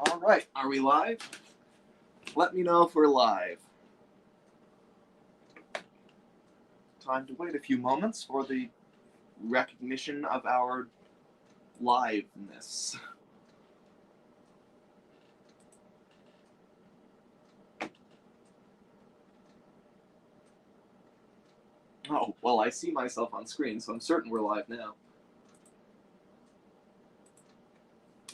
All right, are we live? Let me know if we're live. Time to wait a few moments for the recognition of our liveness. Oh, well, I see myself on screen, so I'm certain we're live now.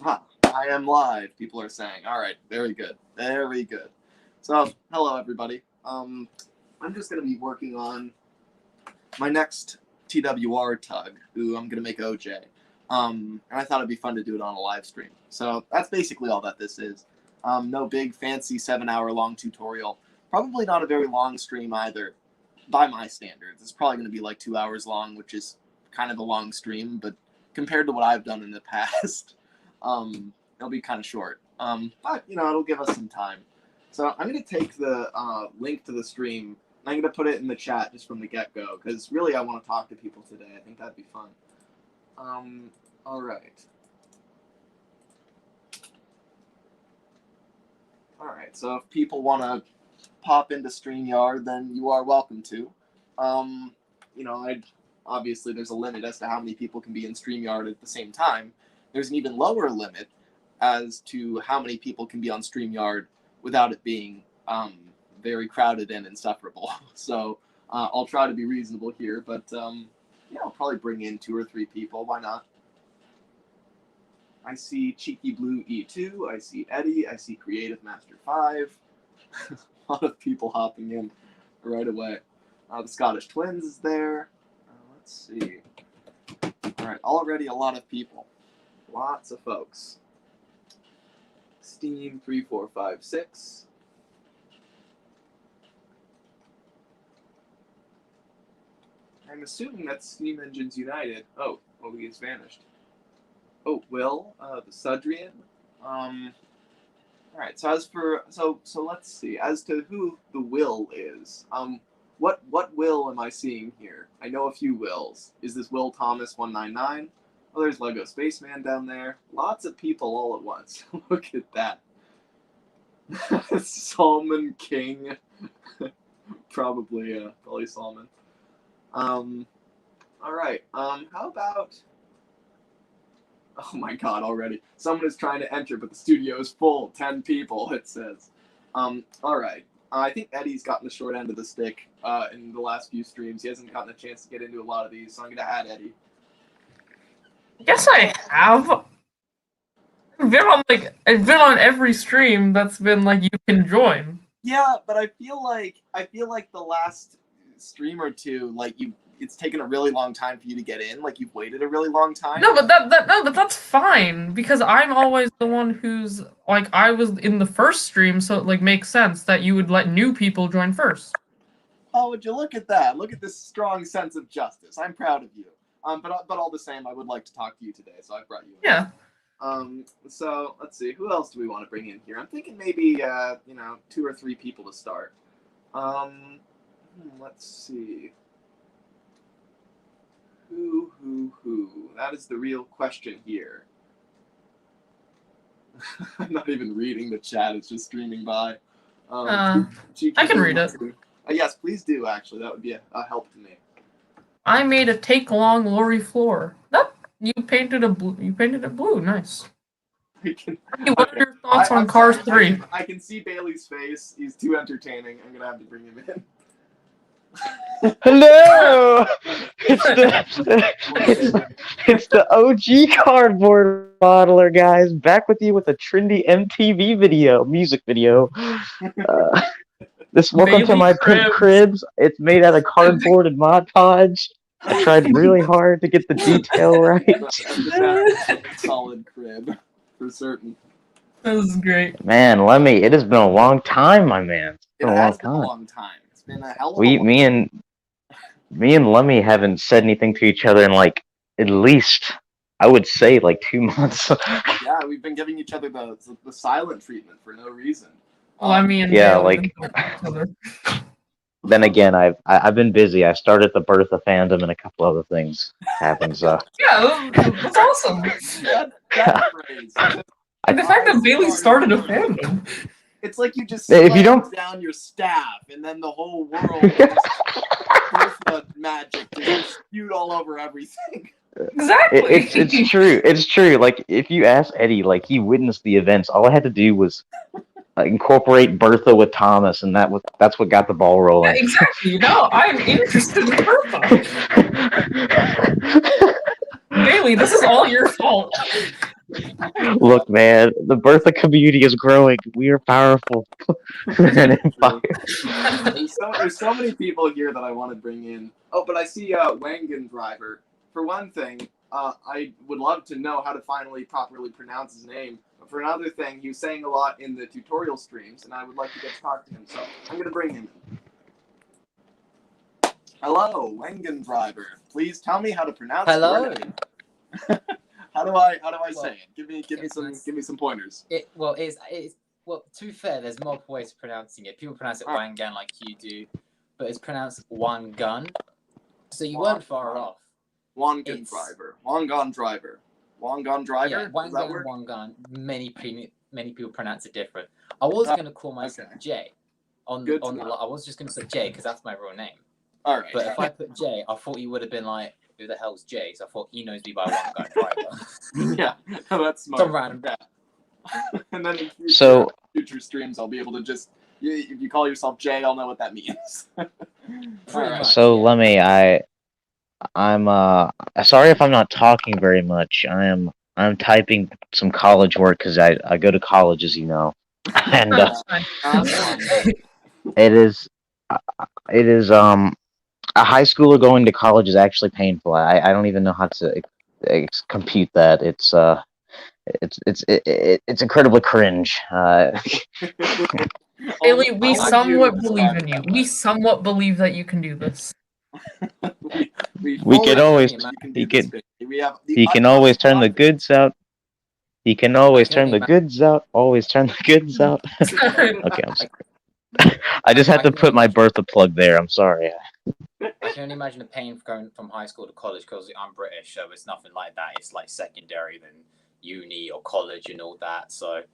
Ah, I am live, people are saying. All right, very good. Very good. So, hello, everybody. I'm just going to be working on my next TWR tug, who I'm going to make OJ. And I thought it'd be fun to do it on a live stream. So, that's basically all that this is. No big, fancy 7-hour-long tutorial. Probably not a very long stream either, by my standards. It's probably going to be like 2 hours long, which is kind of a long stream, but compared to what I've done in the past, it'll be kind of short. But, you know, it'll give us some time. So I'm going to take the link to the stream, and I'm going to put it in the chat just from the get-go, because really I want to talk to people today. I think that'd be fun. All right. All right, so if people want to pop into StreamYard, then you are welcome to. You know, obviously there's a limit as to how many people can be in StreamYard at the same time. There's an even lower limit as to how many people can be on StreamYard without it being very crowded and insufferable. So I'll try to be reasonable here, but yeah, I'll probably bring in 2 or 3 people. Why not? I see Cheeky Blue E2. I see Eddie. I see Creative Master 5. A lot of people hopping in right away. The Scottish Twins is there. Let's see. All right, already a lot of people. Lots of folks. Steam 3456. I'm assuming that's Steam Engines United. Oh, he has vanished. Oh, Will, the Sudrian. All right. So let's see. As to who the Will is, what Will am I seeing here? I know a few Wills. Is this Will Thomas 199? Oh, there's Lego Spaceman down there. Lots of people all at once. Look at that. Salmon King. Probably Salmon. All right. How about? Oh my god, already. Someone is trying to enter, but the studio is full. 10 people, it says. Alright. I think Eddie's gotten the short end of the stick in the last few streams. He hasn't gotten a chance to get into a lot of these, so I'm going to add Eddie. Yes, I have. I've been on every stream that's been like you can join. Yeah, but I feel like the last stream or two, like it's taken a really long time for you to get in. Like you've waited a really long time. No, but that's fine because I'm always the one who's like I was in the first stream, so it like makes sense that you would let new people join first. Oh, would you look at that? Look at this strong sense of justice. I'm proud of you. But all the same, I would like to talk to you today, so I brought you in. Yeah. So let's see. Who else do we want to bring in here? I'm thinking maybe 2 or 3 people to start. Let's see. Who? That is the real question here. I'm not even reading the chat. It's just streaming by. I can read it. Yes, please do, actually. That would be a help to me. I made a take-along Lori floor. You painted it blue. Nice. What are your thoughts on Cars 3? I can see Bailey's face. He's too entertaining. I'm going to have to bring him in. Hello! It's the OG cardboard bottler, guys. Back with you with a trendy MTV music video. Welcome to my pink cribs. It's made out of cardboard and Mod Podge. I tried really hard to get the detail right. Solid crib, for certain. That was great. Man, Lemmy, it has been a long time, my man. It's been a long time. It's been a hell of a long time. Me and Lemmy haven't said anything to each other in like at least I would say like 2 months. Yeah, we've been giving each other the silent treatment for no reason. Well, I mean, yeah, like. Then again, I've been busy. I started the birth of fandom and a couple other things happened. So yeah, that's awesome. That phrase. And the fact that Bailey started a fandom. It's like you just If you slammed don't- down your staff, and then the whole world just Bertha magic just spewed all over everything. Exactly. It's true. It's true. Like if you ask Eddie, like he witnessed the events. All I had to do was incorporate Bertha with Thomas, and that's what got the ball Yeah, rolling. exactly. No, I'm interested in Bertha. Bailey, this is all your fault. Look, man, the Bertha community is growing. We are powerful. We're an empire. There's so many people here that I want to bring in. Oh, but I see Wangan Driver. For one thing, I would love to know how to finally properly pronounce his name. But for another thing, he was saying a lot in the tutorial streams, and I would like to get to talk to him. So I'm gonna bring him in. Hello, Wangan Driver. Please tell me how to pronounce Hello. your name. How do I say it? Give me some pointers. Well, to be fair, there's multiple ways of pronouncing it. People pronounce it Wangan like you do, but it's pronounced Wangan. So you weren't far off. Wangan Driver. Wangan Driver. Wangan Driver? Yeah, Does that Wangan, work? Wangan. Many people pronounce it different. I was gonna call myself okay. Jay. I was just gonna say Jay because that's my real name. All right. But if I put Jay, I thought you would have been like, "Who the hell's Jay?" So I thought he knows me by Wangan Driver. Yeah, that's smart. Some random. Yeah. And then in future streams, I'll be able to just if you call yourself Jay, I'll know what that means. much. So Yeah. Lemmy, I'm sorry if I'm not talking very much. I'm typing some college work because I go to college, as you know, and That's fine. it is a high schooler going to college is actually painful. I don't even know how to compute that. It's incredibly cringe. Bailey, we I'll somewhat do believe this. in you. We somewhat believe that you can do this. We fully can always believe you he do this, can Bailey. We have the he can utmost always turn the confidence. goods out. He can always I turn the can goods out. Always turn the goods out. Okay, I'm sorry. I just had to I can put my imagine- Bertha plug there. I'm sorry. I can only imagine the pain of going from high school to college because I'm British, so it's nothing like that. It's like secondary than uni or college and all that. So, and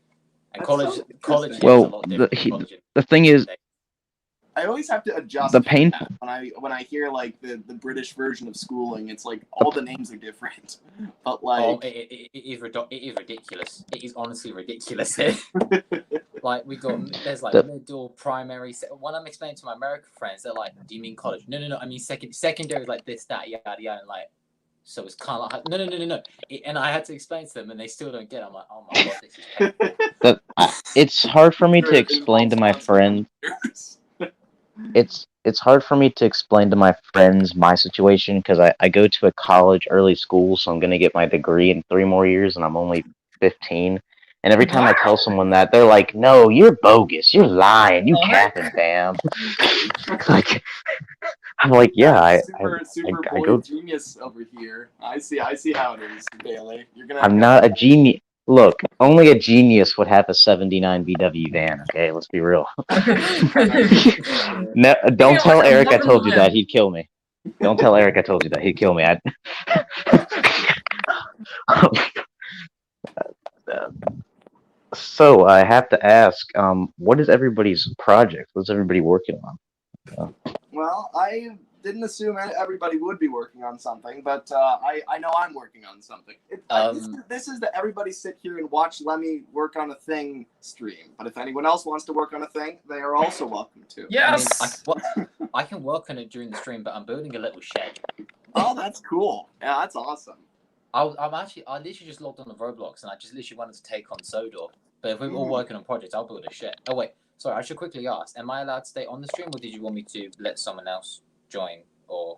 That's college so here is interesting. a Well, lot different than college in The thing is, I always have to adjust The to pain- that when I hear like the British version of schooling. It's like all the names are different, but like it is ridiculous. It is honestly ridiculous. Like there's like The- middle, primary. When I'm explaining to my American friends, they're like, "Do you mean college?" No. I mean secondary, like this, that, yada yada. And like, so it's kind of like no. And I had to explain to them, and they still don't get it. I'm like, oh my god, this is painful. it's hard for me to Sure, it explain to involves my friends. constant It's hard for me to explain to my friends my situation because I go to a college early school, so I'm gonna get my degree in 3 more years, and I'm only 15. And every time I tell someone that, they're like, "No, you're bogus. You're lying. You capping, damn." Like, I'm like, yeah, I super I boy go. genius over here. I see how it is, Bailey. You're gonna. I'm not a genius. Look, only a genius would have a '79 VW van. Okay, let's be real. No, don't Yeah, tell like a Eric I modern told you man. that. He'd kill me. Don't tell Eric I told you that. He'd kill me. So I have to ask, what is everybody's project? What's everybody working on? Well, I didn't assume everybody would be working on something, but I know I'm working on something. This is the everybody sit here and watch Lemmy work on a thing stream. But if anyone else wants to work on a thing, they are also welcome to. Yes. I can work on it during the stream, but I'm building a little shed. Oh, that's cool. Yeah, that's awesome. I literally just logged on to Roblox and I just literally wanted to take on Sodor. But if we're all working on projects, I'll build a shed. Oh wait, sorry, I should quickly ask: am I allowed to stay on the stream, or did you want me to let someone else join? Or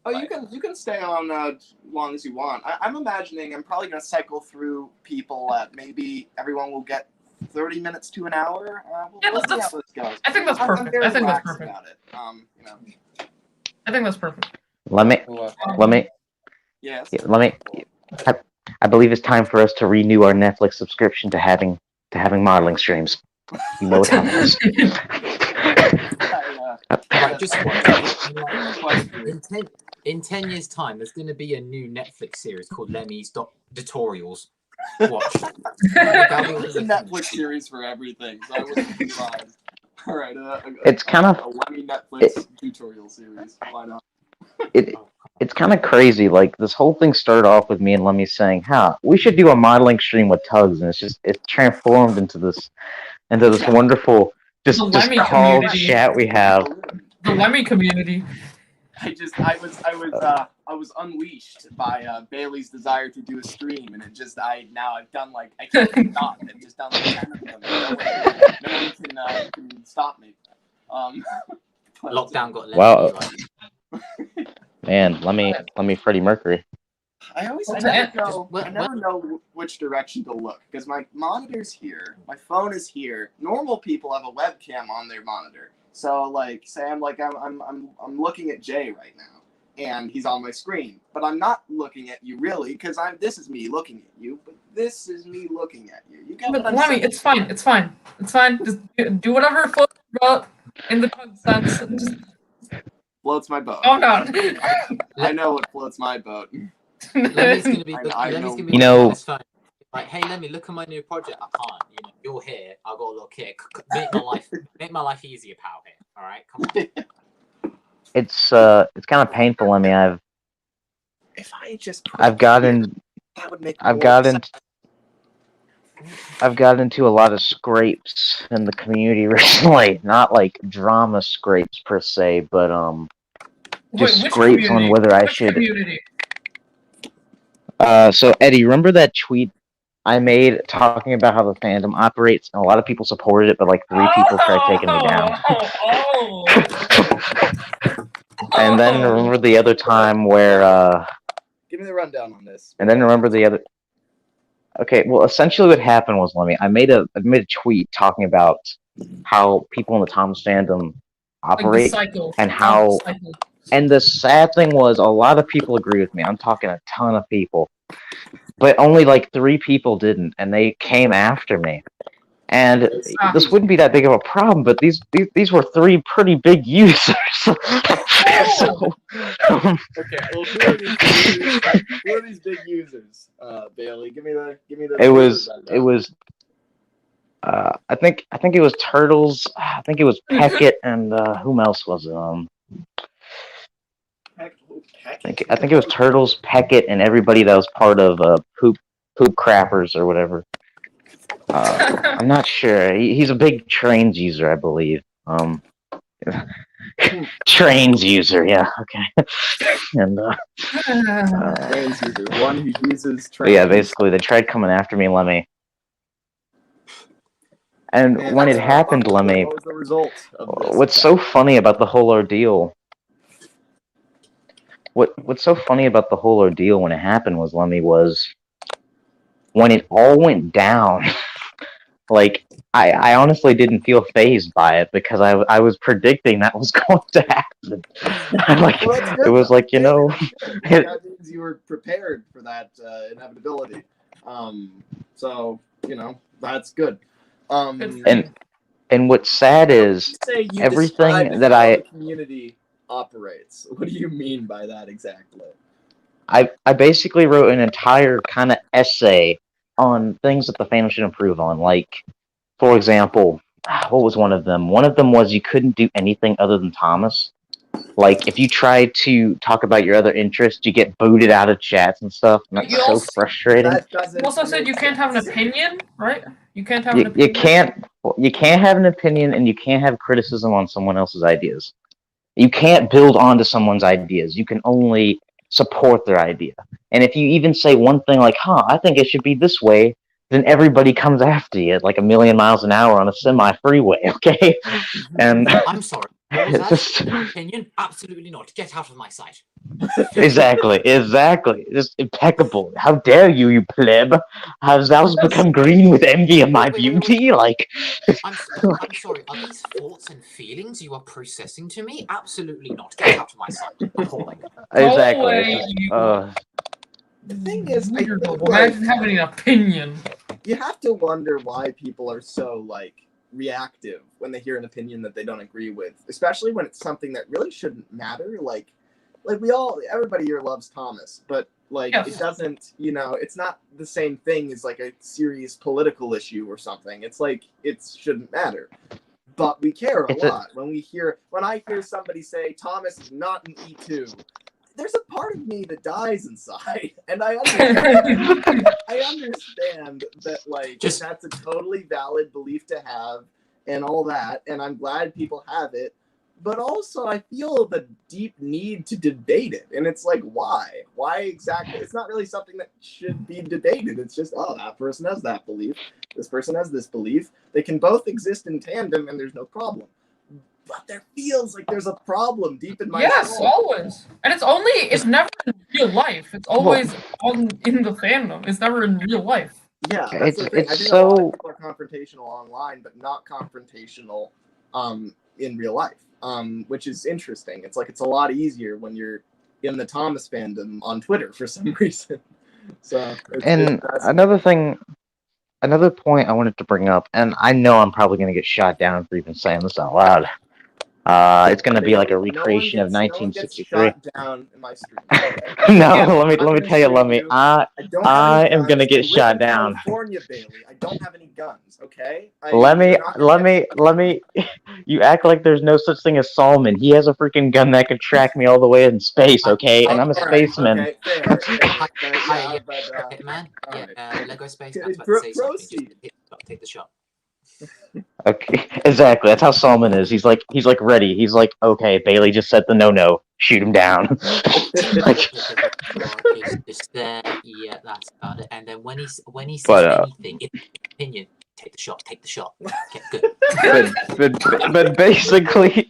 Oh, you can stay on as long as you want. I'm imagining I'm probably gonna cycle through people at maybe everyone will get 30 minutes to an hour. We'll see how this goes. I think that's I'm perfect. very I think that's relaxed perfect. about it. I think that's perfect. Let me. Yes. I believe it's time for us to renew our Netflix subscription to having modeling streams. You know what time it is. Right, just Question. in 10 years' time, there's going to be a new Netflix series called Lemmy's Tutorials. Watch. There's a Netflix series for everything, so I wouldn't be surprised. All right, It's kind of a Lemmy Netflix tutorial series. Why not? it's kind of crazy. Like this whole thing started off with me and Lemmy saying, "Huh, we should do a modeling stream with Tugs," and it's transformed into this wonderful The just Lemmy call community. chat we have. The Lemmy community. I was unleashed by Bailey's desire to do a stream, and I've done like I can't stop. I've just done like 10 of them. No one can stop me. Lockdown got Wow. like, Man, Lemmy Freddie Mercury. I never know which direction to look because my monitor's here, my phone is here. Normal people have a webcam on their monitor, so like, say I'm looking at Jay right now, and he's on my screen, but I'm not looking at you really because this is me looking at you, but this is me looking at you. You get But what I'm Lemmy, saying? it's fine. It's fine. It's fine. Just do whatever floats your boat in the Tug sense. Just Floats my boat. calm down. I know what floats my boat. Lemmy's gonna be. I Lemmy's know. gonna be You looking know- at his phone. Like, hey, Lemmy, look at my new project. I can't. You know, you're here. I got to look here. Make my life easier, pal. Here. All right, come on. It's kind of painful. I mean, If I just I've gotten that would make I've more gotten sense. I've gotten into a lot of scrapes in the community recently. Not like drama scrapes per se, but just Wait, which scrapes on community? whether I Which should. community? So Eddie, remember that tweet I made talking about how the fandom operates, and a lot of people supported it, but like 3 people tried taking me down. And then remember the other time where Give me the rundown on this. and then remember the other. Okay, well, essentially what happened was, Lemmy, I made a tweet talking about how people in the Thomas fandom operate, cycle. and how- Cycle. and the sad thing was a lot of people agree with me. I'm talking a ton of people, but only like 3 people didn't, and they came after me. And this wouldn't be that big of a problem, but these were 3 pretty big users. So, Okay, well, who are these big users? Bailey, give me the. it was. I think it was Turtles. I think it was Peckett, and whom else was it? I think it was Turtles, Peckett, and everybody that was part of Poop Crappers or whatever. I'm not sure. He's a big Trains user, I believe. Trains user, yeah, okay. And Trains user, one who uses but trains. yeah, basically they tried coming after me, Lemmy. And And when it happened, Lemmy, what was the result of this? what's so funny about the whole ordeal? What's so funny about the whole ordeal when it happened was, Lemmy, was when it all went down. Like I honestly didn't feel fazed by it because I was predicting that was going to happen. Like Well, that's good, it was though. like, you know, That means you were prepared for that inevitability. So you know that's good. and what's sad is Say you everything describe that how I- the community operates. What do you mean by that exactly? I basically wrote an entire kind of essay on things that the fandom should improve on. Like, for example, what was one of them? One of them was you couldn't do anything other than Thomas. Like, if you try to talk about your other interests, you get booted out of chats and stuff. And that's You so also- frustrating. That doesn't You also said make you can't have an sense. opinion, right? You can't have an You opinion. you can't have an opinion, and you can't have criticism on someone else's ideas. You can't build onto someone's ideas. You can only support their idea. And if you even say one thing like, I think it should be this way, then everybody comes after you at like 1,000,000 miles an hour on a semi-freeway, okay? And I'm sorry. What was it's that? just Opinion? Absolutely not. Get out of my sight. exactly. Just impeccable. How dare you, you pleb? Has thou become green with envy of my Wait. beauty? Like, I'm sorry. Are these thoughts and feelings you are processing to me? Absolutely not. Get out of my sight. Appalling. exactly. away, It's just, you- The thing is, I Weird, think, though. Imagine having an opinion. you have to wonder why people are so like reactive when they hear an opinion that they don't agree with, especially when it's something that really shouldn't matter. Like, like everybody here loves Thomas, but like Yes. it doesn't, it's not the same thing as like a serious political issue or something. It's like it shouldn't matter. But we care a lot when I hear somebody say Thomas is not an E2. There's a part of me that dies inside, and I understand that like that's a totally valid belief to have and all that, and I'm glad people have it. But also, I feel the deep need to debate it, and it's like, why? Why exactly? It's not really something that should be debated. It's just, oh, that person has that belief, this person has this belief. They can both exist in tandem, and there's no problem. But there feels like there's a problem deep in my soul. Always. And it's never in real life. It's always in the fandom. It's never in real life. Yeah, that's the thing. I think a lot of people are confrontational online, but not confrontational in real life. Which is interesting. It's like it's a lot easier when you're in the Thomas fandom on Twitter for some reason. So another point I wanted to bring up, and I know I'm probably going to get shot down for even saying this out loud. It's going to be like a recreation of 1963. No one gets shot down in my stream. No, let me tell you, I am going to get shot down. California, Bailey. I don't have any guns, okay? Let me. You act like there's no such thing as Solomon. He has a freaking gun that can track me all the way in space, okay? And I'm a spaceman. Okay, man. Lego Space. Take the shot. Okay, exactly. That's how Solomon is. He's like ready. He's like, okay, Bailey just said the no. Shoot him down. just there. Yeah, that's about it. And then when he says anything, in his opinion, take the shot. Okay, good. but basically,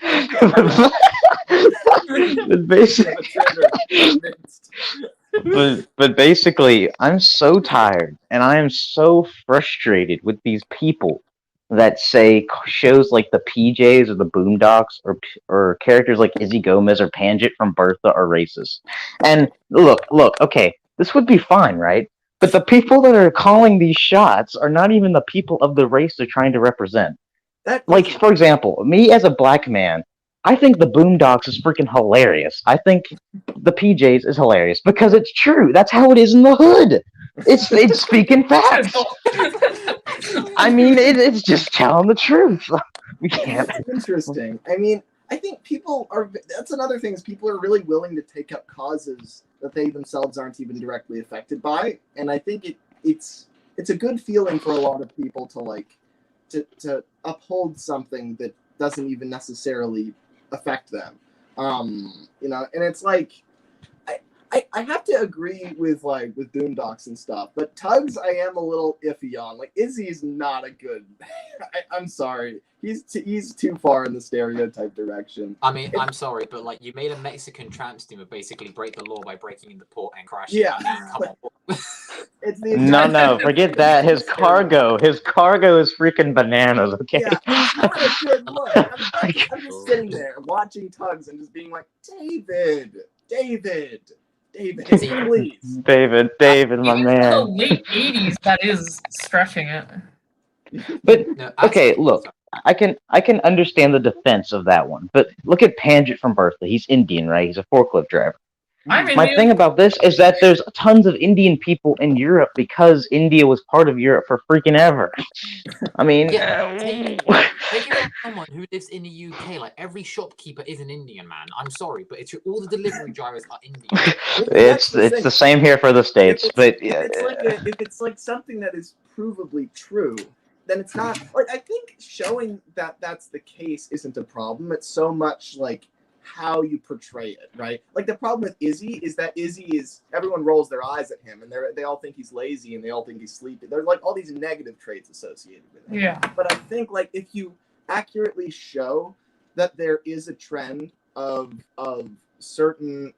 but basically, I'm so tired and I am so frustrated with these people that say shows like the PJs or the Boondocks or characters like Izzy Gomez or Panjit from Bertha are racist. And look, okay, this would be fine, right? But the people that are calling these shots are not even the people of the race they're trying to represent. Like, for example, me as a black man, I think the Boondocks is freaking hilarious. I think the PJs is hilarious because it's true. That's how it is in the hood. It's speaking facts. I mean, it's just telling the truth. We can't. It's interesting. I mean, I think people are. That's another thing is people are really willing to take up causes that they themselves aren't even directly affected by, and I think it's a good feeling for a lot of people to like to uphold something that doesn't even necessarily affect them. And it's like. I have to agree with Boondocks and stuff, but Tugs I am a little iffy on. Like Izzy's not a good. I'm sorry, he's too far in the stereotype direction. I mean, I'm sorry, but like you made a Mexican tramp steamer basically break the law by breaking into port and crashing. Yeah. Come on. It's the no, forget that. His cargo is freaking bananas. Okay. Yeah, it's not a good look. I'm just sitting there watching Tugs and just being like, David, please. David, my man. The late 80s, that is stretching it. But okay, look, I can understand the defense of that one. But look at Panjit from Bertha. He's Indian, right? He's a forklift driver. My thing about this is that there's tons of Indian people in Europe because India was part of Europe for freaking ever. I mean, take someone who lives in the UK. Like every shopkeeper is an Indian man. I'm sorry, but all the delivery drivers are Indian. It's the same here for the States, but yeah. If it's like something that is provably true, then it's not like I think showing that that's the case isn't a problem. It's so much like how you portray it, right? Like the problem with Izzy is that everyone rolls their eyes at him and they all think he's lazy and they all think he's sleepy. There's like all these negative traits associated with him. Yeah. But I think like if you accurately show that there is a trend of certain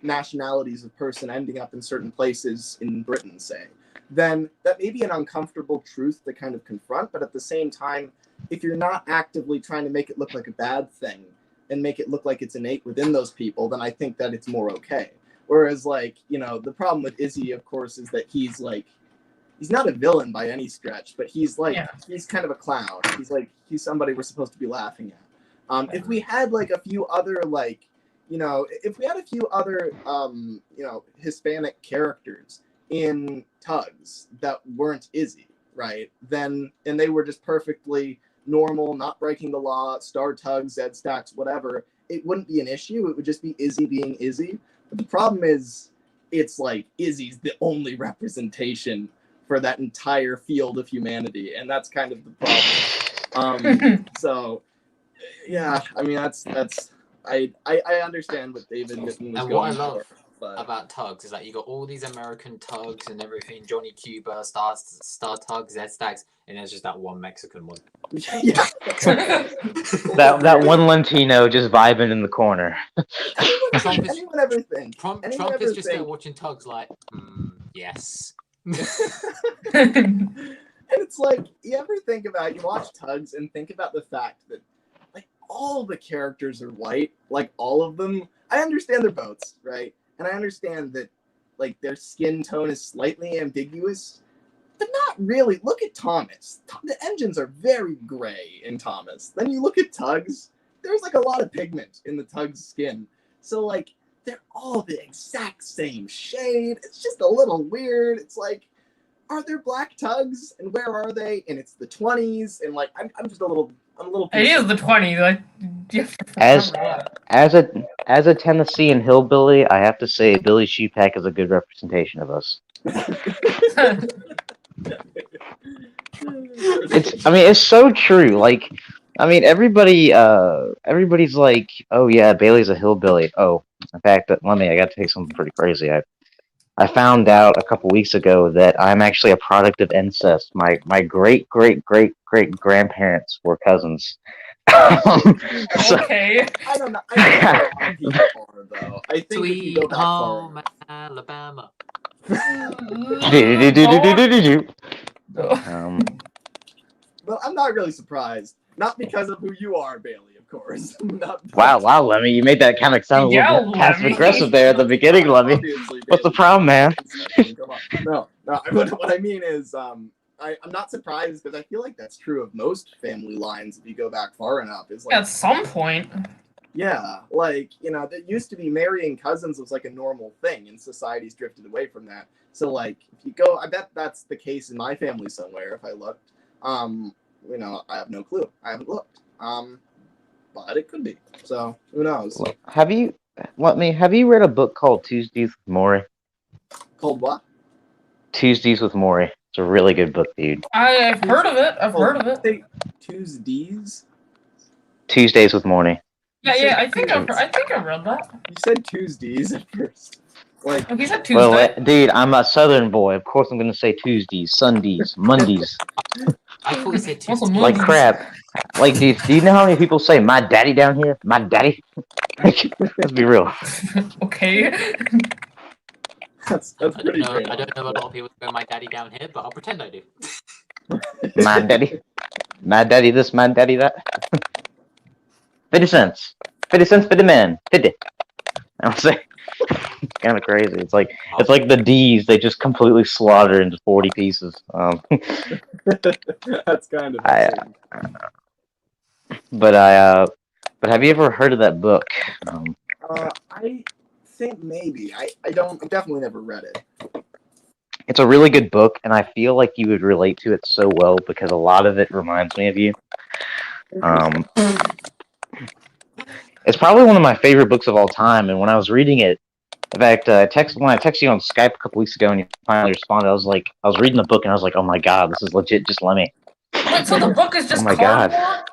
nationalities of person ending up in certain places in Britain, say, then that may be an uncomfortable truth to kind of confront, but at the same time, if you're not actively trying to make it look like a bad thing and make it look like it's innate within those people, then I think that it's more okay. Whereas, like, the problem with Izzy, of course, is that he's not a villain by any stretch, but he's kind of a clown. He's somebody we're supposed to be laughing at. If we had like a few other you know, if we had a few other, you know, Hispanic characters in Tugs that weren't Izzy, right? Then, and they were just perfectly normal, not breaking the law, Star Tugs, Zed Stacks, whatever, it wouldn't be an issue. It would just be Izzy being Izzy. But the problem is, it's like Izzy's the only representation for that entire field of humanity, and that's kind of the problem. So, yeah, I mean, that's I understand what David Newton was And going what I love for, but about Tugs is that you got all these American Tugs and everything, Johnny Cuba, Star Tugs, Zed Stacks, and there's just that one Mexican one. yeah. That one Latino just vibing in the corner. Anyone ever think? Trump Anyone is ever just there think- watching Tugs like, yes. And it's like, you ever think about, you watch Tugs and think about the fact that, like, all the characters are white, like, all of them. I understand their boats, right? And I understand that, like, their skin tone is slightly ambiguous, but not really. Look at Thomas. The engines are very gray in Thomas. Then you look at Tugs, there's, like, a lot of pigment in the Tugs skin. So, like, they're all the exact same shade. It's just a little weird. It's like, are there black Tugs, and where are they? And it's the 20s, and like I'm just a little It is the 20s. Like, you have to As- remember that. As a Tennessean hillbilly, I have to say Billy Sheepak is a good representation of us. It's so true. Like, I mean, everybody's like, oh yeah, Bailey's a hillbilly. Oh, in fact, I got to take something pretty crazy. I found out a couple weeks ago that I'm actually a product of incest. My great grandparents were cousins. So, Okay. I don't know. I think a lot of people are, though. I think if you go Sweet that far. home Alabama. Well, I'm not really surprised. Not because of who you are, Bailey, of course. wow, Lemmy, you made that kind of sound a Yeah, little passive Lemmy. aggressive there at the beginning, Lemmy. Obviously, What's the Bailey. problem, man? Come on. No. What I mean is, I'm not surprised because I feel like that's true of most family lines if you go back far enough. Is like, At some point. yeah, like, you know, that used to be marrying cousins was like a normal thing, and society's drifted away from that. So, like, if you go, I bet that's the case in my family somewhere if I looked. You know, I have no clue. I haven't looked. But it could be. So, who knows? Have you read a book called Tuesdays with Maury? Called what? Tuesdays with Maury. It's a really good book, dude. I've heard of it. I've heard of it. Say Tuesdays? Tuesdays with Maury. Yeah. I think I've read that. You said Tuesdays at first. Like, Oh, he said Tuesday. Well, dude, I'm a Southern boy. Of course, I'm gonna say Tuesdays, Sundays, Mondays. I thought you said Also Tuesday. Like crap. Like, dude, do you know how many people say my daddy down here? My daddy. Let's be real. Okay. that's I don't pretty know. great. I don't know a lot of people go my daddy down here, but I'll pretend I do. My daddy. My daddy this, my daddy that. 50 cents. 50 cents for the man. 50. I'll say. Kind of crazy. It's like the D's. They just completely slaughter into 40 pieces. That's kind of I- insane. But have you ever heard of that book? I think maybe. I don't. I've definitely never read it. It's a really good book, and I feel like you would relate to it so well because a lot of it reminds me of you. It's probably one of my favorite books of all time, and when I was reading it, in fact, when I texted you on Skype a couple weeks ago and you finally responded, I was reading the book and I was like, oh my god, this is legit just Lemmy. Wait, so the book is just Oh my God. cardboard?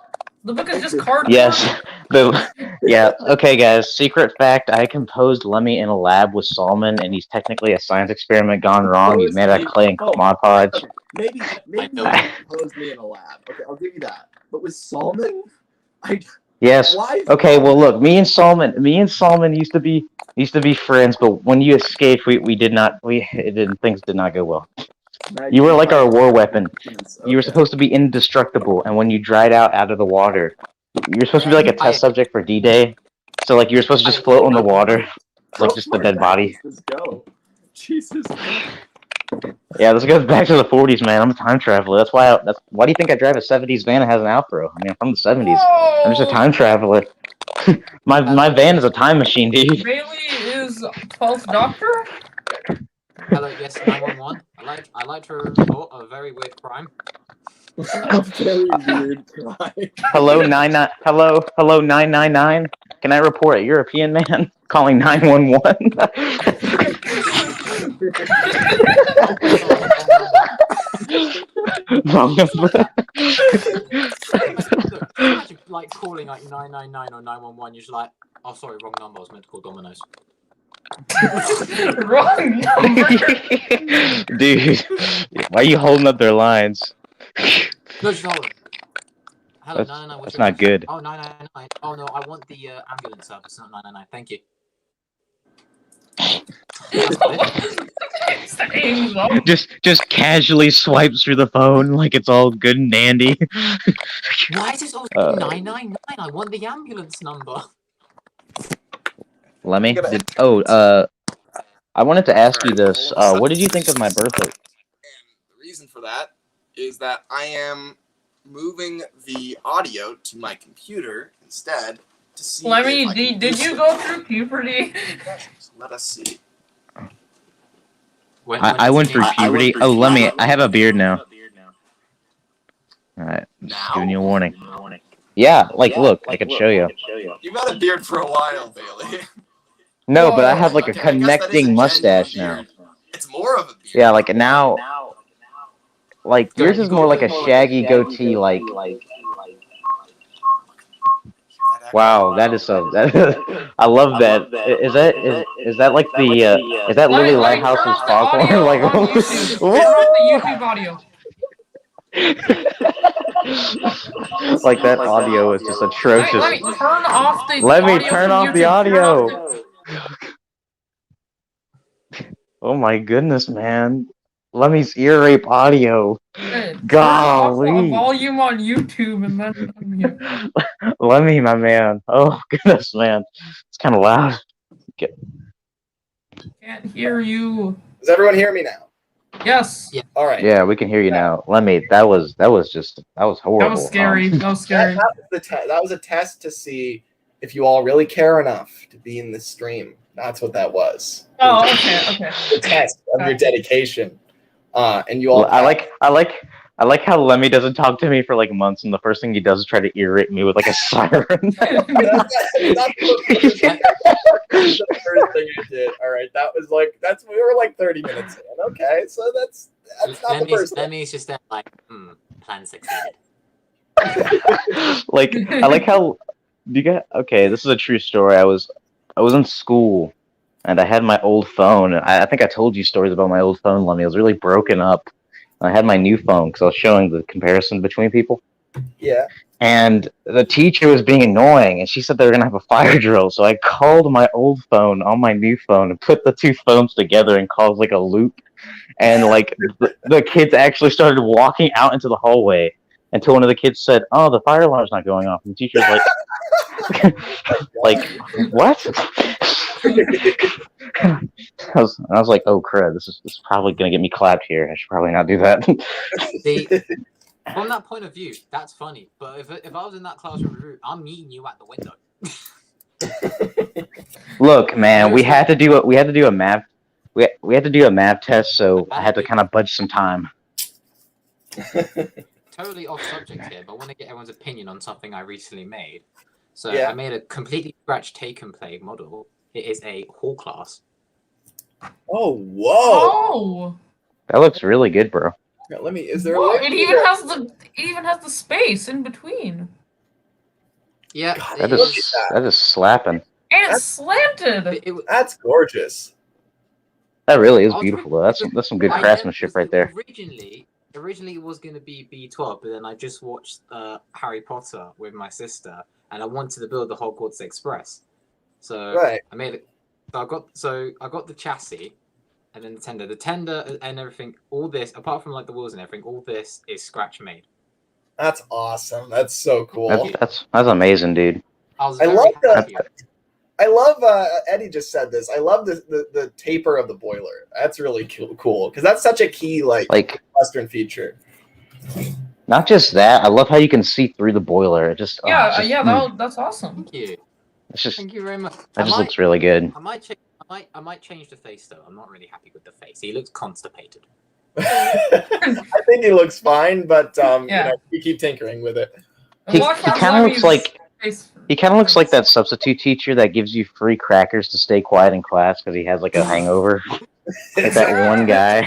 The book is just cardboard? Yes. Okay, guys, secret fact, I composed Lemmy in a lab with Solomon, and he's technically a science experiment gone wrong. He's made out of clay and Mod Podge. Okay, maybe know. you composed me in a lab. Okay, I'll give you that. But with Solomon, Yes. why? Okay, well look, me and Solomon used to be friends, but when you escaped, things did not go well. You were like our war weapon. You were supposed to be indestructible, and when you dried out of the water, you were supposed to be like a test subject for D-Day. So like you were supposed to just float on the water, like just the dead body. Let's go. Jesus. Yeah, this goes back to the 40s, man. I'm a time traveler. Why do you think I drive a 70s van that has an Alpro? I mean, I'm from the 70s. I'm just a time traveler. My van is a time machine, dude. Bailey is 12th Doctor? Hello, yes, 911. I like to report a very weird crime. A very weird crime. Hello 999. Can I report a European man calling 911? Wrong number. Imagine like calling like 999 or 911. You're just like, oh sorry, wrong number. I was meant to call Domino's. Wrong number. Dude, why are you holding up their lines? No, just hold on. Hello, That's- 999. What's that's your not address? good. Oh, 999. Oh no, I want the ambulance service, not 999. Thank you. Just casually swipes through the phone like it's all good and dandy. Why is this always Uh, 999? I want the ambulance number. Let me. Gonna- I wanted to ask you this. Hold on. What did you think of my birthday? And the reason for that is that I am moving the audio to my computer instead to see. Lemmy, if I can did do you some- go through puberty? Let us see. I went through puberty. Oh, let me. I have a beard now. All right, just Now? giving you a warning. Yeah, look, I could show you. You've had a beard for a while, Bailey. No, but I have like a Okay, I guess that is connecting genuine mustache now. beard. It's more of a beard. Yeah, like now, like Go yours ahead, is go more ahead. like a shaggy goatee. Like, wow, that is so. I love that. Is that like the? Is that Lily Let me turn Lighthouse's off the audio foghorn? Like, on YouTube. Turn off the YouTube audio. like that audio is just atrocious. Let me turn off the Let me audio turn from off the YouTube. Turn off audio. Oh my goodness, man. Lemmy's ear rape audio. Hey, turn off the Golly. volume on YouTube and then Lemmy, my man. Oh goodness, man. It's kind of loud. can't hear you. Does everyone hear me now? Yes, Yeah. All right. Yeah, we can hear you now. Lemmy, that was horrible. that was scary. That was scary. That was a test to see if you all really care enough to be in this stream. That's what that was. Oh, okay. The test of your dedication. And you all. I like how Lemmy doesn't talk to me for like months, and the first thing he does is try to ear rape me with like a siren. That's not the first thing you did. All right, that was like we were like 30 minutes in. Okay, so that's not the first thing. Lemmy's just there like, plan succeeded. Like, I like how do you get? Okay, this is a true story. I was in school, and I had my old phone. And I think I told you stories about my old phone, Lemmy. It was really broken up. I had my new phone because I was showing the comparison between people. Yeah. And the teacher was being annoying, and she said they were gonna have a fire drill. So I called my old phone on my new phone and put the two phones together and caused like a loop. And like the kids actually started walking out into the hallway until one of the kids said, "Oh, the fire alarm's not going off." And the teacher's like, "Like what?" I was like, "Oh crap! This is probably gonna get me clapped here. I should probably not do that." From that point of view, that's funny. But if I was in that classroom room, I'm meeting you at the window. Look, man, we had to do a math. We had to do a math test, so I had to kind of budge some time. Totally off subject here, but I want to get everyone's opinion on something I recently made. So Yeah. I made a completely scratch take and play model. It is a hall class. Oh, whoa. Oh, That looks really good, bro. Yeah, let me. Is there? Whoa, a it even has the space in between, Yeah, God, That it look is at that is slapping. and it's slanted. That's gorgeous. That really is I was beautiful, really- though. That's some good I craftsmanship never- right there. Originally it was going to be B12, but then I just watched Harry Potter with my sister, and I wanted to build the Hogwarts Express. So Right. I made it. So I got the chassis, and then the tender and everything. All this, apart from like the wheels and everything, all this is scratch made. That's awesome. That's so cool. That's amazing, dude. I was I very love happy. I love. Eddie just said this. I love the taper of the boiler. That's really cool because that's such a key like Western feature. Not just that. I love how you can see through the boiler. It just Yeah, that's awesome. Thank you. It's just Thank you very much. that just looks really good. I might change the face though. I'm not really happy with the face. He looks constipated. I think he looks fine, but Yeah. we keep tinkering with it. He Watch kind of Lemmy's looks like face. he kind of looks like that substitute teacher that gives you free crackers to stay quiet in class because he has like a hangover. Like that one guy.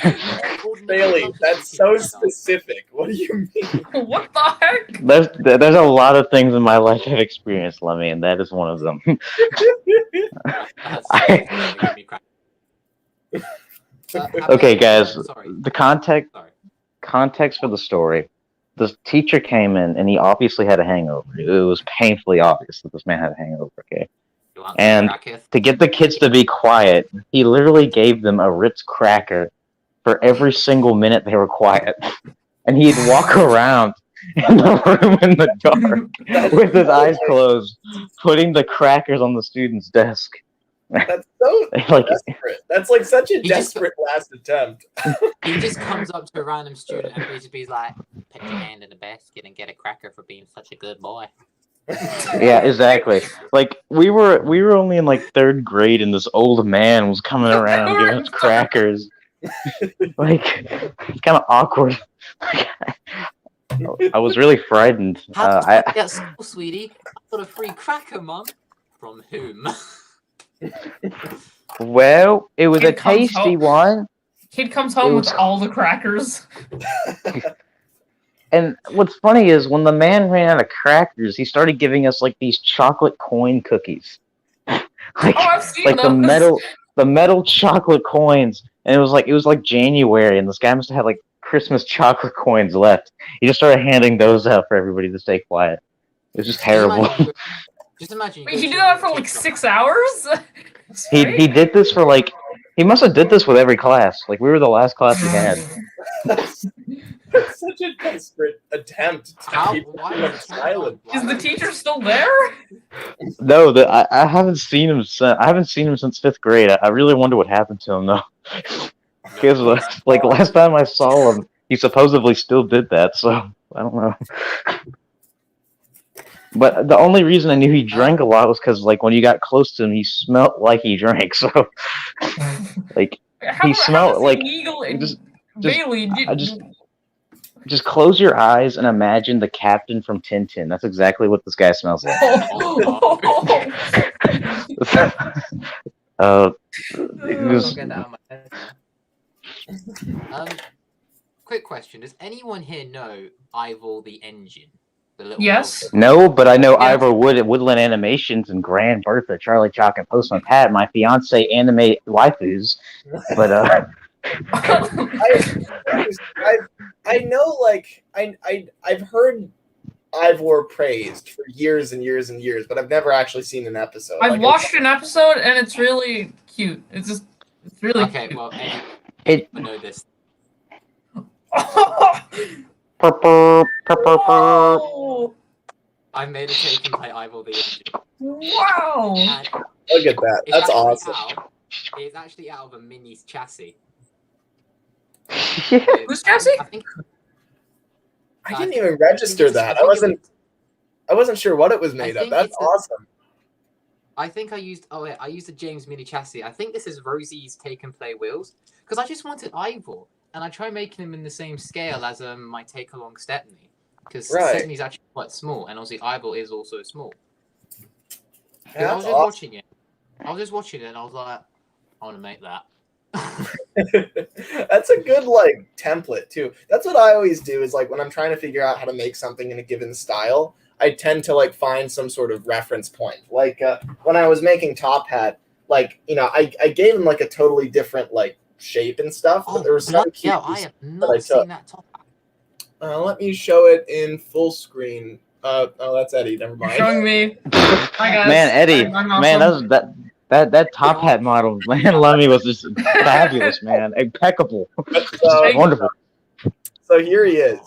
Bailey, that's so specific. What do you mean? What the heck? There's a lot of things in my life I've experienced, Lemmy, and that is one of them. Okay, guys, the context for the story. The teacher came in, and he obviously had a hangover. It was painfully obvious that this man had a hangover, okay? And to get the kids to be quiet, he literally gave them a Ritz cracker for every single minute they were quiet. And he'd walk around in the room in the dark with his eyes closed, putting the crackers on the student's desk. That's so desperate. That's like such a desperate last attempt. He just comes up to a random student and basically like, put your hand in the basket and get a cracker for being such a good boy. Yeah, exactly. Like we were only in like 3rd grade, and this old man was coming around giving us crackers. Like it's kind of awkward. I was really frightened. How did you get school, sweetie? I got a free cracker, Mum. From whom? Well, it was Kid a comes tasty home. one. Kid comes home with all the crackers. And what's funny is when the man ran out of crackers, he started giving us like these chocolate coin cookies. Like, I've seen like those. the metal chocolate coins. And it was like January, and this guy must have had like Christmas chocolate coins left. He just started handing those out for everybody to stay quiet. It was just terrible. Just imagine. Wait, he did that for like 6 hours? He did this for like he must have did this with every class. Like we were the last class he had. That's such a desperate attempt to keep them silent. Is the teacher still there? No, I haven't seen him since. I haven't seen him since 5th grade. I really wonder what happened to him though. Because like last time I saw him, he supposedly still did that. So I don't know. But the only reason I knew he drank a lot was because like when you got close to him, he smelled like he drank. So like he smelled like Bailey. Just close your eyes and imagine the captain from Tintin. That's exactly what this guy smells like. Quick question: does anyone here know Ivor the Engine? Yes. No, but I know Ivor Wood at Woodland Animations and Grand Bertha, Charlie Chalk, and Postman Pat, my fiance anime waifus. But I know, like I've heard Ivor praised for years and years and years, but I've never actually seen an episode. I've watched an episode and it's really cute. It's really cute. Well, I know this. Oh, I made a taken by Ivor the Engine. wow! Look at that. That's awesome. It's actually out of a mini chassis. Who's chassis? I didn't even register that. I wasn't sure what it was made of. That's awesome. I think I used the James mini chassis. I think this is Rosie's Take and Play wheels because I just wanted Ivor, and I tried making him in the same scale as my Take Along Stepney because Stepney's actually quite small, and obviously Ivor is also small. I was just watching it. I was just watching it, and I was like, I want to make that. That's a good like template too. That's what I always do is like when I'm trying to figure out how to make something in a given style, I tend to like find some sort of reference point. Like when I was making Top Hat, like I gave him like a totally different like shape and stuff, but there was some cues I have not seen that Top Hat. Let me show it in full screen. Oh, that's Eddie. Never mind. Showing me. Hi guys. Man, Eddie. I'm awesome. Man, that Top Hat model, man, Lemmy was just fabulous, man. Impeccable. Wonderful. So here he is.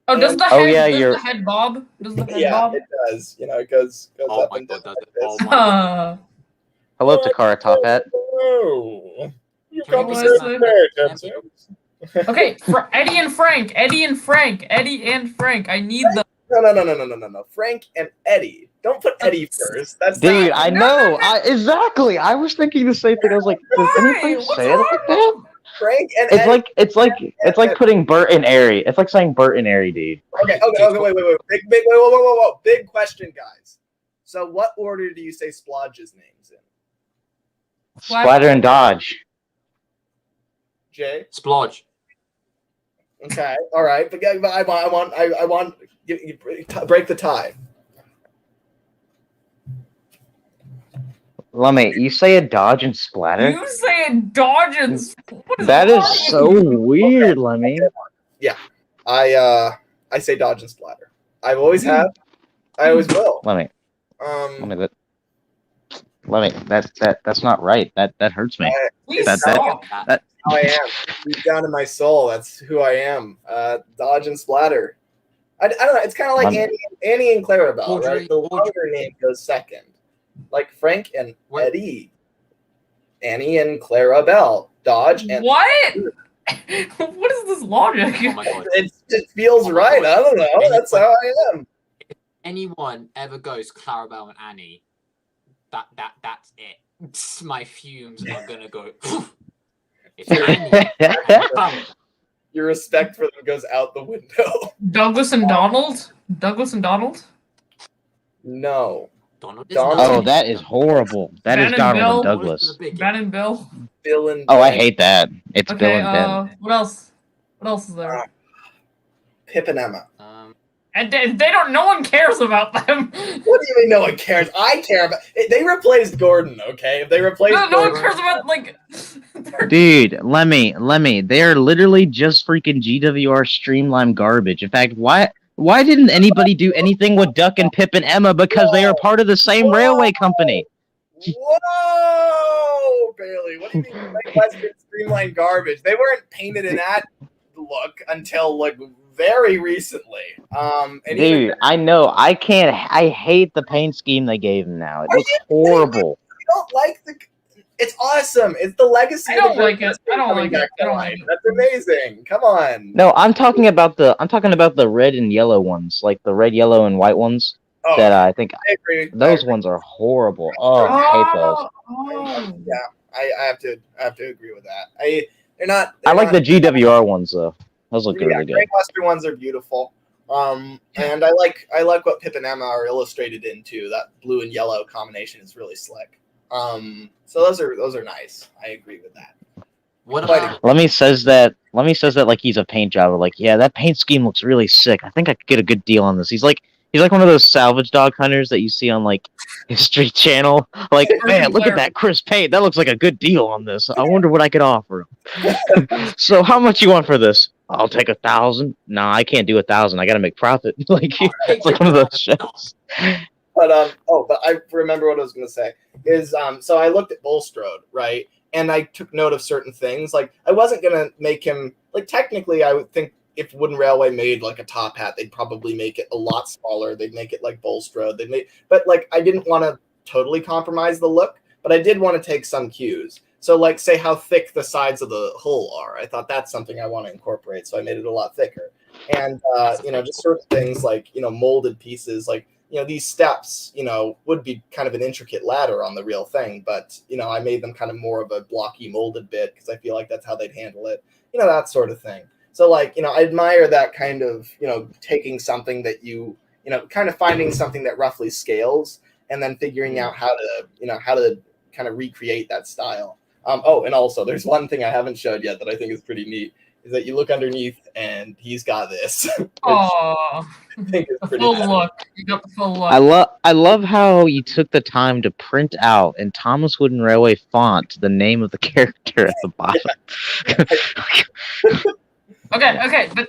Oh, does the head? Does the head bob? Does the head bob? It does. It goes up and down like this. Hello, Takara Top Hat. Oh, you Can come you to listen? there, Okay, Eddie and Frank. I need them. No. Frank and Eddie. Don't put Eddie first. That's Dude, not- I know. Exactly. I was thinking the same thing. I was like, does Why? anybody What's say it like that? wrong? Frank and It's Eddie. it's like putting Bert and Airy. It's like saying Bert and Airy, dude. Okay. Wait. Big, whoa. Big question, guys. So, what order do you say Splodge's names in? Splatter and Dodge. Jay. Splodge. Okay. All right. But I want break the tie. Lummy, you say a Dodge and Splatter? You saying Dodge and what is That wrong is with so you? weird, Lemmy. I say Dodge and Splatter. I always have. I always will. Lemmy, that's not right. That hurts me. Please That- stop. I am. Deep down in my soul, that's who I am. Dodge and Splatter. I don't know. It's kind of like Annie and Clarabelle, right? The longer name goes second. Like Frank and What? Eddie. Annie and Clarabelle. Dodge and What? What is this logic? Oh my god. it just feels Oh my right. God. I don't know. That's how I am. Anyone ever goes Clarabelle and Annie, that's it. My fumes are gonna go. If Annie, Your respect for them goes out the window. Douglas and Donald? Douglas and Donald? No. Donald is Donald- not- Oh, that is horrible. That is Van and Donald Bill. and Donald is Douglas. the big- Ben and Bill? Bill and Oh, I Ben. hate that. It's Bill Okay, and Ben. what else? What else is there? Pip and Emma. And they don't, no one cares about them. What do you mean no one cares? I care about they replaced Gordon, okay? If they replaced No one Gordon, cares about, like... Dude, Lemmy, they are literally just freaking GWR streamline garbage. In fact, why didn't anybody do anything with Duck and Pip and Emma? Because they are part of the same railway company. Whoa, Bailey! What do you mean like lesbian streamlined garbage? They weren't painted in that look until like very recently. And even Dude, I know. I hate the paint scheme they gave him now. It looks horrible. you don't like the. It's awesome. It's the legacy. I don't of the like it. I don't coming like it. back to I don't life. like it. That's amazing. Come on. No, I'm talking about the red and yellow ones, like the red, yellow, and white ones. Oh, That I think I agree. those ones are horrible. Oh, I hate those. Oh. Yeah, I have to agree with that. They're not. I like the GWR ones though. Those look Yeah, really good. Grey Mustard ones are beautiful. And I like what Pip and Emma are illustrated in too. That blue and yellow combination is really slick. So those are nice. I agree with that. What Quite about Lemmy says that like he's a paint jobber. Like, yeah, that paint scheme looks really sick. I think I could get a good deal on this. He's like one of those salvage dog hunters that you see on like History Channel. Like, man, look at that crisp paint. That looks like a good deal on this. I wonder what I could offer him. So how much you want for this? I'll take 1,000. Nah, I can't do 1,000. I gotta make profit. Like it's like one of those shows. But but I remember what I was gonna say is so I looked at Bulstrode, right? And I took note of certain things. Like I wasn't gonna make him like technically I would think if Wooden Railway made like a top hat, they'd probably make it a lot smaller. They'd make it like Bulstrode. But like I didn't want to totally compromise the look, but I did want to take some cues. So like say how thick the sides of the hull are. I thought that's something I want to incorporate. So I made it a lot thicker. And just certain things like, molded pieces like, these steps, would be kind of an intricate ladder on the real thing, but I made them kind of more of a blocky molded bit because I feel like that's how they'd handle it, that sort of thing. So like, I admire that kind of, taking something that kind of finding something that roughly scales and then figuring out how to kind of recreate that style. And also there's one thing I haven't showed yet that I think is pretty neat is that you look underneath and he's got this. Oh, I think is the pretty full nice. look. You got the full look. I love how you took the time to print out in Thomas Wooden Railway font the name of the character at the bottom. Okay, but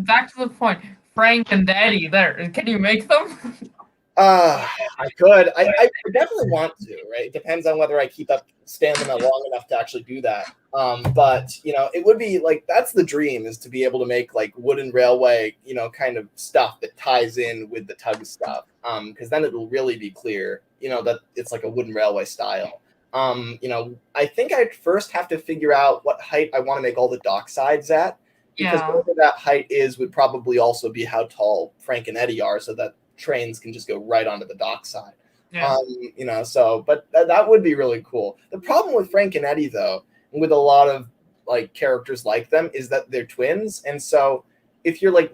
back to the point. Frank and Eddie there. Can you make them? I could. I definitely want to, right? It depends on whether I keep up stamina long enough to actually do that. But it would be like that's the dream is to be able to make like Wooden Railway, kind of stuff that ties in with the tug stuff. Because then it'll really be clear, that it's like a Wooden Railway style. I think I'd first have to figure out what height I want to make all the dock sides at. because Yeah. whatever that height is would probably also be how tall Frank and Eddie are, so that trains can just go right onto the dockside. Yeah. But that would be really cool. The problem with Frank and Eddie, though, with a lot of like characters like them, is that they're twins, and so if you're like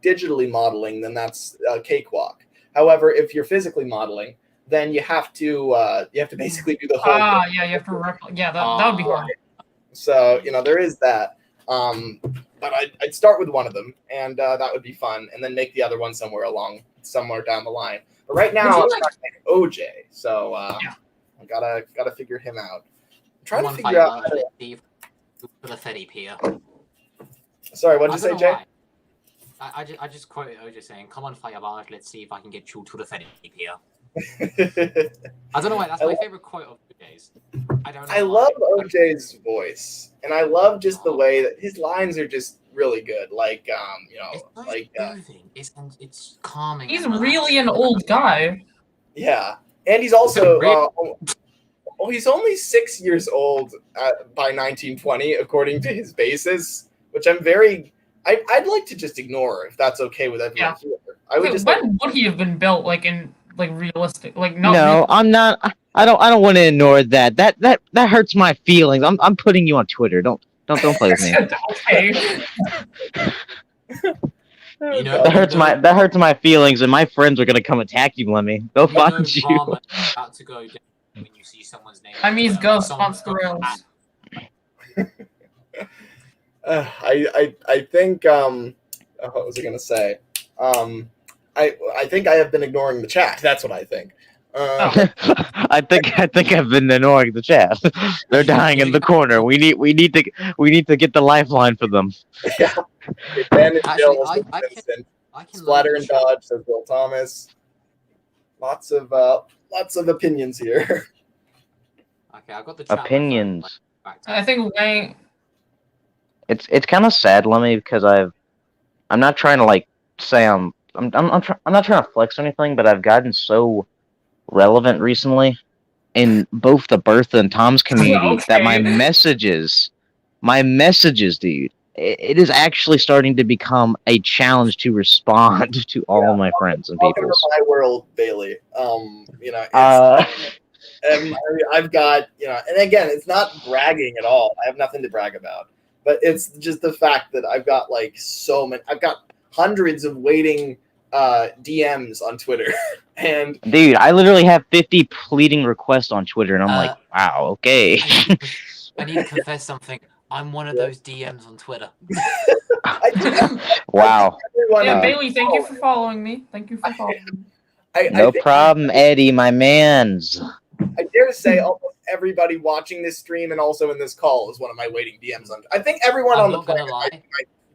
digitally modeling, then that's a cakewalk. However, if you're physically modeling, then you have to basically do the whole. Yeah, you have to. That would be hard. So there is that. But I'd start with one of them, and that would be fun, and then make the other one somewhere down the line. But right now, I'm trying to make OJ, so I gotta figure him out. I'm trying to figure out. The Fetty Pier. Sorry, what did you say, Jay? Why. I just quoted OJ saying, "Come on, Fireball, let's see if I can get you to the Fetty Pier." I don't know why. That's my favorite quote of OJ's. I love OJ's voice, and I love just the way that his lines are just really good. Like, it's calming. He's really an old guy. Yeah, and he's also he's only 6 years old by 1920, according to his basis, which I'd like to just ignore if that's okay with everyone here. When would he have been built? Like in realistic? Like no. No, I'm not. I don't want to ignore that. That hurts my feelings. I'm putting you on Twitter. Don't play with me. Okay. That hurts my feelings, and my friends are gonna come attack you, Lemmy. They'll find you. About to go down when you see someone's name. I mean, Ghost wants the rails. I think what was I gonna say? I think I have been ignoring the chat. That's what I think. I think I've been ignoring the chat. They're dying in the corner. We need to get the lifeline for them. Yeah. Ben and Actually, Jill, I can Splatter and Dodge, says Bill Thomas. Lots of opinions here. Okay, I got the chat Opinions. I think Wayne. It's kind of sad, Lemmy, because I'm not trying to like say I'm not trying to flex or anything, but I've gotten so relevant recently in both the Bertha and Tom's community that my messages, dude, it is actually starting to become a challenge to respond to all of my friends and people. Welcome to my world, Bailey. I've got, and again, it's not bragging at all. I have nothing to brag about, but it's just the fact that I've got like I've got hundreds of waiting DMs on Twitter. And dude, I literally have 50 pleading requests on Twitter, and I'm like, wow, okay. I need to confess something. I'm one of those DMs on Twitter. Wow. Bailey, thank you for following me. No problem, Eddie, my mans. I dare to say almost everybody watching this stream and also in this call is one of my waiting DMs on. I think everyone on the planet my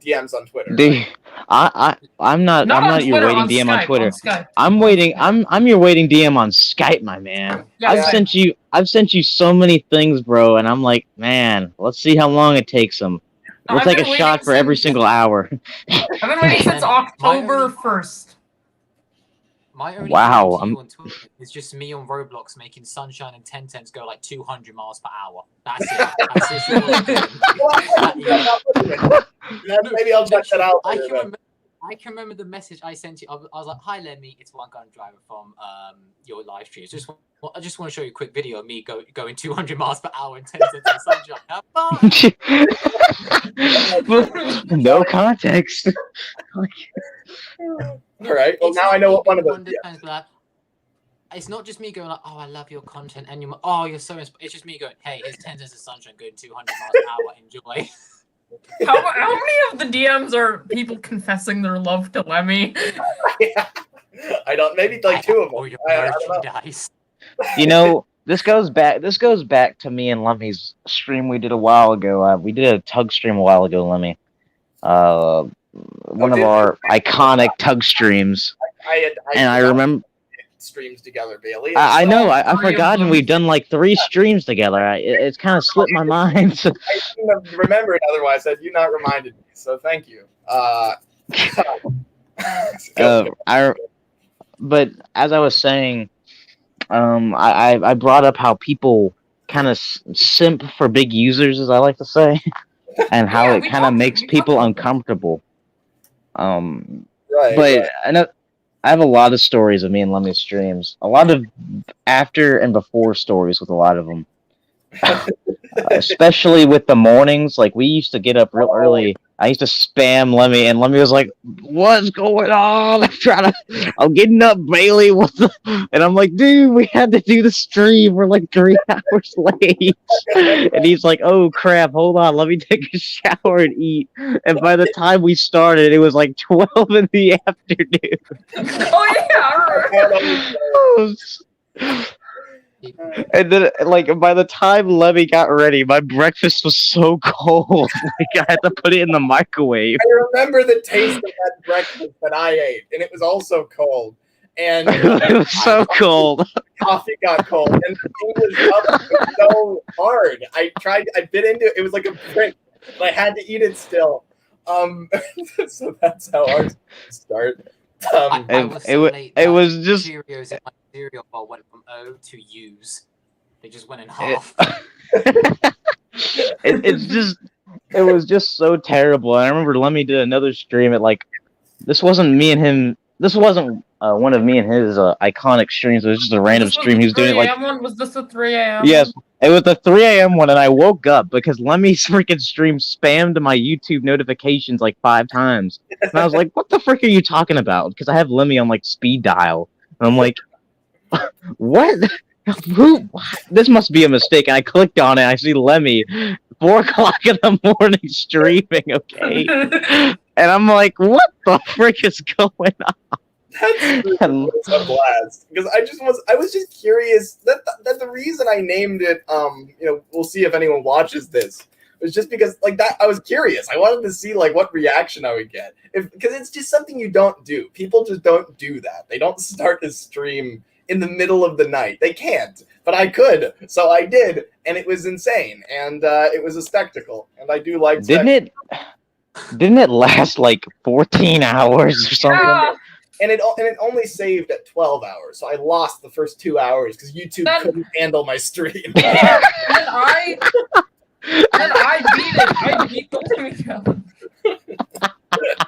DMs on Twitter. Dude, I'm not your waiting DM on Twitter. I'm your waiting DM on Skype, my man. Yeah, I've sent you so many things, bro, and I'm like, man, let's see how long it takes them. We'll take a shot for every single hour. I've been waiting since October 1st. My only wow, on Twitter is just me on Roblox making Sunshine and Ten go like 200 miles per hour. That's it. Maybe I'll check that out. I can remember the message I sent you. I was like, "Hi, Lemmy, it's One Gun Driver from your live stream. I just want to show you a quick video of me going 200 miles per hour in 10 cents on Sunshine. Have fun." No context. All right. Well, now I know what one of those. It's not just me going like, "Oh, I love your content," and you're so. It's just me going, "Hey, here's 10 cents of Sunshine going 200 miles per hour. Enjoy." How many of the DMs are people confessing their love to Lemmy? Yeah. I don't. Maybe like two of them. I don't know. This goes back to me and Lemmy's stream we did a while ago. We did a tug stream a while ago, Lemmy. One of our iconic tug streams. I remember streams together, Bailey. I know. I've forgotten we've done like 3 streams together. It's kind of slipped my mind. I shouldn't have remembered otherwise. Had you not reminded me, so thank you. But as I was saying, I brought up how people kind of simp for big users, as I like to say. and how Yeah, it we kind of talked- makes we people talked- uncomfortable. Right. But right. I know I have a lot of stories of me and Lemmy streams. A lot of after and before stories with a lot of them. Especially with the mornings, like we used to get up real early. I used to spam Lemmy, and Lemmy was like, "What's going on?" I'm getting up, Bailey. What the? And I'm like, "Dude, we had to do the stream. We're like 3 hours late." And he's like, "Oh crap! Hold on, let me take a shower and eat." And by the time we started, it was like 12 in the afternoon. Oh yeah, I remember. And then, like, by the time Lemmy got ready, my breakfast was so cold. Like, I had to put it in the microwave. I remember the taste of that breakfast that I ate, and it was also cold. And It was so cold. coffee got cold, and it was so hard. I bit into it. It was like a brick, but I had to eat it still. So that's how ours start. I It- was it so wa- late it that was just- Cheerios in my cereal bowl went from O to U's. They just went in half. It was just so terrible. I remember Lemmy did another stream at like, this wasn't me and him. This wasn't one of me and his iconic streams. It was just a random This was stream. the He was doing it 3 like, a.m. one? Was this the 3 a.m. yes, it was the 3 a.m. one, and I woke up because Lemmy's freaking stream spammed my YouTube notifications like 5 times. And I was like, what the frick are you talking about? Because I have Lemmy on like speed dial. And I'm like, what? Who? This must be a mistake. And I clicked on it. I see Lemmy, 4 o'clock in the morning streaming. Okay, and I'm like, what the frick is going on? That's a blast because I was just curious that the reason I named it we'll see if anyone watches this was just because like that I was curious. I wanted to see like what reaction I would get because it's just something you don't do. People just don't do that. They don't start a stream in the middle of the night. They can't, but I could, so I did, and it was insane, and it was a spectacle, and I do like. Didn't it last like 14 hours or something? Yeah. And it only saved at 12 hours, so I lost the first 2 hours because YouTube couldn't handle my stream. And I beat it. I beat the Lemmy challenge.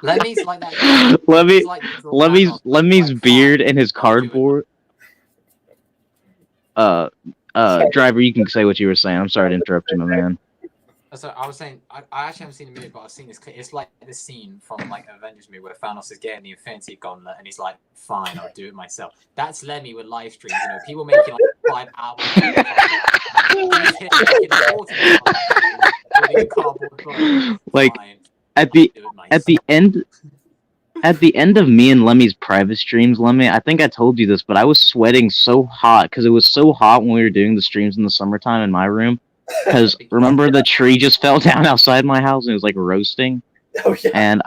Lemmy's like that. Lemmy, He's like the Thanos, Lemmy's like, beard fine, and his I'll do it. cardboard. Driver, you can say what you were saying. I'm sorry to interrupt you, my man. So I was saying, I actually haven't seen the movie, but I've seen this clip. It's like the scene from like Avengers movie where Thanos is getting the Infinity Gauntlet, and he's like, "Fine, I'll do it myself." That's Lemmy with live streams. You know, people making like 5 hours. He's hitting like 40 hours, doing a cardboard box. Like, Fine, At the I'll do it at the myself. end of me and Lemmy's private streams, Lemmy, I think I told you this, but I was sweating so hot because it was so hot when we were doing the streams in the summertime in my room. Because remember the tree just fell down outside my house and it was like roasting, Oh yeah. and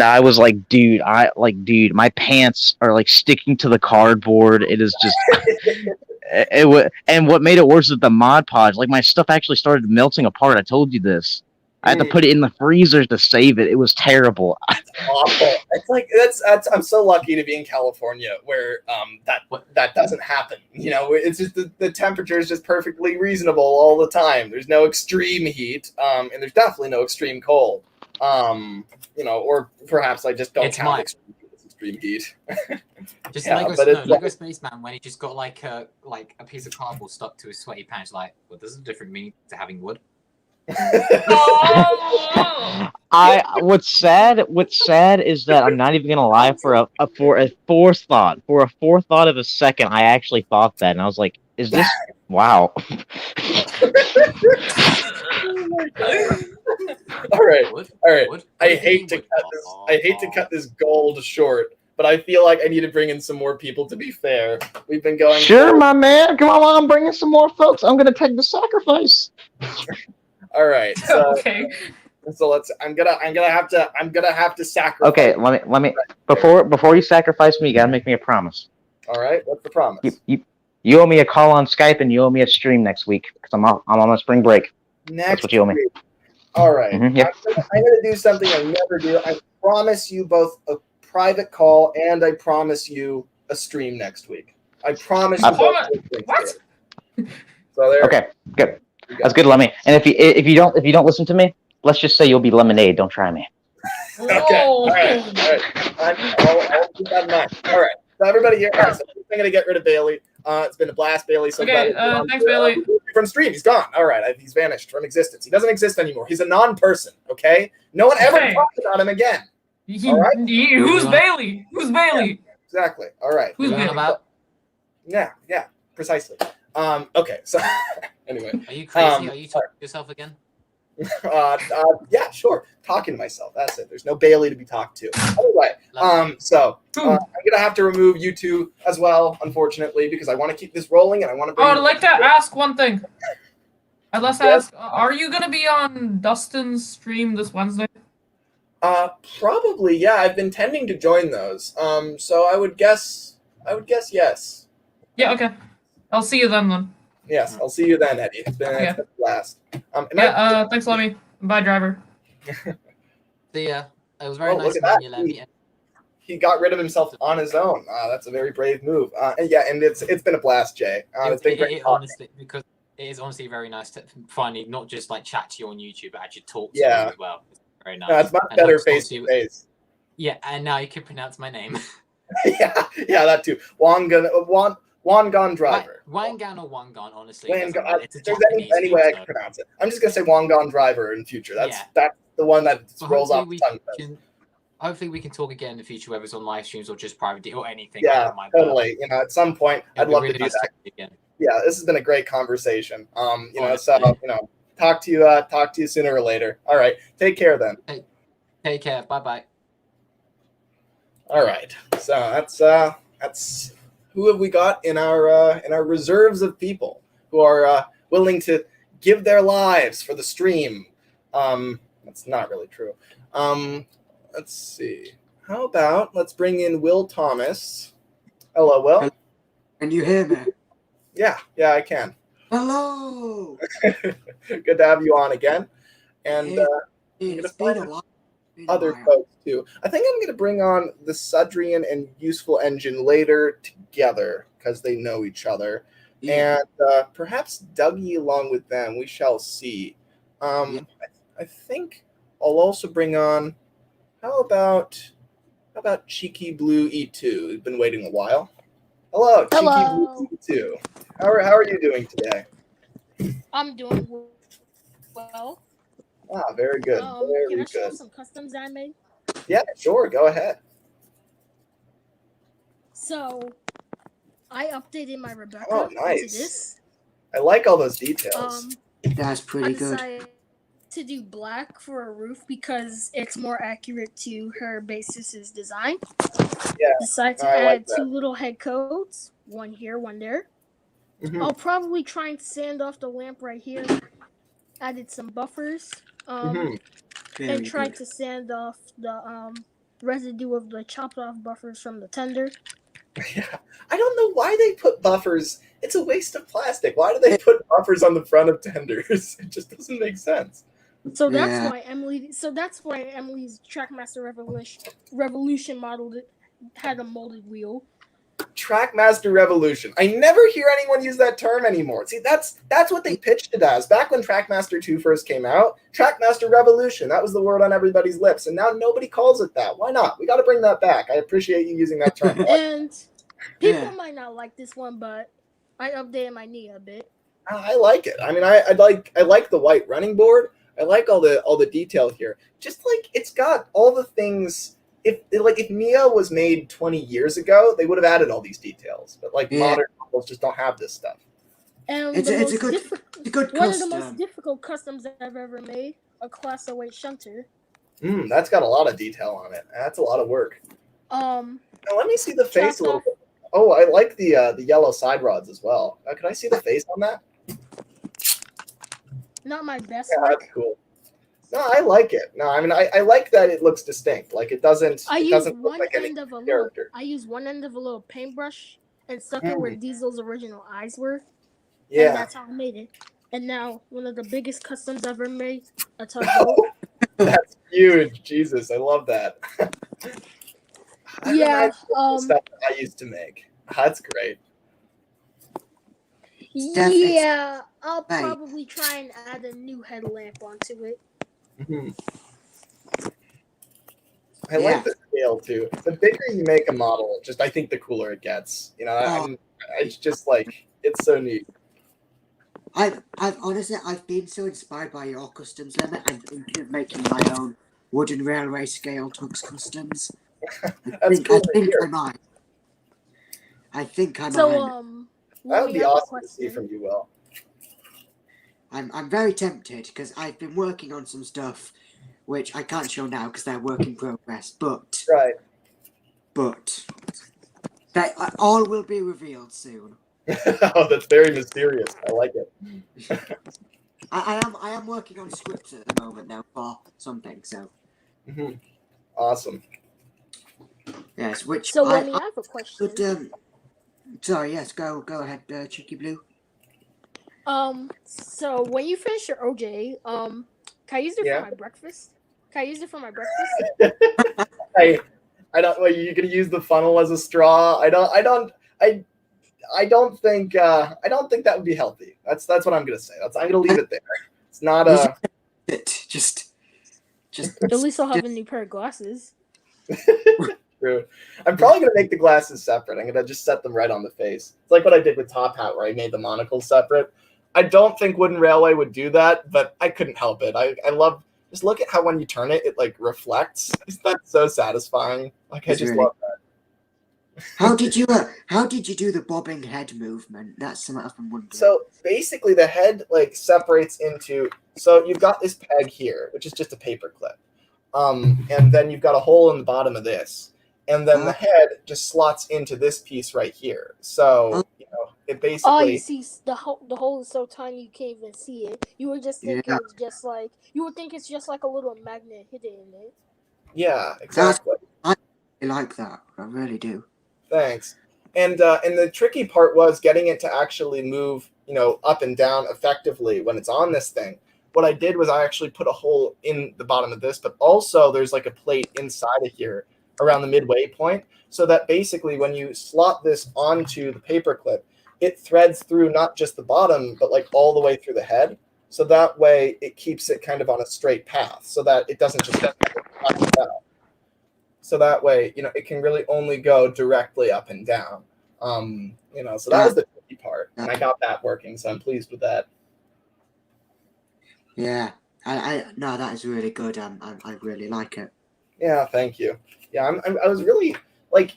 I was like, dude, my pants are like sticking to the cardboard. It is just it was, and what made it worse is the Mod Podge. Like my stuff actually started melting apart. I told you this. I had to put it in the freezer to save it. It was terrible. Awful. It's like that's I'm so lucky to be in California where that doesn't happen. You know, it's just the temperature is just perfectly reasonable all the time. There's no extreme heat, and there's definitely no extreme cold. You know, or perhaps I just don't It's count mine. extreme heat. Just Yeah, Lego, but it's Lego Spaceman when he just got like a piece of cardboard stuck to his sweaty pants. Like, well, there's a different meaning to having wood. Oh! What's sad is that I'm not even gonna lie, for a forethought of a second, I actually thought that, and I was like, is this wow. All right. Wood? All right. Wood? I What do you hate mean to wood? cut this gold short, but I feel like I need to bring in some more people to be fair. We've been going Sure, my man. Come on, I'm bringing some more folks. I'm gonna take the sacrifice. All right. So Okay. I'm gonna have to sacrifice. Okay, let me before you sacrifice me, you gotta make me a promise. All right. What's the promise? You owe me a call on Skype and you owe me a stream next week because I'm on my spring break. Next what you owe me. week. All right. Yep. I'm gonna do something I never do. I promise you both a private call and I promise you a stream next week. I promise you. What? Both. So there. Okay, good. You That's got good, Lemmy. And if you don't listen to me, let's just say you'll be lemonade. Don't try me. Okay. All Whoa. right. I'll keep that in mind. All right. So everybody here. All right. So I'm gonna get rid of Bailey. It's been a blast, Bailey. So Okay, glad you're on thanks, here. Bailey. From stream, he's gone. All right. He's vanished from existence. He doesn't exist anymore. He's a non-person. Okay. No one ever Okay. talks about him again. He- All right. Who's Bailey? Who's Bailey? Exactly. All right. Who's What Bailey? about? Yeah. Precisely. Okay. So anyway. Are you crazy? Um, Are you talking to yourself again? Yeah, sure. Talking to myself. That's it. There's no Bailey to be talked to. Anyway, so I'm gonna have to remove you two as well, unfortunately, because I want to keep this rolling and I want to Oh, bring. I'd like to ask one thing. I'd like to ask, are you gonna be on Dustin's stream this Wednesday? Probably. Yeah, I've been tending to join those. So I would guess yes. Yeah, okay. I'll see you then. Yes, I'll see you then, Eddie. It's been a blast. Thanks, Lemmy. Bye, driver. See ya. It was very Look nice at meeting you, that. Lemmy. He got rid of himself on his own. That's a very brave move. And it's been a blast, Jay. It's been great. Honestly, because it is honestly very nice to finally not just like chat to you on YouTube, but actually talk to you as well. It's very nice. It's much And better hope to talk face to to you- face. Yeah, and now you can pronounce my name. yeah, that too. Wangan driver. Wangan or Wangan, honestly. Wangan. It's a If there's Japanese any way I name, can pronounce it. I'm just gonna say Wangan driver in future. That's the one that so rolls off hopefully the tongue. hopefully we can talk again in the future, whether it's on live streams or just privately or anything. Yeah, totally. At some point, I'd love to do that. Again. Yeah, this has been a great conversation. Honestly. Talk to you sooner or later. All right, take care then. Take care. Bye. All right, so that's who have we got in our reserves of people who are willing to give their lives for the stream. That's not really true. Let's see. How about let's bring in Will Thomas. Hello, Will. Can you hear me? Yeah, I can. Hello. Good to have you on again. And It's been a while. other folks too. I think I'm going to bring on the Sudrian and Useful Engine later together because they know each other. Yeah. And perhaps Dougie along with them. We shall see. I think I'll also bring on. How about Cheeky Blue E2? We've been waiting a while. Hello, Hello. Cheeky Blue E2. How are you doing today? I'm doing well. Very good. Very Can I show good. some customs I made? Yeah, sure. Go ahead. So, I updated my Rebecca Oh, nice. to this. I like all those details. That's I pretty good. decided to do black for a roof because it's more accurate to her basis's design. Yeah, Decided to I like add that. 2 little head coats, one here, one there. Mhm. I'll probably try and sand off the lamp right here. Added some buffers. Mhm. Very And tried good. to sand off the residue of the chopped off buffers from the tender. Yeah. I don't know why they put buffers. It's a waste of plastic. Why do they put buffers on the front of tenders? It just doesn't make sense. So that's Yeah. why Emily's Trackmaster Revolution model had a molded wheel. Trackmaster Revolution. I never hear anyone use that term anymore. See, that's what they pitched it as. Back when Trackmaster 2 first came out, Trackmaster Revolution, that was the word on everybody's lips, and now nobody calls it that. Why not? We got to bring that back. I appreciate you using that term. And people Yeah. might not like this one, but I updated my knee a bit. I like it. I mean, I like the white running board. I like all the detail here. Just like it's got all the things. If Mia was made 20 years ago, they would have added all these details. But Yeah. modern models just don't have this stuff. And It's a good one of the most custom. difficult customs I've ever made, a Class 08 shunter. That's got a lot of detail on it. That's a lot of work. Now let me see the face a little bit. Oh, I like the yellow side rods as well. Can I see the face on that? Not my best Yeah, work. that's cool. No, I like it. No, I mean I like that it looks distinct. Like it doesn't. I It used doesn't look one like any end of a little. character. I used one end of a little paintbrush and stuck it where Diesel's original eyes were. And Yeah, that's how I made it. And now one of the biggest customs ever made, a tugboat. that's huge. Jesus, I love that. Yeah, Stuff that I used to make. That's great. Steph, Yeah, I'll Right. probably try and add a new headlamp onto it. Mhm. I Yeah. like the scale too. The bigger you make a model, just I think the cooler it gets. You know, Oh. it's just like it's so neat. I've honestly, I've been so inspired by your customs limit. I'm thinking of making my own wooden railway scale tugs customs. That's cool to hear. I might. I think I So, might. That would Louis, be I have a awesome to see question. from you, Will. I'm very tempted because I've been working on some stuff which I can't show now because they're work in progress. But Right. they all will be revealed soon. Oh, that's very mysterious. I like it. I am working on scripts at the moment now for something. So Mhm. Awesome. yes, which So, I Louis, I have a question. could sorry, yes, go ahead, Chicky Blue. So when you finish your OJ, can I use it Yeah. for my breakfast? Can I use it for my breakfast? I don't. Well, you're gonna use the funnel as a straw. I don't think that would be healthy. That's what I'm gonna say. I'm gonna leave it there. It's not a. Just At least I'll have a new pair of glasses. True. I'm probably gonna make the glasses separate. I'm gonna just set them right on the face. It's like what I did with Top Hat, where I made the monocles separate. I don't think Wooden Railway would do that, but I couldn't help it. I love just look at how when you turn it, it like reflects. That's so satisfying. Like I It's just really- love that. how did you do the bobbing head movement? That's something I've been wondering. So basically, the head like separates into. So you've got this peg here, which is just a paper clip, and then you've got a hole in the bottom of this, and then the head just slots into this piece right here. So you know it basically. Oh, you see, the hole is so tiny you can't even see it. You would just think Yeah. it's just like it's just like a little magnet hidden in it. Yeah, exactly. I like that. I really do. Thanks. And the tricky part was getting it to actually move, you know, up and down effectively when it's on this thing. What I did was I actually put a hole in the bottom of this, but also there's like a plate inside of here around the midway point, so that basically when you slot this onto the paper clip, it threads through not just the bottom, but like all the way through the head. So that way it keeps it kind of on a straight path, so that it doesn't just up and down. So that way, you know, it can really only go directly up and down. You know, so that was the tricky part, and I got that working, so I'm pleased with that. Yeah, no, that is really good. I really like it. Yeah, thank you. Yeah, I was really like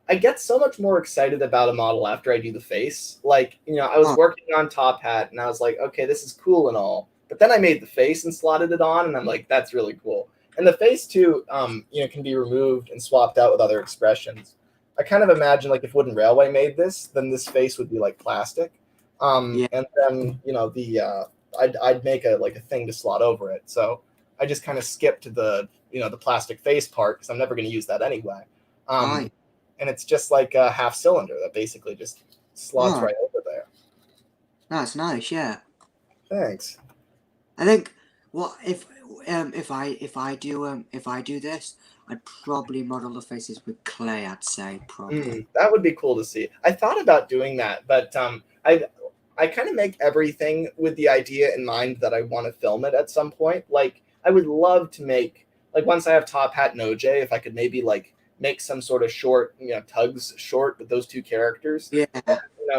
I get so much more excited about a model after I do the face. Like, you know, I was working on Top Hat, and I was like, okay, this is cool and all, but then I made the face and slotted it on, and I'm like, that's really cool. And the face too, you know, can be removed and swapped out with other expressions. I kind of imagine like if Wooden Railway made this, then this face would be like plastic, Yeah. and then you know I'd make a thing to slot over it. So I just kind of skipped the the plastic face part because I'm never going to use that anyway. Right. And it's just like a half cylinder that basically just slots Oh. right over there. That's nice. Yeah. Thanks. I think what if I do this, I'd probably model the faces with clay. I'd say probably. That would be cool to see. I thought about doing that, but I kind of make everything with the idea in mind that I want to film it at some point. Like I would love to make like once I have Top Hat and OJ, if I could maybe like make some sort of short, Tugs short with those two characters. Yeah.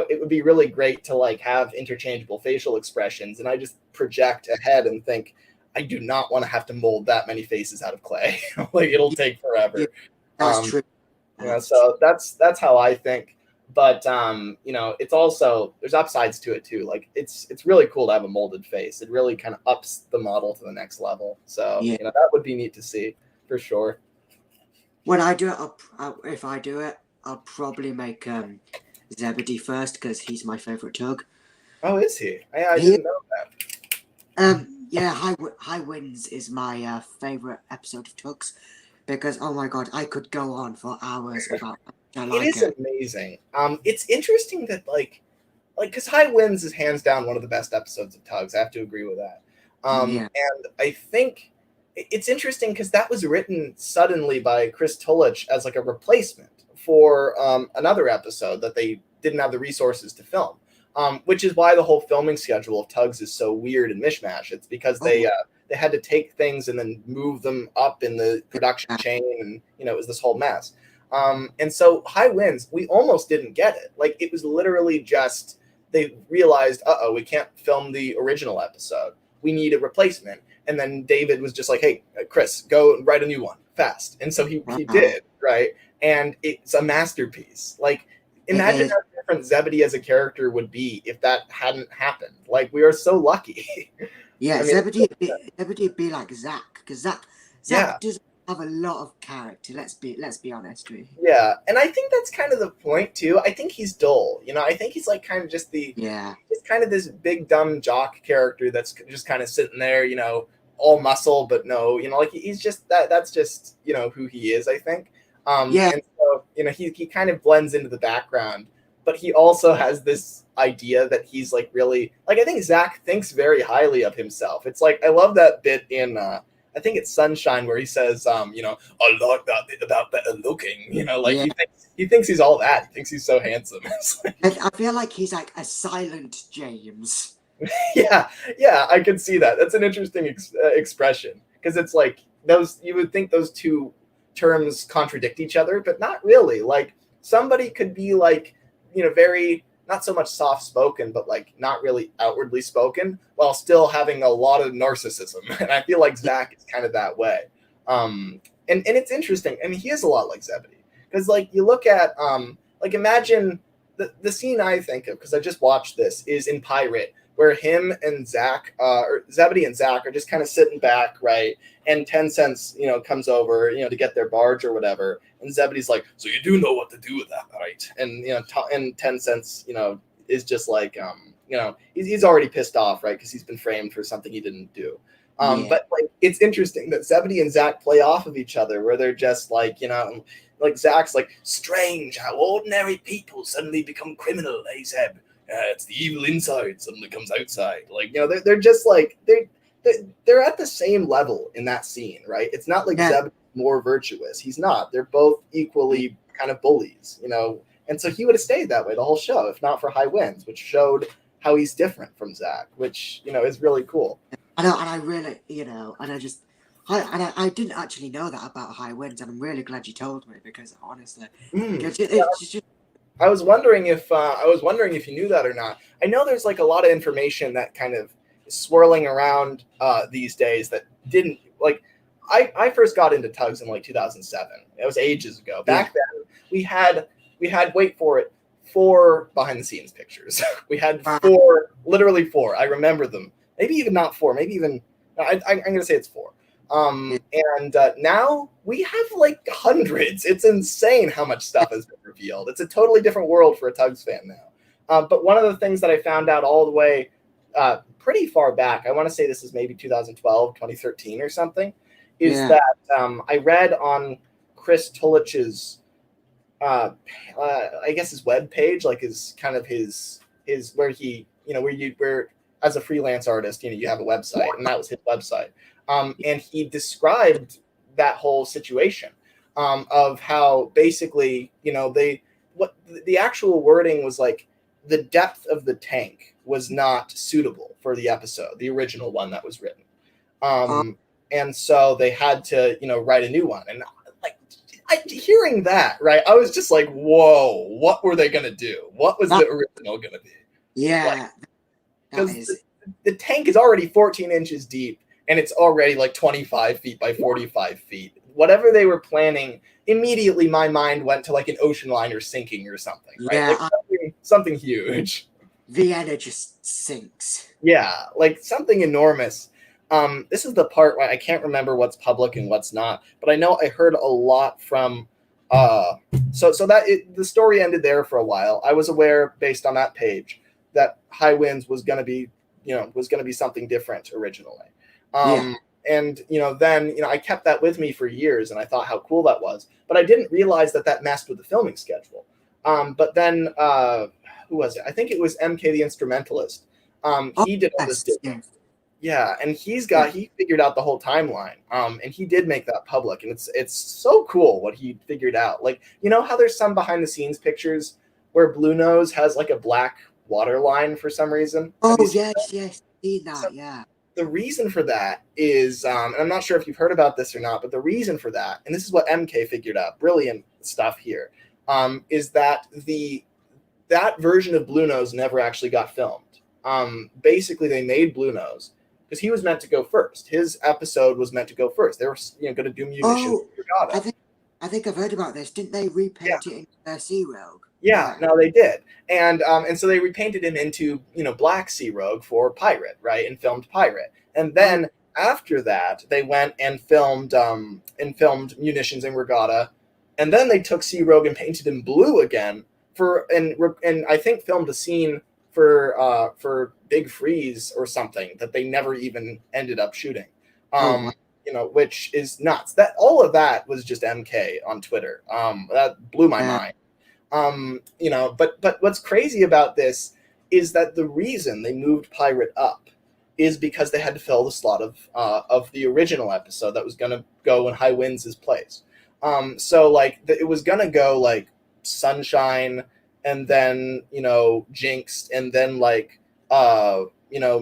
It would be really great to like have interchangeable facial expressions, and I just project ahead and think I do not want to have to mold that many faces out of clay. Like it'll take forever. Yeah, that's true. So that's how I think. But it's also there's upsides to it too. Like it's really cool to have a molded face. It really kind of ups the model to the next level. So Yeah. that would be neat to see for sure. When I do it, if I do it, I'll probably make Zebedee first because he's my favorite tug. Oh, is he? I didn't know that. Yeah, High Winds is my favorite episode of Tugs because oh my god, I could go on for hours about. It is amazing. It's interesting that like because High Winds is hands down one of the best episodes of Tugs. I have to agree with that. Yeah. And I think it's interesting because that was written suddenly by Chris Tullich as like a replacement for another episode that they didn't have the resources to film. which is why the whole filming schedule of Tugs is so weird and mishmash. It's because they had to take things and then move them up in the production chain, and it was this whole mess. And so High Winds, we almost didn't get it. Like, it was literally just they realized, we can't film the original episode. We need a replacement. And then David was just like, hey, Chris, go write a new one fast. And so he did, right? And it's a masterpiece. Like, imagine how different Zebedee as a character would be if that hadn't happened. Like, we are so lucky. Yeah, I mean, Zebedee would be like Zach, because Zach doesn't have a lot of character. Let's be honest, really. Yeah, and I think that's kind of the point too. I think he's dull. I think he's like kind of just just kind of this big dumb jock character that's just kind of sitting there, all muscle but no, like he's just that's just who he is, I think. And so he kind of blends into the background, but he also has this idea that he's like really, like, I think Zach thinks very highly of himself. It's like, I love that bit in I think it's Sunshine where he says, I like that bit about better looking, he thinks he's all that. He thinks he's so handsome. I feel like he's like a silent James. yeah, I could see that. That's an interesting expression, because it's like you would think those two terms contradict each other, but not really. Like, somebody could be like, very, not so much soft spoken, but like not really outwardly spoken, while still having a lot of narcissism. And I feel like Zach is kind of that way. And it's interesting. I mean, he is a lot like Zebedee, because like you look at like, imagine the scene I think of, because I just watched this, is in Pirate, where him and Zach, or Zebedee and Zach, are just kind of sitting back, right? And 10 Cents, comes over, to get their barge or whatever. And Zebedee's like, so you do know what to do with that, right? And, and 10 Cents, is just like, he's already pissed off, right? Because he's been framed for something he didn't do. But like, it's interesting that Zebedee and Zach play off of each other, where they're just like, like Zach's like, strange how ordinary people suddenly become criminal, eh, Zeb? It's the evil inside suddenly comes outside. Like, they're just like, they're at the same level in that scene, right? It's not like Zeb is more virtuous. He's not. They're both equally kind of bullies, And so he would have stayed that way the whole show, if not for High Winds, which showed how he's different from Zach, which, is really cool. I know, and I really, I didn't actually know that about High Winds, and I'm really glad you told me, because honestly, it's just. I was wondering if you knew that or not. I know there's like a lot of information that kind of is swirling around these days that didn't, like, I first got into Tugs in like 2007. It was ages ago. Back then we had wait for it, 4 behind the scenes pictures. We had 4, literally 4. I remember them. Maybe even not 4. Maybe even I'm gonna say it's 4. And now we have like hundreds. It's insane how much stuff has been revealed. It's a totally different world for a Tugs fan now. But one of the things that I found out all the way pretty far back, I want to say this is maybe 2012, 2013 or something, is that I read on Chris Tulich's, I guess his web page, like his kind of his where he, where as a freelance artist, you have a website, and that was his website. And he described that whole situation of how basically, what the actual wording was like, the depth of the tank was not suitable for the episode, the original one that was written. And so they had to, write a new one. And like, hearing that, right, I was just like, whoa, what were they going to do? What was the original going to be? Yeah. Because the tank is already 14 inches deep. And it's already like 25 feet by 45 feet. Whatever they were planning, immediately my mind went to like an ocean liner sinking or something, right? Yeah, like something huge. Vienna just sinks. Yeah, like something enormous. This is the part where I can't remember what's public and what's not, but I know I heard a lot from. So that the story ended there for a while. I was aware, based on that page, that High Winds was going to be, something different originally. And, then, I kept that with me for years, and I thought how cool that was, but I didn't realize that messed with the filming schedule. But then, who was it? I think it was MK the Instrumentalist. He did all this. Yeah. And he figured out the whole timeline. And he did make that public, and it's so cool what he figured out. Like, how there's some behind the scenes pictures where Blue Nose has like a black water line for some reason. Oh Have you seen yes, seen that. So- Yeah. the reason for that is, and I'm not sure if you've heard about this or not, but the reason for that, and this is what MK figured out, brilliant stuff here, is that that version of Blue Nose never actually got filmed. Basically, they made Blue Nose because he was meant to go first. His episode was meant to go first. They were going to do Munitions Oh, Regatta. I think I've heard about this. Didn't they repaint it into their Sea Rogue? Yeah, no, they did, and so they repainted him into Black Sea Rogue for Pirate, right, and filmed Pirate, and then after that they went and filmed Munitions and Regatta, and then they took Sea Rogue and painted him blue again and I think filmed a scene for Big Freeze or something that they never even ended up shooting. Which is nuts. That all of that was just MK on Twitter. That blew my mind. But what's crazy about this is that the reason they moved Pirate up is because they had to fill the slot of the original episode that was gonna go in High Winds' place. It was gonna go like Sunshine and then Jinxed and then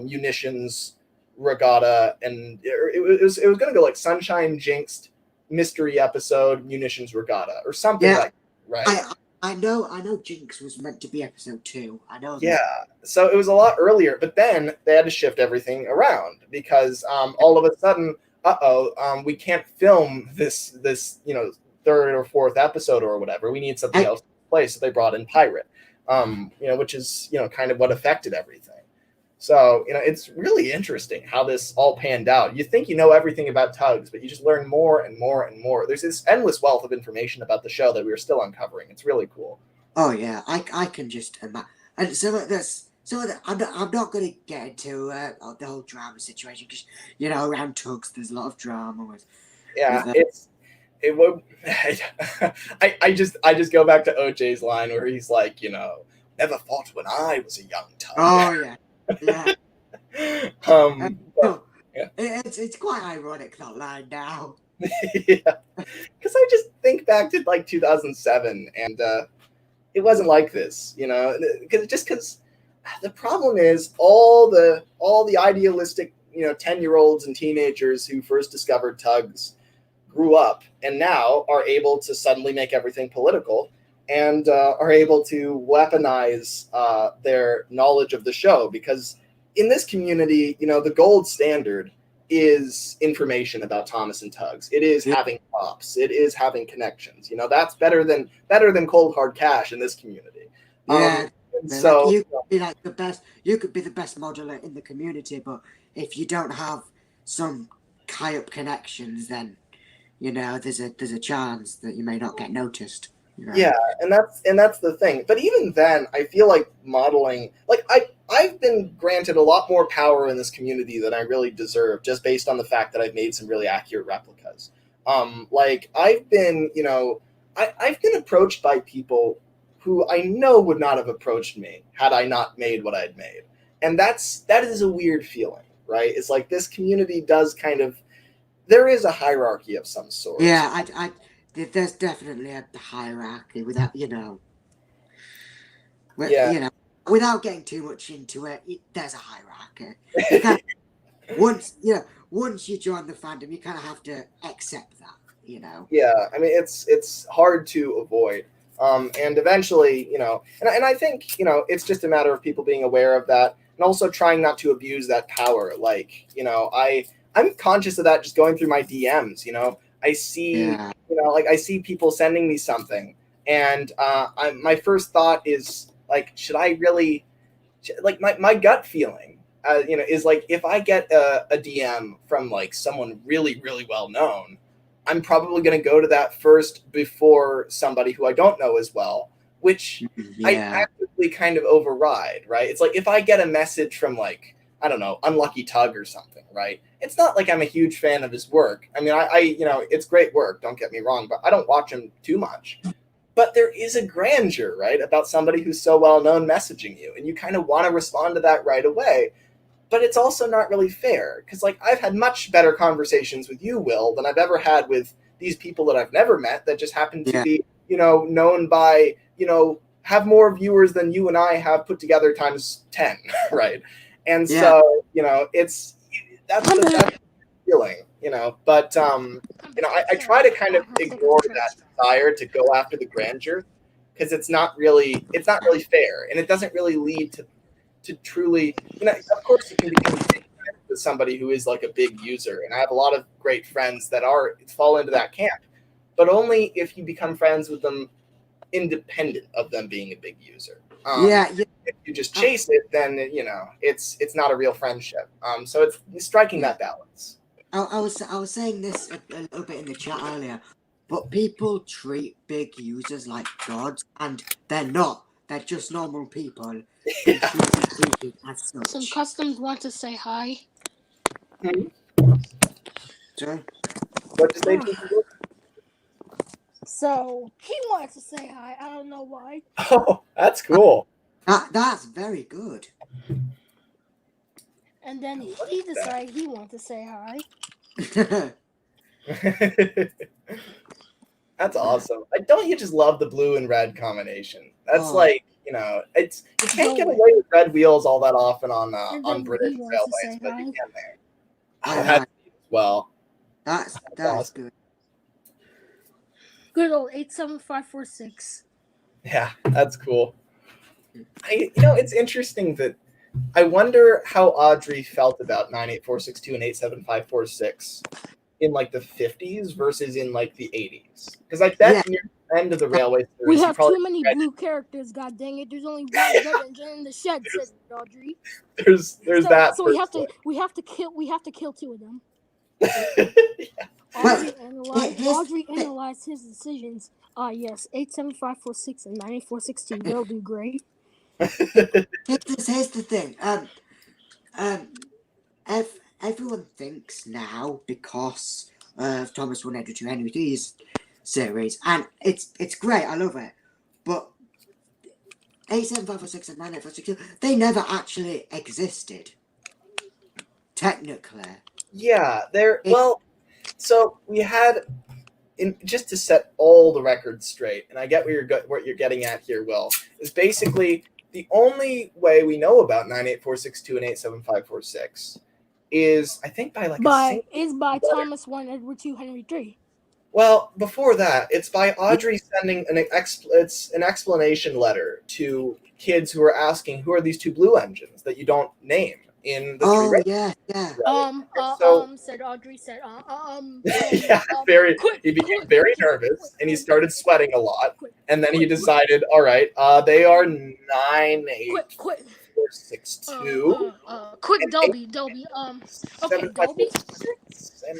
Munitions Regatta, and it was gonna go like Sunshine, Jinxed, mystery episode, Munitions Regatta, or something like that, right? I know Jinx was meant to be episode 2. I know that. Yeah, so it was a lot earlier, but then they had to shift everything around because all of a sudden, we can't film this third or fourth episode or whatever. We need something else in place, so they brought in Pirate, which is kind of what affected everything. So it's really interesting how this all panned out. You think you know everything about Tugs, but you just learn more and more and more. There's this endless wealth of information about the show that we are still uncovering. It's really cool. Oh yeah, I can just imagine. And I'm not going to get into the whole drama situation because around Tugs there's a lot of drama with. Yeah, I just go back to OJ's line where he's like, never thought when I was a young Tug. Oh yeah. Yeah. It's quite ironic, that line now. Yeah, because I just think back to 2007, and it wasn't like this, because the problem is all the idealistic 10-year-olds and teenagers who first discovered Tugs grew up and now are able to suddenly make everything political and are able to weaponize their knowledge of the show, because in this community, the gold standard is information about Thomas and Tugs. It is having props. It is having connections. That's better than cold hard cash in this community. Yeah. So you could be the best. You could be the best modeler in the community, but if you don't have some high up connections, then there's a chance that you may not get noticed. Yeah, and that's the thing. But even then, I feel like modeling, I've been granted a lot more power in this community than I really deserve, just based on the fact that I've made some really accurate replicas. I've been, I've been approached by people who I know would not have approached me had I not made what I'd made, and that is a weird feeling, right? It's like this community does there is a hierarchy of some sort. Yeah, there's definitely a hierarchy without, without getting too much into it. There's a hierarchy. Once you join the fandom, you kind of have to accept that. Yeah, I mean it's hard to avoid, and eventually, and I think it's just a matter of people being aware of that and also trying not to abuse that power. I'm conscious of that just going through my DMs. I see, I see people sending me something, and my first thought is should I really, my gut feeling, is if I get a DM from someone really, really well known, I'm probably going to go to that first before somebody who I don't know as well, which I actively kind of override, right? It's if I get a message from I don't know, Unlucky Tug or something, right? It's not like I'm a huge fan of his work. I mean, I it's great work, don't get me wrong, but I don't watch him too much. But there is a grandeur, right, about somebody who's so well-known messaging you, and you kind of want to respond to that right away. But it's also not really fair, because I've had much better conversations with you, Will, than I've ever had with these people that I've never met that just happen to be, known by, have more viewers than you and I have put together times 10, right? And Yeah. so, that's the feeling, but I try to kind of ignore that desire to go after the grandeur, because it's not really fair, and it doesn't really lead to truly, of course you can become big friends with somebody who is like a big user, and I have a lot of great friends that fall into that camp, but only if you become friends with them independent of them being a big user. Yeah. If you just chase it, then it's not a real friendship. So it's striking that balance. I was saying this a little bit in the chat earlier, but people treat big users like gods, and they're not. They're just normal people. Yeah. Who should be treated as such. Some customs want to say hi. Sorry? What did they do? So he wanted to say hi. I don't know why. Oh, that's cool. That's very good. And then he decided he wanted to say hi. That's awesome. Don't you just love the blue and red combination? That's Oh. like, it's you can't get away with red wheels all that often on And then British he wants to say railways, but hi. you can there. I That's like- well. That's awesome. good. Good old 87546. Yeah, that's cool. It's interesting that I wonder how Audrey felt about 98462 and 87546 in like the 50s versus in like the 80s. Because I bet near the end of the railway We series, you have probably too many read- blue characters, god dang it. There's only one red engine in the shed, said Audrey. there's that. So we have to kill two of them. Well, Audrey analyzed his decisions. Yes, 87546 and 98462. They'll do great. Here's the thing. Everyone thinks now, because of Thomas 182 Henry III's series, and it's great. I love it, but 87546 and 98462, they never actually existed. Technically. Yeah, so we had, just to set all the records straight, and I get what you're getting at here, Will, is basically the only way we know about 98462 and 87546 is, I think, by Thomas 1 Edward 2 Henry 3. Well, before that, it's by Audrey sending an explanation letter to kids who are asking, who are these two blue engines that you don't name in the Oh, three yeah. Said Audrey, said, yeah, he became very nervous, and he started sweating a lot, and then he decided, all right, they are 98462. Quick, Dolby, okay, Dolby. And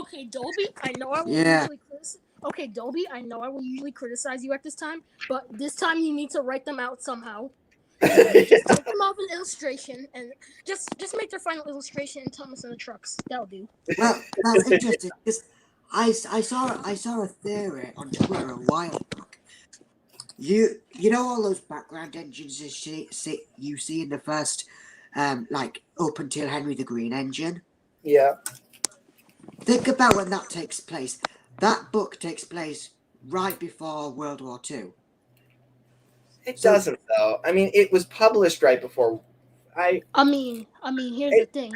Okay, Dolby, I know I will usually criticize. Okay, Dolby, I know I will usually criticize you at this time, but this time you need to write them out somehow. Just take them off an illustration and just make their final illustration and Thomas in the trucks. That'll do. Well, that's interesting, because I saw a theory on Twitter a while back. You know all those background engines you see in the first, like up until Henry the Green engine. yeah. Think about when that takes place. That book takes place right before World War II. It doesn't, though. I mean, it was published right before. I mean, here's the thing.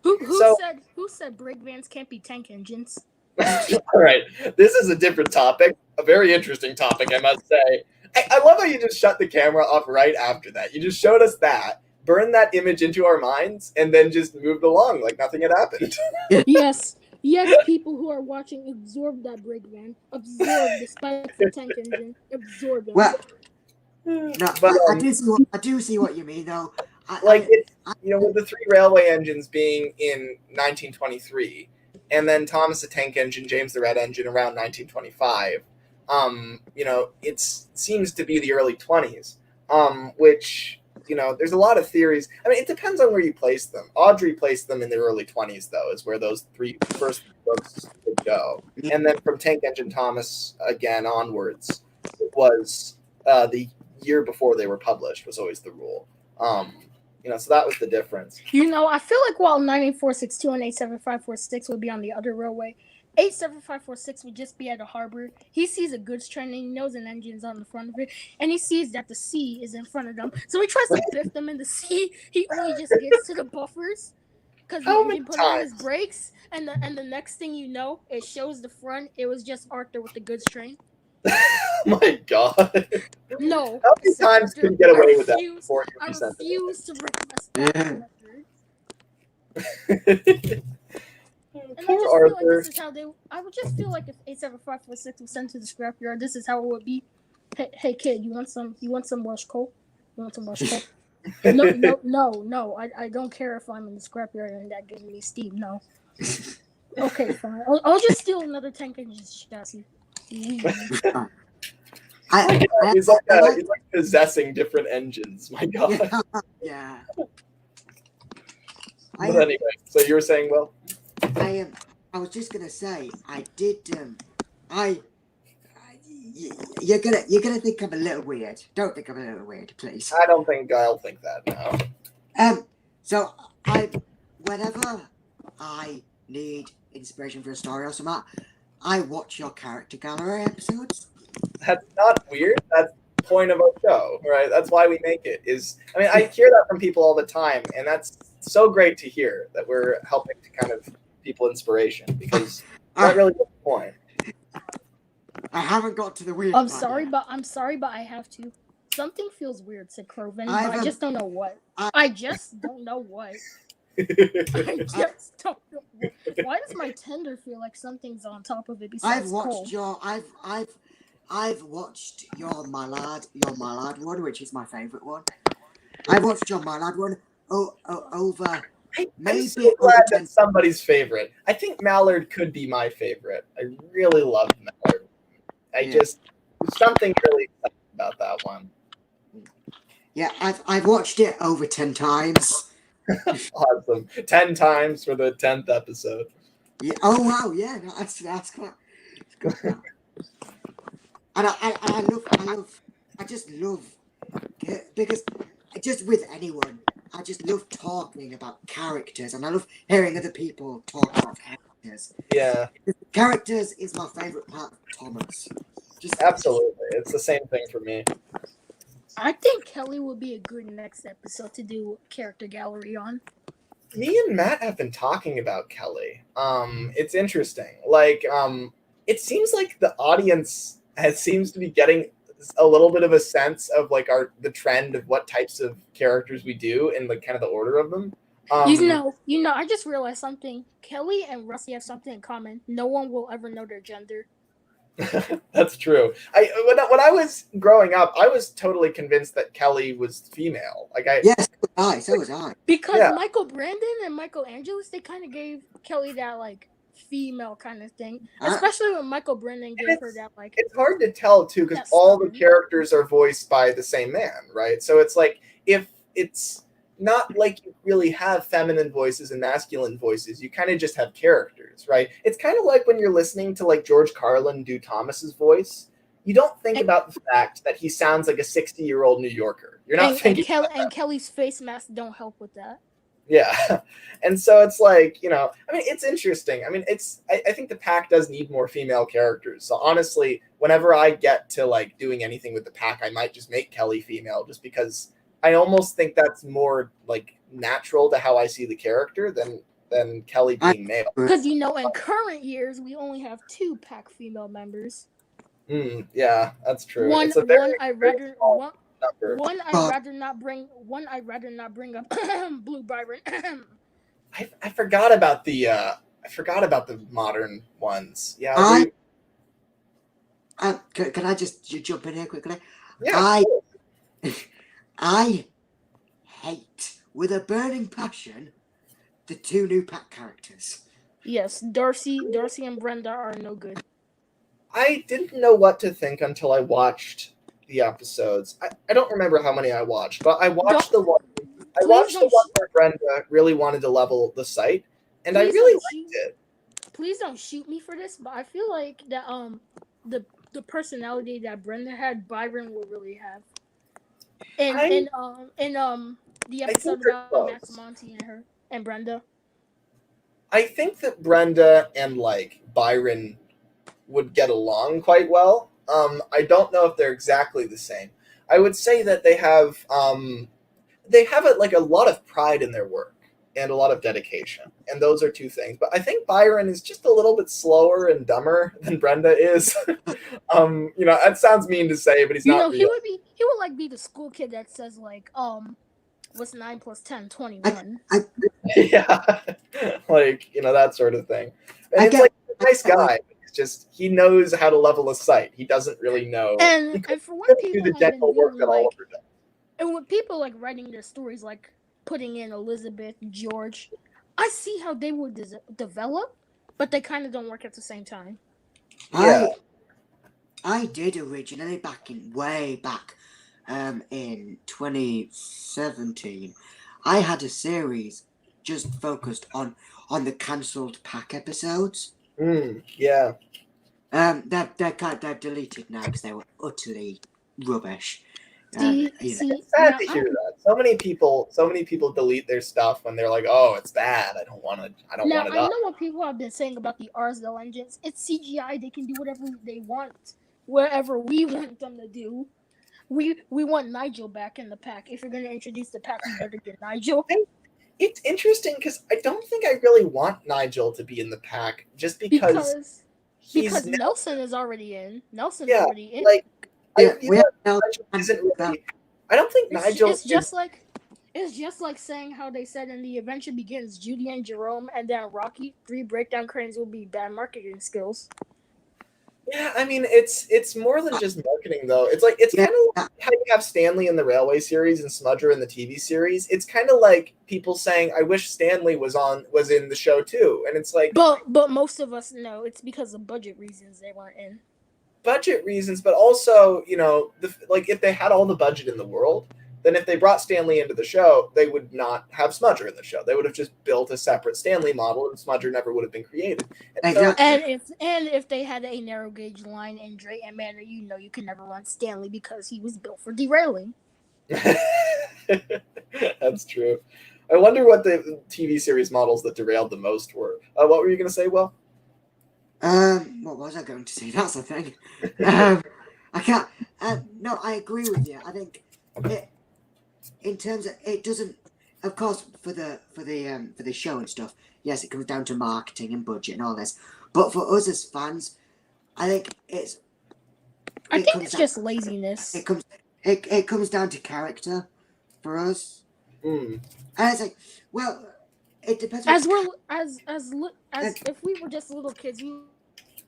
Who said brake vans can't be tank engines? All right, this is a different topic, a very interesting topic, I must say. I love how you just shut the camera off right after that. You just showed us that, burned that image into our minds, and then just moved along like nothing had happened. Yes, people who are watching, absorb that brake van. Absorb the spiteful tank engine. Absorb it. Well, no, But, I do see what you mean, though. With the three railway engines being in 1923, and then Thomas the Tank Engine, James the Red Engine around 1925. It seems to be the early 20s, which, there's a lot of theories. I mean, it depends on where you place them. Audrey placed them in the early 20s, though, is where those first books would go. And then from Tank Engine Thomas again onwards, it was the year before they were published was always the rule. So that was the difference. I feel like while 98462 and 87546 would be on the other railway, 87546 would just be at a harbor. He sees a goods train and he knows an engine's on the front of it, and he sees that the sea is in front of them. So he tries to biff them in the sea. He only just gets to the buffers because the How many engine put on his times? brakes, and the next thing you know, it shows the front. It was just Arthur with the goods train. My God. No. How many times could you get away with that refuse- before I you sent refuse to bring this back to that third. it? And I Poor just feel like Arthur. this is how they. I would just feel like if 87546 was sent to the scrapyard, this is how it would be. Hey kid, you want some? You want some Welsh coal? You want some Welsh coal? No. I don't care if I'm in the scrapyard and that gives me steam. No. Okay, fine. I'll just steal another tank engine chassis. He's like possessing different engines. My God. Yeah. But anyway, so you were saying, well, I was just gonna say I did. You're gonna think I'm a little weird. Don't think I'm a little weird, please. I don't think I'll think that now. So whenever I need inspiration for a story or something, I watch your character gallery episodes. That's not weird. That's the point of our show, right? That's why we make it. I hear that from people all the time, and that's so great to hear that we're helping to kind of people inspiration, because that really is the point. I haven't got to the weird. I'm part sorry, yet. but I have to. Something feels weird, said Croven. I just don't know what. I just don't know what. I just don't know what. Why does my tender feel like something's on top of it besides I've watched your Mallard one, which is my favourite one. I've watched your Mallard one over. I'm so glad that's somebody's favorite. I think Mallard could be my favorite. I really love Mallard. There's something really exciting about that one. Yeah, I've watched it over 10 times. Awesome. 10 times for the 10th episode. Yeah. Oh wow, yeah, no, that's quite good. And I just love because just with anyone, I just love talking about characters, and I love hearing other people talk about characters. Yeah. Characters is my favorite part of Thomas. Absolutely. It's the same thing for me. I think Kelly would be a good next episode to do character gallery on. Me and Matt have been talking about Kelly. It's interesting. Like, it seems like the audience seems to be getting a little bit of a sense of like the trend of what types of characters we do and like kind of the order of them. You know, I just realized something. Kelly and Rusty have something in common. No one will ever know their gender. That's true. When I was growing up, I was totally convinced that Kelly was female. So was I. Because Michael Brandon and Michael Angelis, they kind of gave Kelly that like female kind of thing, especially when Michael Brandon gave her that like. It's hard to tell too, because all the characters are voiced by the same man, right? So it's like if it's not like you really have feminine voices and masculine voices, you kind of just have characters, right? It's kind of like when you're listening to like George Carlin do Thomas's voice, you don't think about the fact that he sounds like a 60-year-old New Yorker. You're not thinking. And Kelly's face mask don't help with that. Yeah. And so it's like, it's interesting. I think the pack does need more female characters. So honestly, whenever I get to like doing anything with the pack, I might just make Kelly female, just because I almost think that's more like natural to how I see the character than Kelly being male. Because in current years we only have 2 pack female members. Yeah, that's true. I'd rather not bring up Blue Byron. I forgot about the modern ones. Yeah. Can I just jump in here quickly? Yeah. I hate with a burning passion the 2 new pack characters. Yes, Darcy and Brenda are no good. I didn't know what to think until I watched the episodes. I don't remember how many I watched, but I watched the one where Brenda really wanted to level the site, and I really liked it. Please don't shoot me for this, but I feel like that the personality that Brenda had, Byron will really have. And the episode about Max Monty and her and Brenda. I think that Brenda and like Byron would get along quite well. I don't know if they're exactly the same. I would say that they have like a lot of pride in their work and a lot of dedication, and those are two things. But I think Byron is just a little bit slower and dumber than Brenda is. That sounds mean to say, but he's You not know, real. he would like be the school kid that says like, what's 9 plus 10? 21. Yeah, like that sort of thing. And I it's get- like a nice guy. It's just he knows how to level a site. He doesn't really know. He And couldn't for what do people the have been dental work doing, that like, Oliver does. and when people like writing their stories, like putting in Elizabeth, George, I see how they would develop, but they kind of don't work at the same time. Yeah. I did originally way back in 2017. I had a series just focused on the cancelled pack episodes. Yeah. They're deleted now because they were utterly rubbish. See, It's sad now to hear that. So many people delete their stuff when they're like, "Oh, it's bad. I don't want it I up." know what people have been saying about the Arsdale engines. It's CGI. They can do whatever they want, wherever we want them to do. We want Nigel back in the pack. If you're going to introduce the pack, you better get Nigel. It's interesting because I don't think I really want Nigel to be in the pack, just because Because he's Nelson is already in. Nelson's Yeah, already in. like Yeah, I feel we like have Nigel isn't really. I don't think It's, Nigel. it's just like saying how they said in The Adventure Begins, Judy and Jerome, and then Rocky, 3 breakdown cranes will be bad marketing skills. Yeah, I mean it's more than just marketing though. It's like it's Yeah. kind of like how you have Stanley in the Railway series and Smudger in the TV series. It's kind of like people saying, "I wish Stanley was in the show too," and it's like But most of us know it's because of budget reasons they weren't in. budget reasons, but also like if they had all the budget in the world, then if they brought Stanley into the show, they would not have Smudger in the show. They would have just built a separate Stanley model, and Smudger never would have been created. And so- Exactly. And if they had a narrow gauge line in Dre and Manor, you can never run Stanley because he was built for derailing. That's true. I wonder what the TV series models that derailed the most were. What were you going to say, Will? What was I going to say? That's the thing. I can't. No, I agree with you. I think in terms of it doesn't. Of course, for the show and stuff, yes, it comes down to marketing and budget and all this. But for us as fans, I think it's. I it think comes it's down- just laziness. It comes down to character, for us, and it's like, well, it depends. As if we were just little kids, we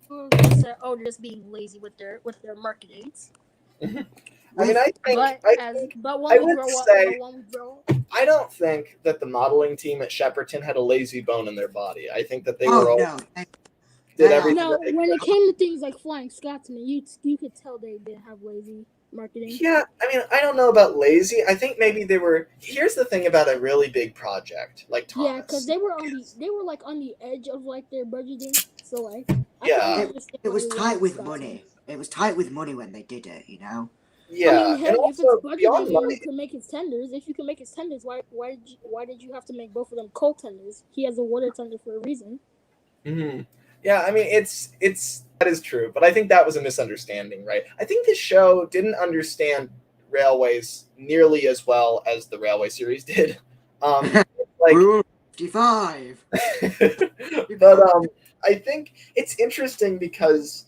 would just say, "Oh, they're just being lazy with their marketing." I mean, I think But I when we would grow up, say- I I don't think that the modeling team at Shepperton had a lazy bone in their body. I think that they Oh were all no! did No. everything. no, that they when could. it came to things like Flying Scotsman, you could tell they didn't have lazy marketing. Yeah, I mean, I don't know about lazy. I think maybe they were. Here's the thing about a really big project like Thomas. Yeah, because they were on the edge of like their budgeting. So like, I Yeah. can understand It was why they tight went with Scotsman. money. It was tight with money when they did it. You know. Yeah, I mean, hey, and if also it's budgeted beyond and money. you can make his tenders, if you can make his tenders, why did you have to make both of them cold tenders? He has a water tender for a reason. Mm-hmm. Yeah, I mean, it's that is true, but I think that was a misunderstanding, right? I think the show didn't understand railways nearly as well as the Railway series did. Like, Rule 55. but I think it's interesting because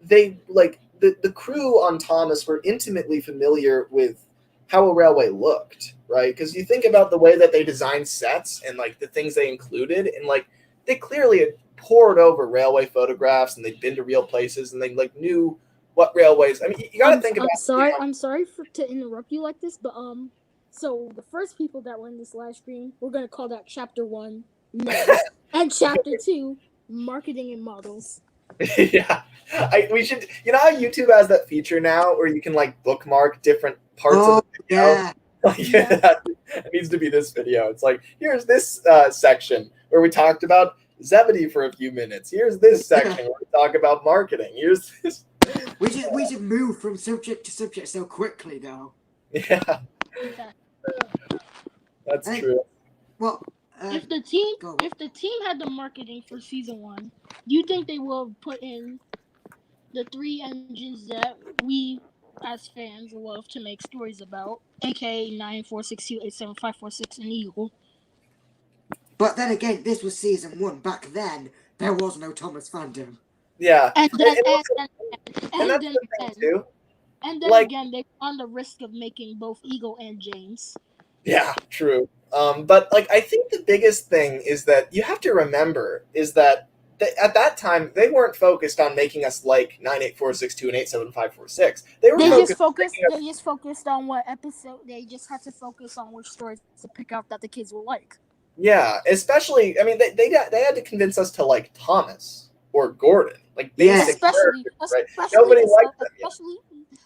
they like the crew on Thomas were intimately familiar with how a railway looked, right? Because you think about the way that they designed sets and like the things they included, and like they clearly had pored over railway photographs and they'd been to real places and they like knew what railways. I mean, you got to think about. I'm sorry to interrupt you like this, but so the first people that were in this live stream, we're gonna call that chapter 1, names, and chapter 2, marketing and models. Yeah, we should. You know how YouTube has that feature now where you can like bookmark different parts Oh of the video. yeah. Yeah, it needs to be this video. It's like, here's this section where we talked about Zebedee for a few minutes. Here's this section where we talk about marketing. Here's this. We just move from subject to subject so quickly though. Yeah, that's Hey. true. Well, If the team go. had the marketing for season 1, do you think they will put in the 3 engines that we as fans love to make stories about, aka 946287546 and Eagle? But then again, this was season 1. Back then, there was no Thomas Fandom. Yeah, And then and that's then the thing too. and then Like- again, they run the risk of making both Eagle and James. Yeah, true. But like, I think the biggest thing is that you have to remember is that at that time they weren't focused on making us like 98462 and 87546. They were They focused. just focused on what episode. They just had to focus on which stories to pick out that the kids will like. Yeah, especially. I mean, they had to convince us to like Thomas or Gordon, like Yeah. basic characters, right? Especially, Nobody liked them yet.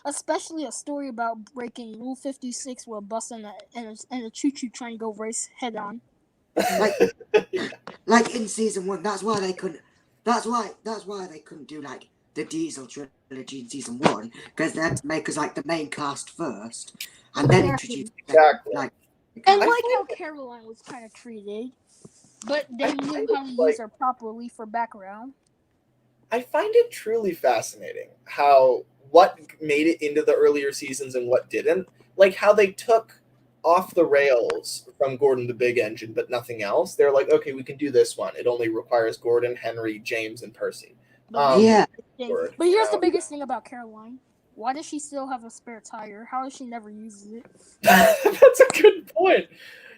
especially a story about breaking Rule 56 with a bus and a choo-choo train go race head on. Like in season 1, that's why they couldn't. That's why they couldn't do like the Diesel trilogy in season 1, because they had to make us like the main cast first, and then introduce Exactly. like. And I like think- how Caroline was kind of treated, but they I knew find how to it, like- use her properly for background. I find it truly fascinating how what made it into the earlier seasons and what didn't. Like how they took off the rails from Gordon the Big Engine, but nothing else. They're like, okay, we can do this one. It only requires Gordon, Henry, James, and Percy. Yeah. Word, But here's you the know. biggest thing about Caroline. Why does she still have a spare tire? How does she never uses it? That's a good point.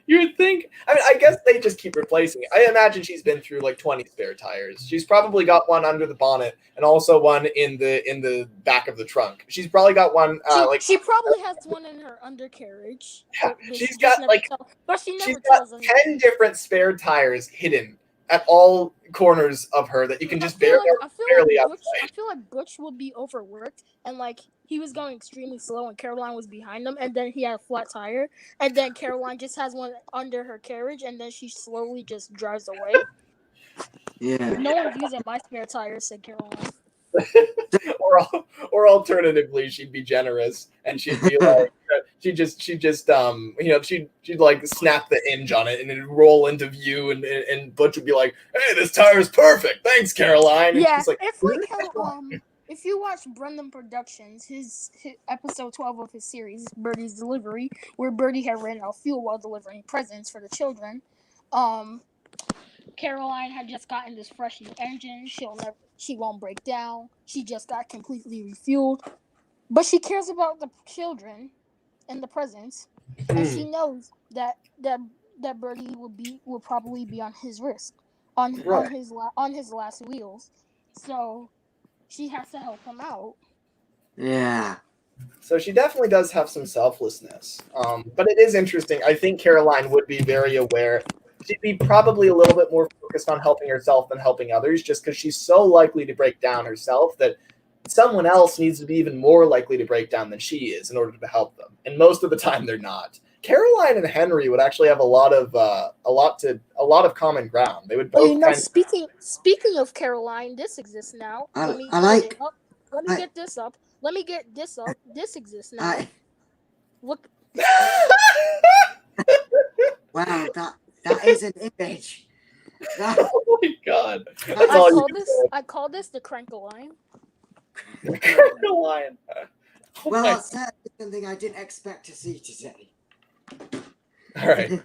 You would think. I mean, I guess they just keep replacing it. I imagine she's been through like 20 spare tires. She's probably got one under the bonnet and also one in the back of the trunk. She's probably got one She probably has one in her undercarriage. Yeah, but she's she just got, never like- but she never she's got tells us. 10 different spare tires hidden at all corners of her that you can just barely. I feel like Butch would be overworked and like he was going extremely slow and Caroline was behind him and then he had a flat tire and then Caroline just has one under her carriage and then she slowly just drives away. Yeah. No one's using my spare tires, said Caroline. or alternatively, she'd be generous and she'd be like, she'd like snap the hinge on it and it'd roll into view and Butch would be like, hey, this tire's perfect, thanks, Caroline. And Yeah, she's like, it's like how if you watch Brendan Productions, his episode 12 of his series, Birdie's Delivery, where Birdie had ran out of fuel while delivering presents for the children, Caroline had just gotten this fresh new engine. She won't break down. She just got completely refueled, but she cares about the children and the presents, and she knows that Birdie will probably be on his risk, on his last wheels, so she has to help him out. Yeah. So she definitely does have some selflessness. But it is interesting. I think Caroline would be very aware. She'd be probably a little bit more focused on helping herself than helping others, just because she's so likely to break down herself that someone else needs to be even more likely to break down than she is in order to help them. And most of the time, they're not. Caroline and Henry would actually have a lot of common ground. They would both. Oh, you know, speaking of Caroline, this exists now. Let me get this up. This exists now. Look. Wow, that is an image. Oh my god! I call this the Crank-A-Line. Crank-A-Line. Well, that's something I didn't expect to see today. All right.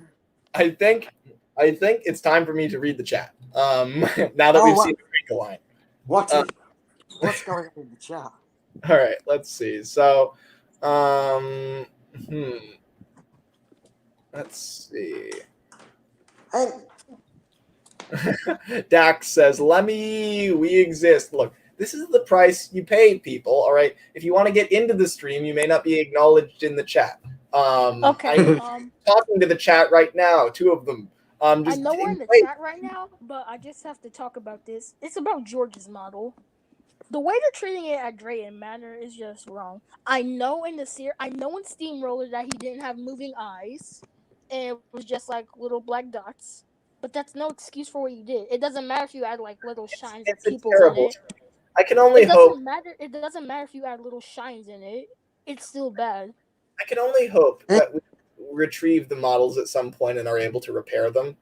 I think it's time for me to read the chat. Now that we've seen the Crank-A-Line. What's going on in the chat? All right, let's see. So, let's see. Dax says, "Lemmy, we exist." Look, this is the price you pay, people. All right. If you want to get into the stream, you may not be acknowledged in the chat. Okay. I'm talking to the chat right now. Two of them. I know we're in the chat right now, but I just have to talk about this. It's about George's model. The way they're treating it at Drayton Manor is just wrong. I know in Steamroller that he didn't have moving eyes, and it was just like little black dots. But that's no excuse for what you did. It doesn't matter if you add like little shines or peoples in it. I can only hope. It doesn't matter if you add little shines in it. It's still bad. I can only hope that we retrieve the models at some point and are able to repair them.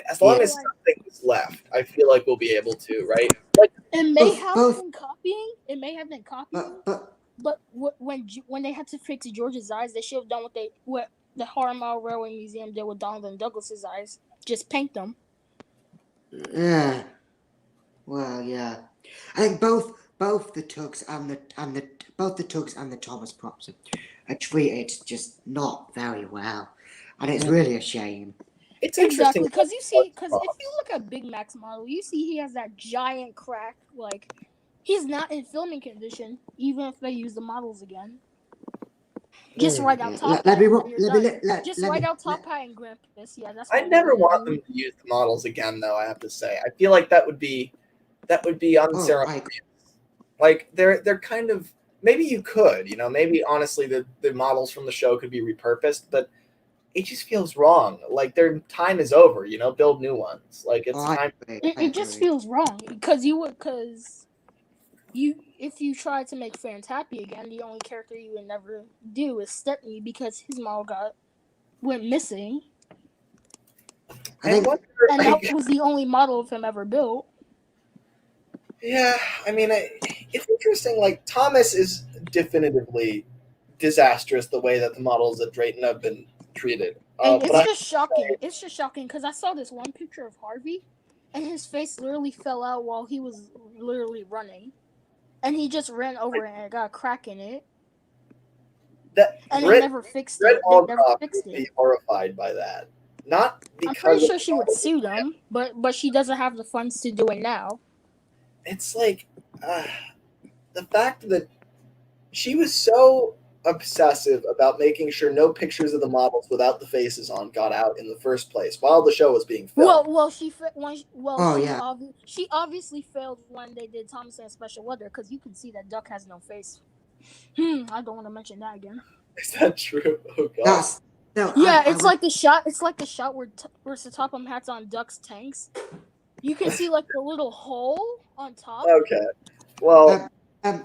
As long Yeah. as something's left, I feel like we'll be able to, right? Like, It may Both- have both- been copying. It may have been copying. But When they had to fix George's eyes, they should have done what the Harmar Railway Museum did with Donald and Douglas's eyes. Just paint them. yeah. Well, yeah. I think both the Tugs and the Thomas props are treated just not very well, and it's really a shame. it's Exactly, interesting. because if props. you look at Big Mac's model, you see he has that giant crack. Like, he's not in filming condition, even if they use the models again. Just write out Yeah, top let hat. me and ro- you're let me done. let Just let write me out top let- hat and Grampus. Yeah, that's. I what never we're want doing. them to use the models again, though. I have to say, I feel like that would be unceremonious. Like they're kind of, maybe you could, maybe honestly the models from the show could be repurposed, but it just feels wrong. Like their time is over. Build new ones. Like it's time. It just feels wrong because if you try to make fans happy again, the only character you would never do is Stepney because his model went missing, I think wonder, and that was the only model of him ever built. yeah, I mean, it's interesting. Like Thomas is definitively disastrous the way that the models at Drayton have been treated. And But it's just shocking. It's just shocking because I saw this one picture of Harvey, and his face literally fell out while he was literally running, and he just ran over it and it got a crack in it, and they never fixed Brett it. They never Alcroft fixed would be it. horrified by that. Not because I'm pretty of sure she would sue them, but she doesn't have the funds to do it now. It's like the fact that she was so obsessive about making sure no pictures of the models without the faces on got out in the first place while the show was being filmed. She obviously failed when they did Thomas and Special Weather because you can see that Duck has no face. I don't want to mention that again. Is that true? Oh god. It's like the shot. It's like the shot where Topham hat's on Duck's tanks. You can see like the little hole on top. Okay. Well, um,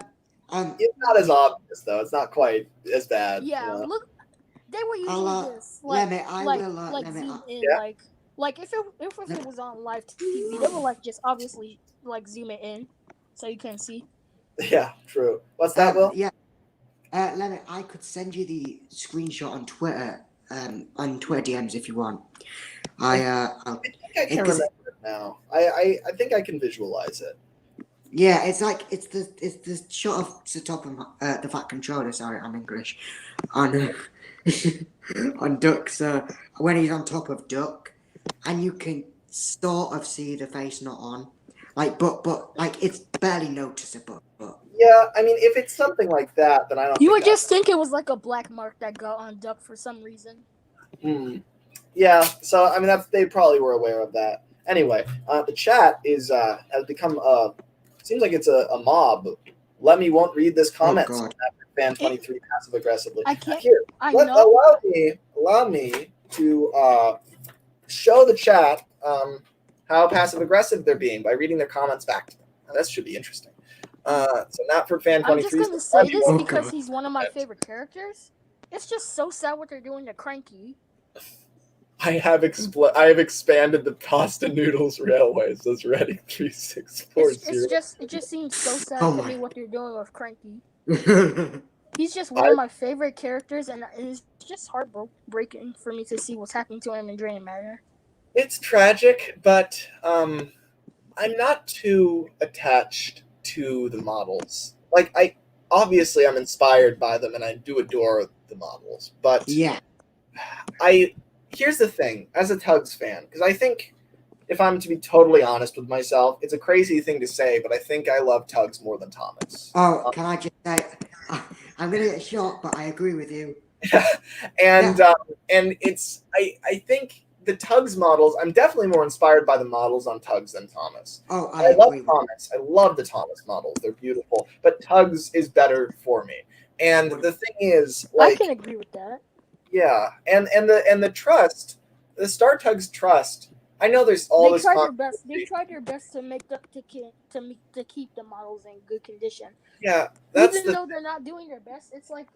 it's not as obvious though. It's not quite as bad. Yeah, look, they were usually this let like me- zoom in, Yeah. like if it was on live TV, they would like just obviously like zoom it in, so you can see. Yeah, true. What's that, Will? Yeah. Lenny, I could send you the screenshot on Twitter DMs if you want. I think I can remember it now. I think I can visualize it. Yeah, it's the shot of Sir Topham, the Fat Controller. Sorry, I'm English. On on Duck. So when he's on top of Duck, and you can sort of see the face not on, but like it's barely noticeable. But Yeah, I mean, if it's something like that, then I don't. You would just think it was like a black mark that got on Duck for some reason. Yeah, so I mean, they probably were aware of that. Anyway, the chat has become seems like it's a mob. Lemmy won't read this comment. God. Fan 23 passive aggressively. I can't. Here, know. allow me to show the chat how passive aggressive they're being by reading their comments back to them. Now, that should be interesting. So not for fan 23. I'm just gonna say this Oh, because God. he's one of my favorite characters. It's just so sad what they're doing to Cranky. I have expanded the pasta noodles railway, says Redding 3640. It just seems so sad Oh to my. me what they're doing with Cranky. yeah, He's just one of my favorite characters, and it's just heartbreaking for me to see what's happening to him in Drain Matter. It's tragic, but I'm not too attached to the models. Like I'm inspired by them, and I do adore the models. But here's the thing, as a Tugs fan, because I think, if I'm to be totally honest with myself, it's a crazy thing to say, but I think I love Tugs more than Thomas. Oh, can I just say, I'm gonna get shot, but I agree with you. And it's I think the Tugs models, I'm definitely more inspired by the models on Tugs than Thomas. Oh, I love agree with Thomas. I love the Thomas models. They're beautiful, but Tugs is better for me. And the thing is, I like, can agree with that. yeah, and the trust, the Star Tugs trust. I know there's all They this. tried their best. They tried their best to make to keep the models in good condition. Yeah, that's Even though they're not doing their best, it's like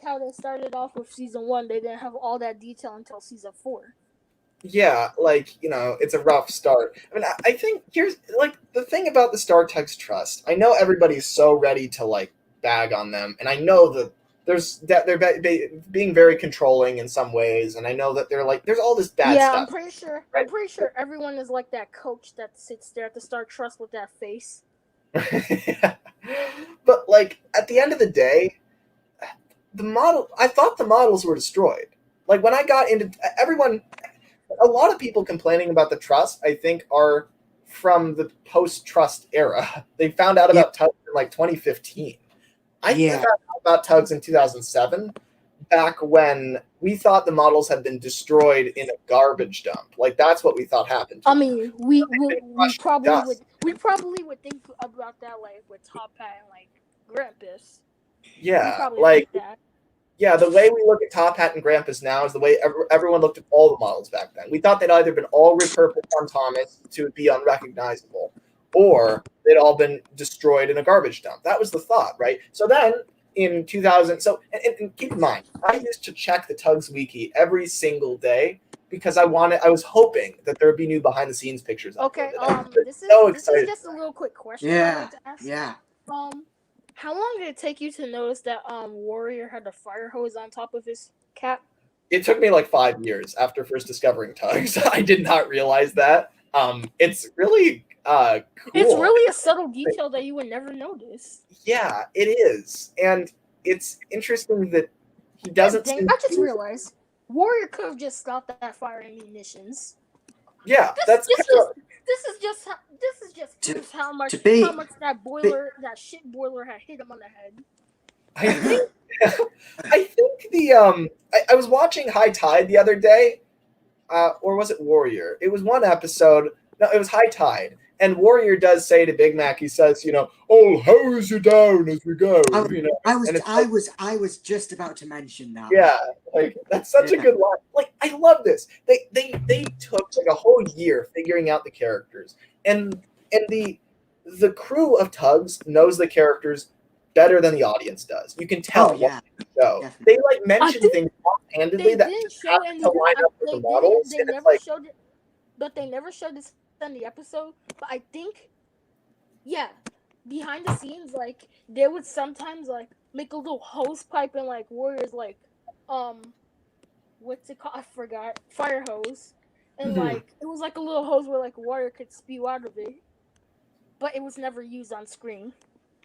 how they started off with season 1. They didn't have all that detail until season 4. yeah, like, it's a rough start. I mean, I think here's like the thing about the Star Tugs Trust. I know everybody's so ready to like bag on them, and I know that they're being very controlling in some ways, and I know that they're like there's all this bad Yeah, stuff. I'm pretty sure everyone is like that coach that sits there at the Star Trust with that face. But like at the end of the day, I thought the models were destroyed. Like when I got into a lot of people complaining about the trust, I think, are from the post-trust era. They found out about tugs in like 2015. I found out about tugs in 2007, back when we thought the models had been destroyed in a garbage dump. Like that's what we thought happened. I mean, we probably would think about that like with Top Hat and like Grampus. Yeah, like that. Yeah, the way we look at Top Hat and Grampus now is the way everyone looked at all the models back then. We thought they'd either been all repurposed on Thomas to be unrecognizable, or they'd all been destroyed in a garbage dump. That was the thought, right? So then in 2000, and keep in mind, I used to check the Tugs Wiki every single day because I was hoping that there would be new behind the scenes pictures. Okay, this is just a little quick question. I'd like to ask. Yeah. How long did it take you to notice that Warrior had the fire hose on top of his cap? It took me like 5 years after first discovering tugs. I did not realize that. It's really cool. It's really a subtle detail that you would never notice. Yeah, it is. And it's interesting that he doesn't... I just realized Warrior could have just stopped that fire in munitions. Yeah, This is just how much that shit boiler had hit him on the head. I think I was watching High Tide the other day, or was it Warrior? It was one episode. No, it was High Tide, and Warrior does say to Big Mac, he says, "I'll hose you down as we go." I was just about to mention that. Yeah, like that's such a good line. Like I love this. They took like a whole year figuring out the characters, and the crew of Tugs knows the characters better than the audience does. You can tell. They like mention things offhandedly that have to line up with the models. But they never showed this in the episode. But I think, behind the scenes, like they would sometimes like make a little hose pipe and like Warriors like, what's it called? I forgot. Fire hose, and like it was like a little hose where like Warrior could spew out of it, but it was never used on screen.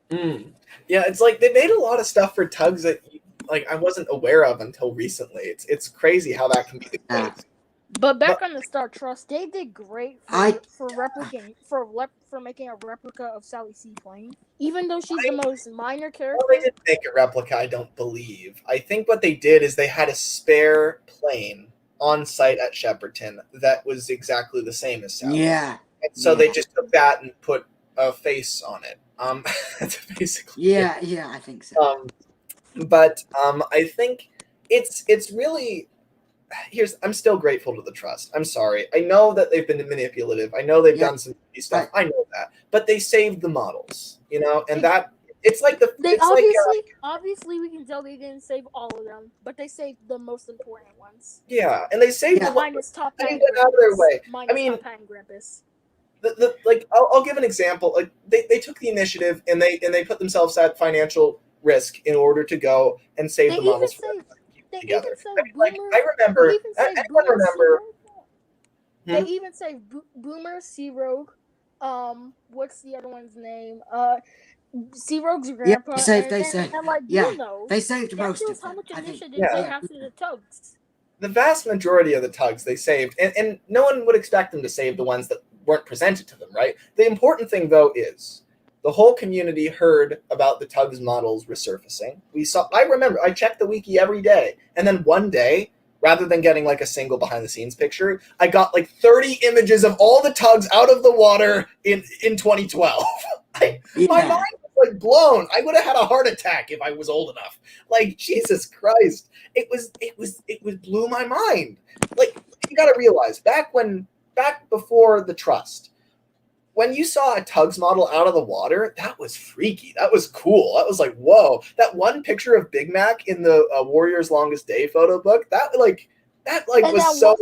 Yeah, it's like they made a lot of stuff for Tugs that like I wasn't aware of until recently. It's crazy how that can be the case. But back on the Star Trust, they did great for making a replica of Sally Seaplane, even though she's the most minor character. Well, they didn't make a replica, I don't believe. I think what they did is they had a spare plane on site at Shepperton that was exactly the same as Sally. Yeah. And so they just took that and put a face on it. That's basically. Yeah, I think so. But I think it's really. I'm still grateful to the Trust. I'm sorry. I know that they've been manipulative. I know they've done some stuff. I know that, but they saved the models, and that it's like obviously we can tell they didn't save all of them, but they saved the most important ones. Yeah, and they saved the minus Top Hat. Out of their way. I mean, Top Hat and Grampus. I'll give an example. Like they took the initiative and they put themselves at financial risk in order to go and save the models. Together. I remember. Everyone remember. They even saved Boomer, Sea-Rogue. What's the other one's name? Sea-Rogue's grandpa. They saved. Bruno. They saved most of them. How much initiative they have to the Tugs. The vast majority of the Tugs they saved, and no one would expect them to save the ones that weren't presented to them, right? The important thing though is the whole community heard about the Tugs models resurfacing. I remember, I checked the wiki every day. And then one day, rather than getting like a single behind the scenes picture, I got like 30 images of all the Tugs out of the water in 2012. My mind was like blown. I would have had a heart attack if I was old enough. Like, Jesus Christ. It blew my mind. Like, you got to realize, back before the Trust, when you saw a Tugs model out of the water, that was freaky. That was cool. That was like, whoa. That one picture of Big Mac in the Warrior's Longest Day photo book, that was so...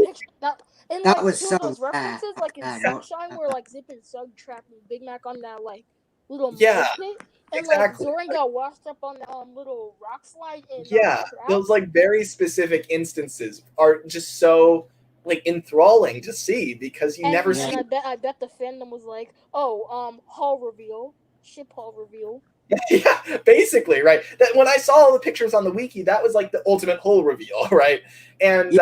And That like was two of so those references, like in bad. Sunshine, where like Zip and Sug trapped Big Mac on that like little Yeah, mud pit, and exactly. like Zoran got washed up on the little rock slide in Yeah, Trap. those like very specific instances are just so like enthralling to see because you never And see. I bet the fandom was like, oh, hall reveal, ship hall reveal. Yeah, basically, right. That when I saw all the pictures on the wiki, that was like the ultimate whole reveal, right? And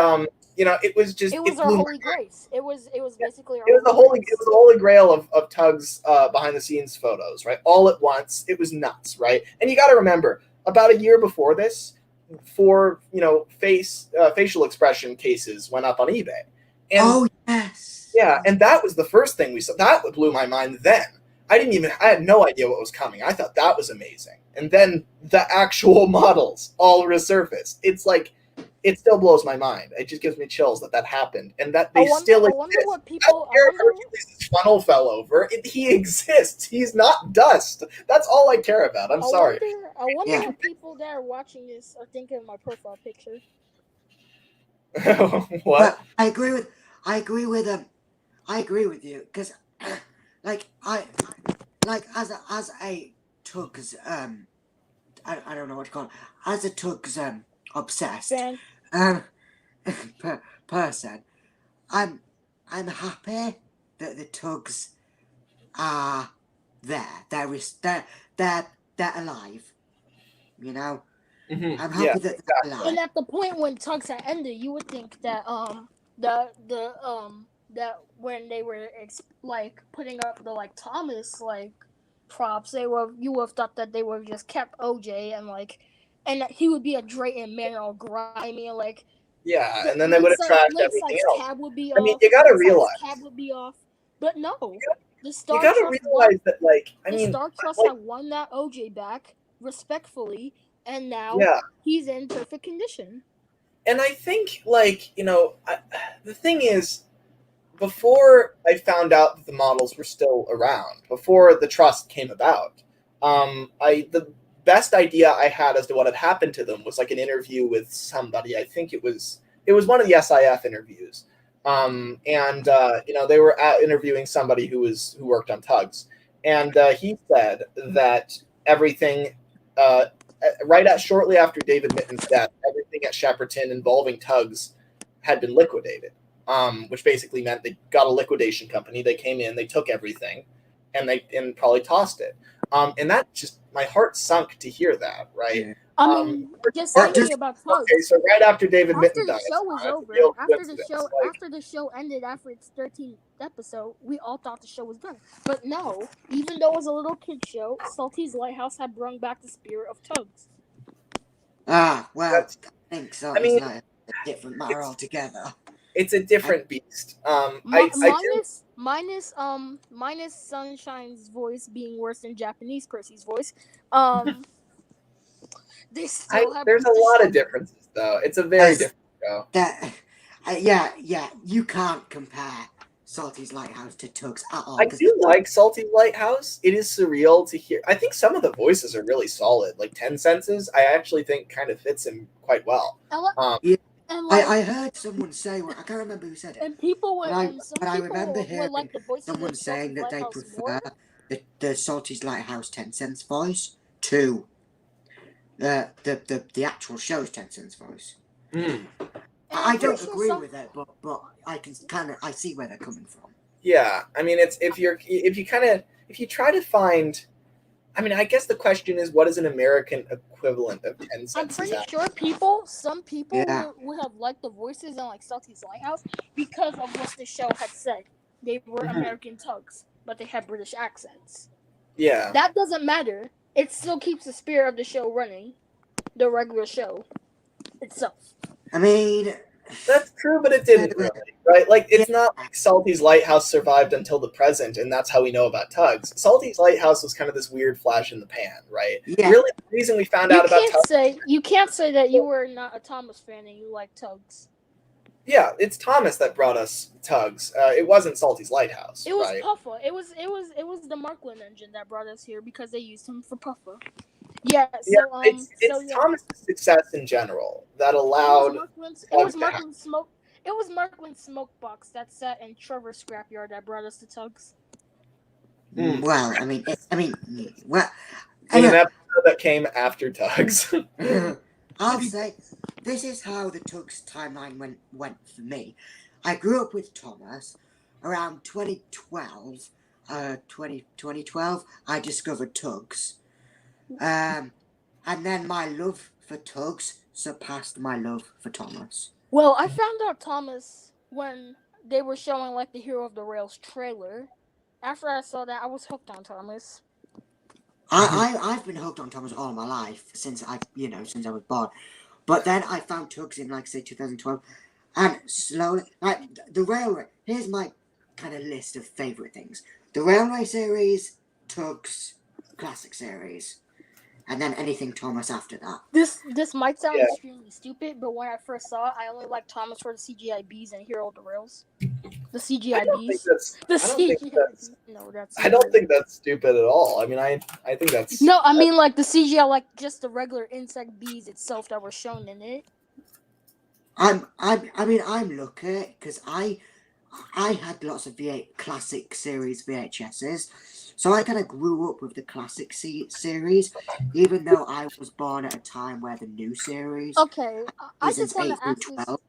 you know, it was just It was our blew my holy grace. It was basically our It was the holy holy, grace. it was the holy grail of Tug's behind the scenes photos, right? All at once, it was nuts, right? And you got to remember, about a year before this, facial expression cases went up on eBay, and Oh yes. yeah, and that was the first thing we saw. That blew my mind. Then I had no idea what was coming. I thought that was amazing, and then the actual models all resurfaced. It's like. It still blows my mind. It just gives me chills that happened, and that they still exist. I wonder what people. Hercules' funnel fell over. He exists. He's not dust. That's all I care about. I'm sorry. I wonder Yeah. what people that are watching this are thinking of my profile picture. What? But I agree with you because like as a Tugs I don't know what to call it, as a Tugs obsessed Fan. person, I'm happy that the Tugs are there. They're alive. You know, Mhm. I'm happy that they're alive. And at the point when Tugs had ended, you would think that that when they were like putting up the like Thomas like props, you would have thought that they would have just kept OJ and that he would be a Drayton Man or grimy and like Yeah, and then they would have trashed everything else. Cab would be I mean, off. you gotta Lakeside's realize. Cab would be off, but no, the You Star gotta Trust realize that, like, I the mean, Star Trust like, had won that OJ back respectfully, and now yeah. he's in perfect condition. And I think, like, the thing is, before I found out that the models were still around, before the trust came about, the best idea I had as to what had happened to them was like an interview with somebody. I think it was one of the SIF interviews, and they were interviewing somebody who worked on Tugs, and he said that everything. Shortly after David Mitten's death, everything at Shepperton involving Tugs had been liquidated, which basically meant they got a liquidation company. They came in, they took everything, and probably tossed it. And that just, my heart sunk to hear that, right? Yeah. I mean, just thinking about Tugs. Okay, so right after David After Mitten the died, show was over, real after coincidence, like, the show ended after its 13th episode, we all thought the show was done. But no, even though it was a little kid show, Salty's Lighthouse had brought back the spirit of Tugs. Well, I think so. I mean, it's like a different matter altogether. it's a different beast. Minus Sunshine's voice being worse than Japanese Percy's voice. They still have. There's a lot of differences, though. It's a very Yes. different show. Yeah, you can't compare Salty's Lighthouse to Tugs at all. I do like Salty Lighthouse. It is surreal to hear. I think some of the voices are really solid. Like Ten Senses, I actually think kind of fits him quite well. I heard someone say, I can't remember who said it, and people would. but I remember would hearing like the voices someone of saying that they Salty's prefer Lighthouse the Salty's Lighthouse 10 cents voice to the actual show's 10 cents voice. I don't agree with it, but I can I see where they're coming from. Yeah, I mean, it's if you try to find, I mean, I guess the question is, what is an American equivalent of 10 cents? I'm pretty sure some people would have liked the voices in like Salty's Lighthouse because of what the show had said. They were American Tugs, but they had British accents. Yeah. That doesn't matter. It still keeps the spirit of the show running, the regular show itself. I mean, that's true, but it didn't really, right? Like, it's not like Salty's Lighthouse survived until the present, and that's how we know about Tugs. Salty's Lighthouse was kind of this weird flash in the pan, right? Yeah. Really, the reason we found out about Tugs... You can't say that you were not a Thomas fan and you like Tugs. Yeah, it's Thomas that brought us Tugs. It wasn't Salty's Lighthouse. It was right? Puffa. It was the Markland engine that brought us here because they used him for Puffa. Yeah, it's Thomas' success in general that allowed. It was Markland's smoke. It was Marklin's Smokebox that sat in Trevor's scrapyard that brought us to Tugs. Well, I mean, well, In an anyway, episode that came after Tugs. I'll say this is how the Tugs timeline went for me. I grew up with Thomas. Around 2012, 2012, I discovered Tugs. And then my love for Tugs surpassed my love for Thomas. Well, I found out Thomas when they were showing like the Hero of the Rails trailer. After I saw that, I was hooked on Thomas. I've been hooked on Thomas all my life since I was born. But then I found Tugs in, like, say, 2012, and slowly, like, the Railway. Here's my kind of list of favorite things: the Railway series, Tugs, Classic series, and then anything Thomas after that. This might sound Yeah. extremely stupid, but when I first saw it, I only liked Thomas for the CGI bees and Hero of the Rails. The CGI I don't think bees. that's. The I don't think CGI that's. bees. No, that's. I don't think that's stupid at all. I mean, I think that's. No, I mean like the CGI, like just the regular insect bees itself that were shown in it. I'm lucky because I had lots of classic series VHSs, so I kind of grew up with the classic series, even though I was born at a time where the new series, Okay, I just seasons want 8 to through ask this. 12,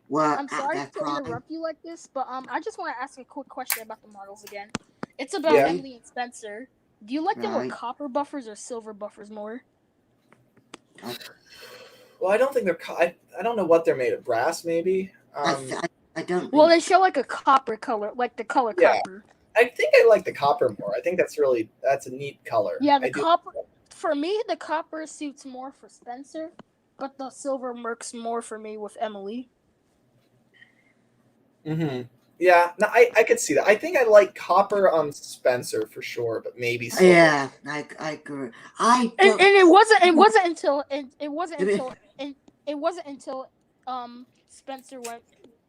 were I'm at sorry their to prime. interrupt you like this, but I just want to ask a quick question about the models again. It's about Yeah. Emily and Spencer. Do you like them with Right. copper buffers or silver buffers more? Well, I don't think they're. I don't know what they're made of. Brass, maybe. I don't. Well, think, they show like a copper color, like the color Yeah. copper. I think I like the copper more. I think that's a neat color. Yeah, the I do. copper. For me, the copper suits more for Spencer, but the silver works more for me with Emily. Mm-hmm. Yeah, no, I could see that. I think I like copper on Spencer for sure, but maybe silver. Yeah, I agree. I And don't. it wasn't until Spencer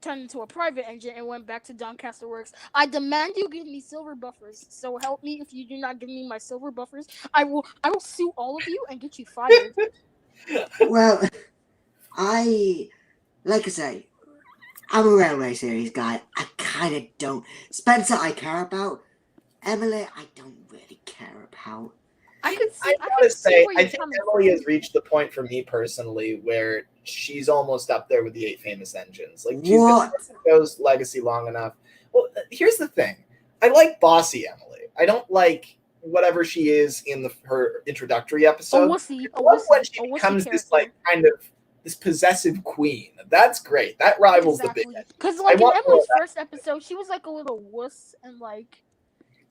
turned into a private engine and went back to Doncaster Works. I demand you give me silver buffers. So help me if you do not give me my silver buffers. I will sue all of you and get you fired. Well, like I say, I'm a Railway series guy. I kind of don't. Spencer, I care about. Emily, I don't really care about. I could see. I I gotta could see say, where I you're think coming Emily from. has reached the point for me personally where she's almost up there with the 8 famous engines. Like she's been What? on Joe's legacy long enough. Well, here's the thing: I like bossy Emily. I don't like whatever she is in her introductory A episode. wussy. I love when she becomes this like kind of this possessive queen. That's great. That rivals the big. Because like in want more Emily's of that. first episode, she was like a little wuss and like.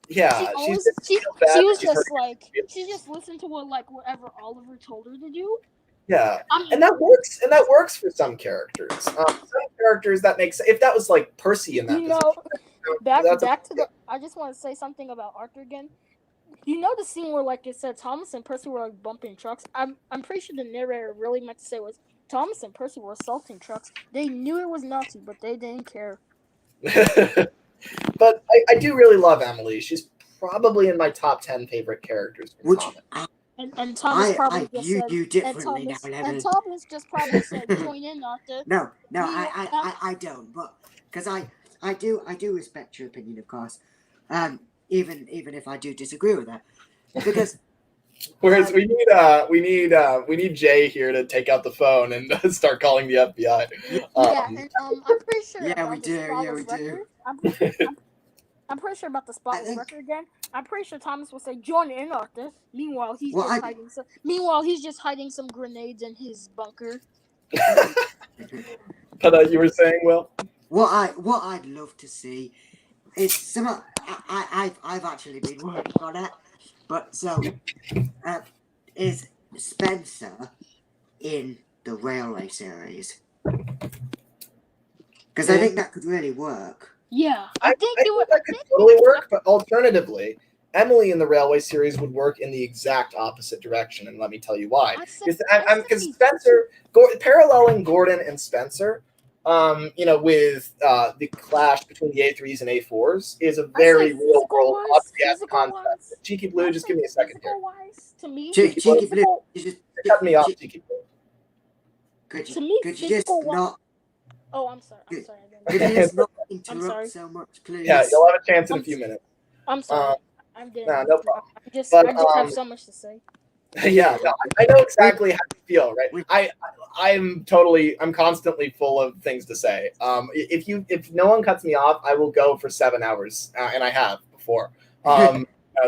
Yeah, She she's always just she feel bad was that she's just hurt. like she just listened to whatever Oliver told her to do. Yeah, I'm, and that works. And that works for some characters. Some characters that makes if that was like Percy in that you position. know, back that's to the. I just want to say something about Arthur again. You know the scene where like it said Thomas and Percy were like bumping trucks. I'm pretty sure the narrator really meant to say was Thomas and Percy were assaulting trucks. They knew it was naughty, but they didn't care. But I do really love Emily. She's probably in my top 10 favorite characters from Which comics. And Thomas I probably just view said. you And differently now, Thomas, Lemon. and Thomas just probably said, "Join in, Arthur." No, Yeah. I don't. But because I do respect your opinion, of course. Even if I do disagree with that, because Whereas we need Jay here to take out the phone and start calling the FBI. Yeah, and I'm pretty sure. Yeah, about we the do, yeah, spotless we do. record. I'm pretty sure about the spotless think- record again. I'm pretty sure Thomas will say, "Join in, Arthur." Meanwhile, he's Well, just I- hiding some. Meanwhile, he's just hiding some grenades in his bunker. But you were saying, Will? what I'd love to see is some. I've actually been working on it, but so is Spencer in the Railway series, because I think that could really work. Yeah, I think it would. that could totally work. But alternatively, Emily in the Railway series would work in the exact opposite direction, and let me tell you why. Because Spencer, paralleling Gordon and Spencer, with the clash between the A3s and A4s is a very real world concept. Cheeky Blue, just give me a second here. To me, Cheeky Blue, you just You're cutting me off, Cheeky Blue. could To you me, could you just physical not Oh, I'm sorry. I'm sorry. Could you just not sorry. interrupt so much, please? Yeah, you'll have a chance in a few minutes. I'm sorry. I'm getting. Nah, no problem. I just But, have so much to say. Yeah, no, I know exactly how you feel, right? I'm constantly full of things to say. If no one cuts me off, I will go for 7 hours, and I have before.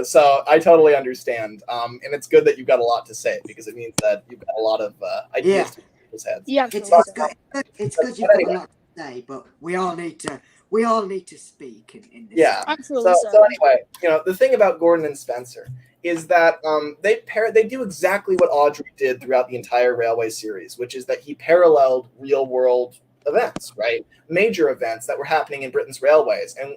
So I totally understand. And it's good that you've got a lot to say because it means that you've got a lot of ideas to people's heads. Yeah, It's absolutely. good you've got a lot to say, but we all need to speak in this. Yeah. I'm truly So sorry. anyway, the thing about Gordon and Spencer is that they do exactly what Audrey did throughout the entire Railway series, which is that he paralleled real world events, right? Major events that were happening in Britain's railways. And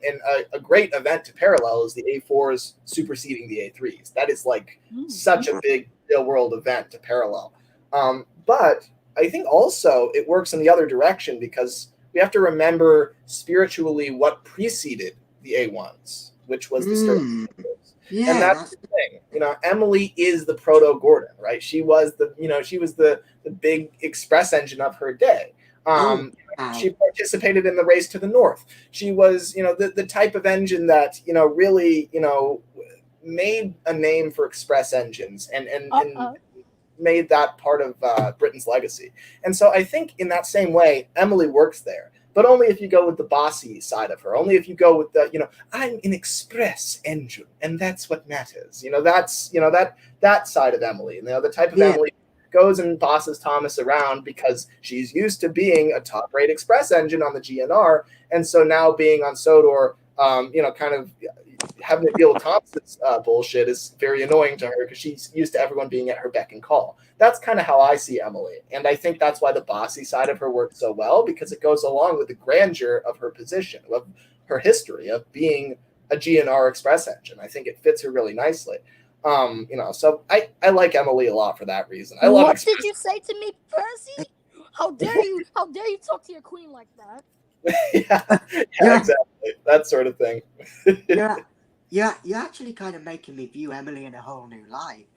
a great event to parallel is the A4s superseding the A3s. That is like such a big real world event to parallel. But I think also it works in the other direction because we have to remember spiritually what preceded the A1s, which was the Stirling. Yeah, And that's the thing. Emily is the proto Gordon, right? She was the big express engine of her day. She participated in the race to the north. She was, the type of engine that, really, made a name for express engines and made that part of Britain's legacy. And so I think in that same way, Emily works there. But only if you go with the bossy side of her. Only if you go with the, I'm an express engine, and that's what matters. That's that side of Emily. The type of Emily goes and bosses Thomas around because she's used to being a top-rate express engine on the GNR, and so now being on Sodor, kind of having to deal with Thomas's bullshit is very annoying to her because she's used to everyone being at her beck and call. That's kind of how I see Emily, and I think that's why the bossy side of her works so well because it goes along with the grandeur of her position, of her history of being a GNR express engine. I think it fits her really nicely. So I like Emily a lot for that reason. I love What did you say to me, Percy? How dare you? How dare you talk to your queen like that? yeah, exactly. That sort of thing. You're actually kind of making me view Emily in a whole new light.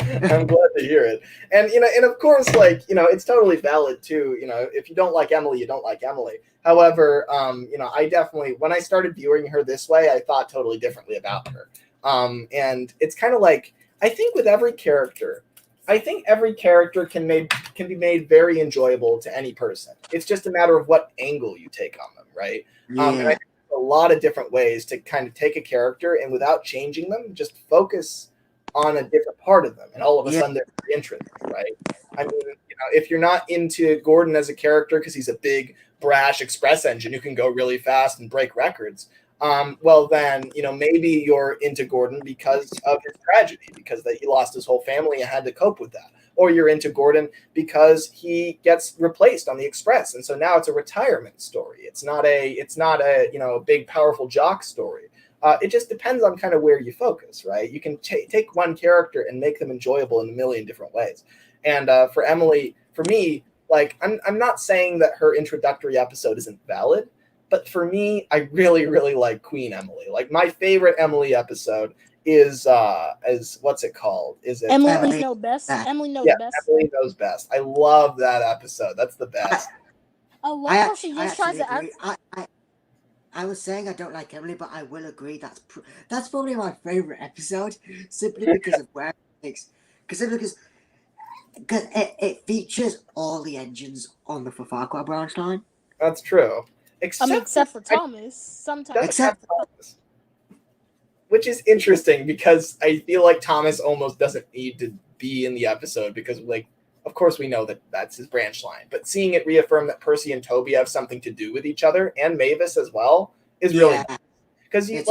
I'm glad to hear it. And and of course, it's totally valid too. If you don't like Emily, you don't like Emily. However, I definitely, when I started viewing her this way, I thought totally differently about her. And it's kind of like, I think with every character, can be made very enjoyable to any person. It's just a matter of what angle you take on them, right? And I think there's a lot of different ways to kind of take a character and without changing them, just focus on a different part of them, and all of a sudden they're interesting, right? I mean, if you're not into Gordon as a character because he's a big, brash express engine who can go really fast and break records, well then, maybe you're into Gordon because of his tragedy, because that he lost his whole family and had to cope with that. Or you're into Gordon because he gets replaced on the Express, and so now it's a retirement story. It's not a big powerful jock story. It just depends on kind of where you focus, right? You can take one character and make them enjoyable in a million different ways. And for Emily, for me, I'm not saying that her introductory episode isn't valid, but for me, I really, really like Queen Emily. Like my favorite Emily episode is what's it called? Is it Emily Knows Best? Emily Knows Best. Emily Knows Best. I love that episode. That's the best. I love how she just tries to act. I was saying I don't like Emily, but I will agree that's probably my favorite episode, simply because of where it takes. Because it features all the engines on the Farquhar branch line. That's true. Except for Thomas. Sometimes. Except for Thomas. Which is interesting because I feel like Thomas almost doesn't need to be in the episode because, of course we know that that's his branch line. But seeing it reaffirm that Percy and Toby have something to do with each other, and Mavis as well, is really nice. Because even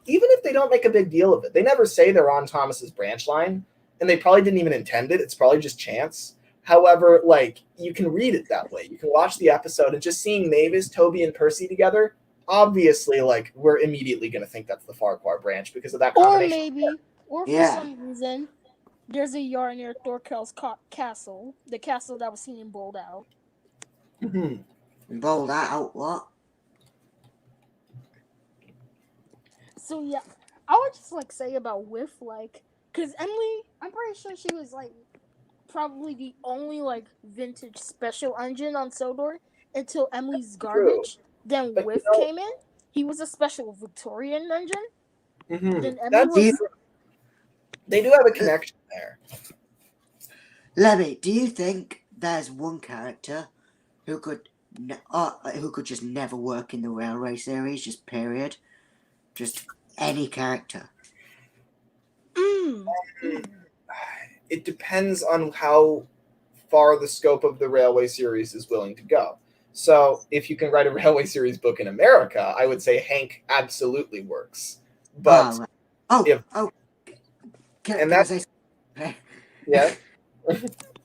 if they don't make a big deal of it, they never say they're on Thomas's branch line, and they probably didn't even intend it. It's probably just chance. However, you can read it that way. You can watch the episode and just seeing Mavis, Toby, and Percy together, obviously, we're immediately going to think that's the Farquhar branch because of that combination. Or for some reason, there's a yard near Thorkel's castle, the castle that was seen in Bold Out. Bold Out, what? So yeah, I would just say about Whiff, because Emily, I'm pretty sure she was probably the only like vintage special engine on Sodor until Emily's Garbage. Then But, Whiff came in. He was a special Victorian engine. Then Emily That's was. they do have a connection there. Lemmy, do you think there's one character who could just never work in the Railway series, just period? Just any character? It depends on how far the scope of the Railway series is willing to go. So if you can write a Railway series book in America, I would say Hank absolutely works. But if- Can that's- I say something? yeah,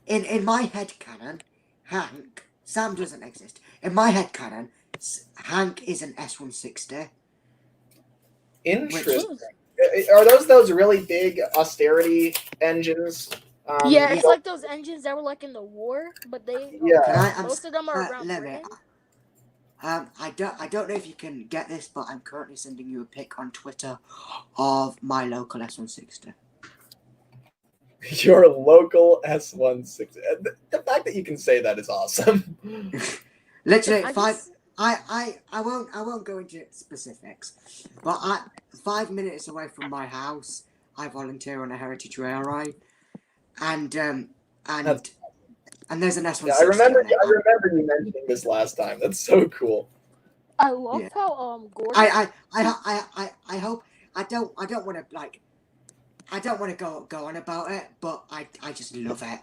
In my head canon, Hank, Sam doesn't exist. In my head canon, Hank is an S160. interesting. Are those really big austerity engines? Yeah, it's like those engines that were like in the war, but they most of them are around Lemmy, Britain. I don't know if you can get this, but I'm currently sending you a pic on Twitter of my local S160. Your local S160. The fact that you can say that is awesome. Literally I five. just- I won't go into specifics, but 5 minutes away from my house, I volunteer on a heritage railway, and there's an S160. Yeah, I remember on it. you mentioning this last time. That's so cool. I love Yeah. how Gordon. I hope I don't want to I don't want to go on about it, but I just love it.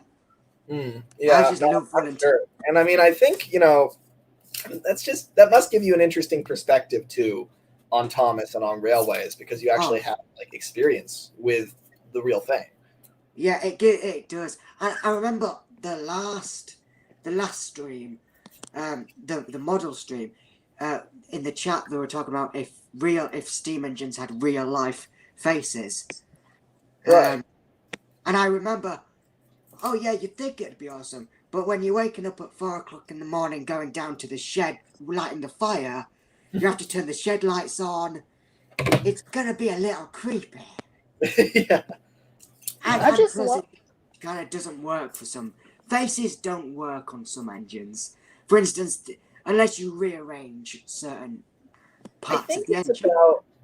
Yeah, I just love I'm volunteer. sure. And I mean, I think that must give you an interesting perspective too on Thomas and on railways, because you actually have like experience with the real thing. Yeah, it does. I remember the last stream, the model stream. In the chat, they were talking about if steam engines had real life faces. Right. And I remember, oh yeah, you'd think it'd be awesome, but when you're waking up at 4 o'clock in the morning, going down to the shed, lighting the fire, you have to turn the shed lights on. It's gonna be a little creepy. Yeah. And just plus love- it kind of doesn't work for some. Faces don't work on some engines. For instance, unless you rearrange certain parts of the engine.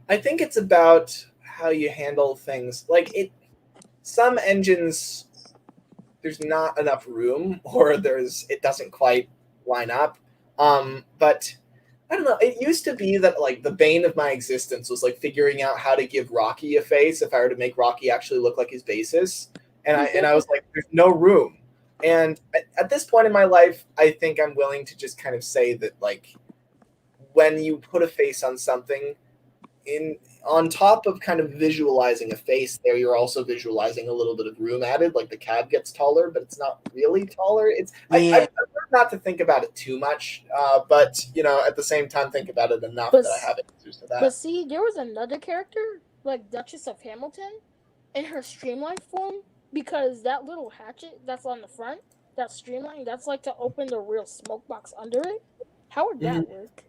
I think it's about how you handle things. Like some engines, there's not enough room, or it doesn't quite line up. But I don't know. It used to be that like the bane of my existence was like figuring out how to give Rocky a face if I were to make Rocky actually look like his basis. And I was like, there's no room. And at this point in my life, I think I'm willing to just kind of say that like when you put a face on something, on top of kind of visualizing a face there, you're also visualizing a little bit of room added, like the cab gets taller, but it's not really taller. I've learned not to think about it too much, but at the same time think about it enough that I have answers to that. But see, there was another character, like Duchess of Hamilton, in her streamlined form, because that little hatchet that's on the front, that's streamlined, that's like to open the real smoke box under it. How would that work?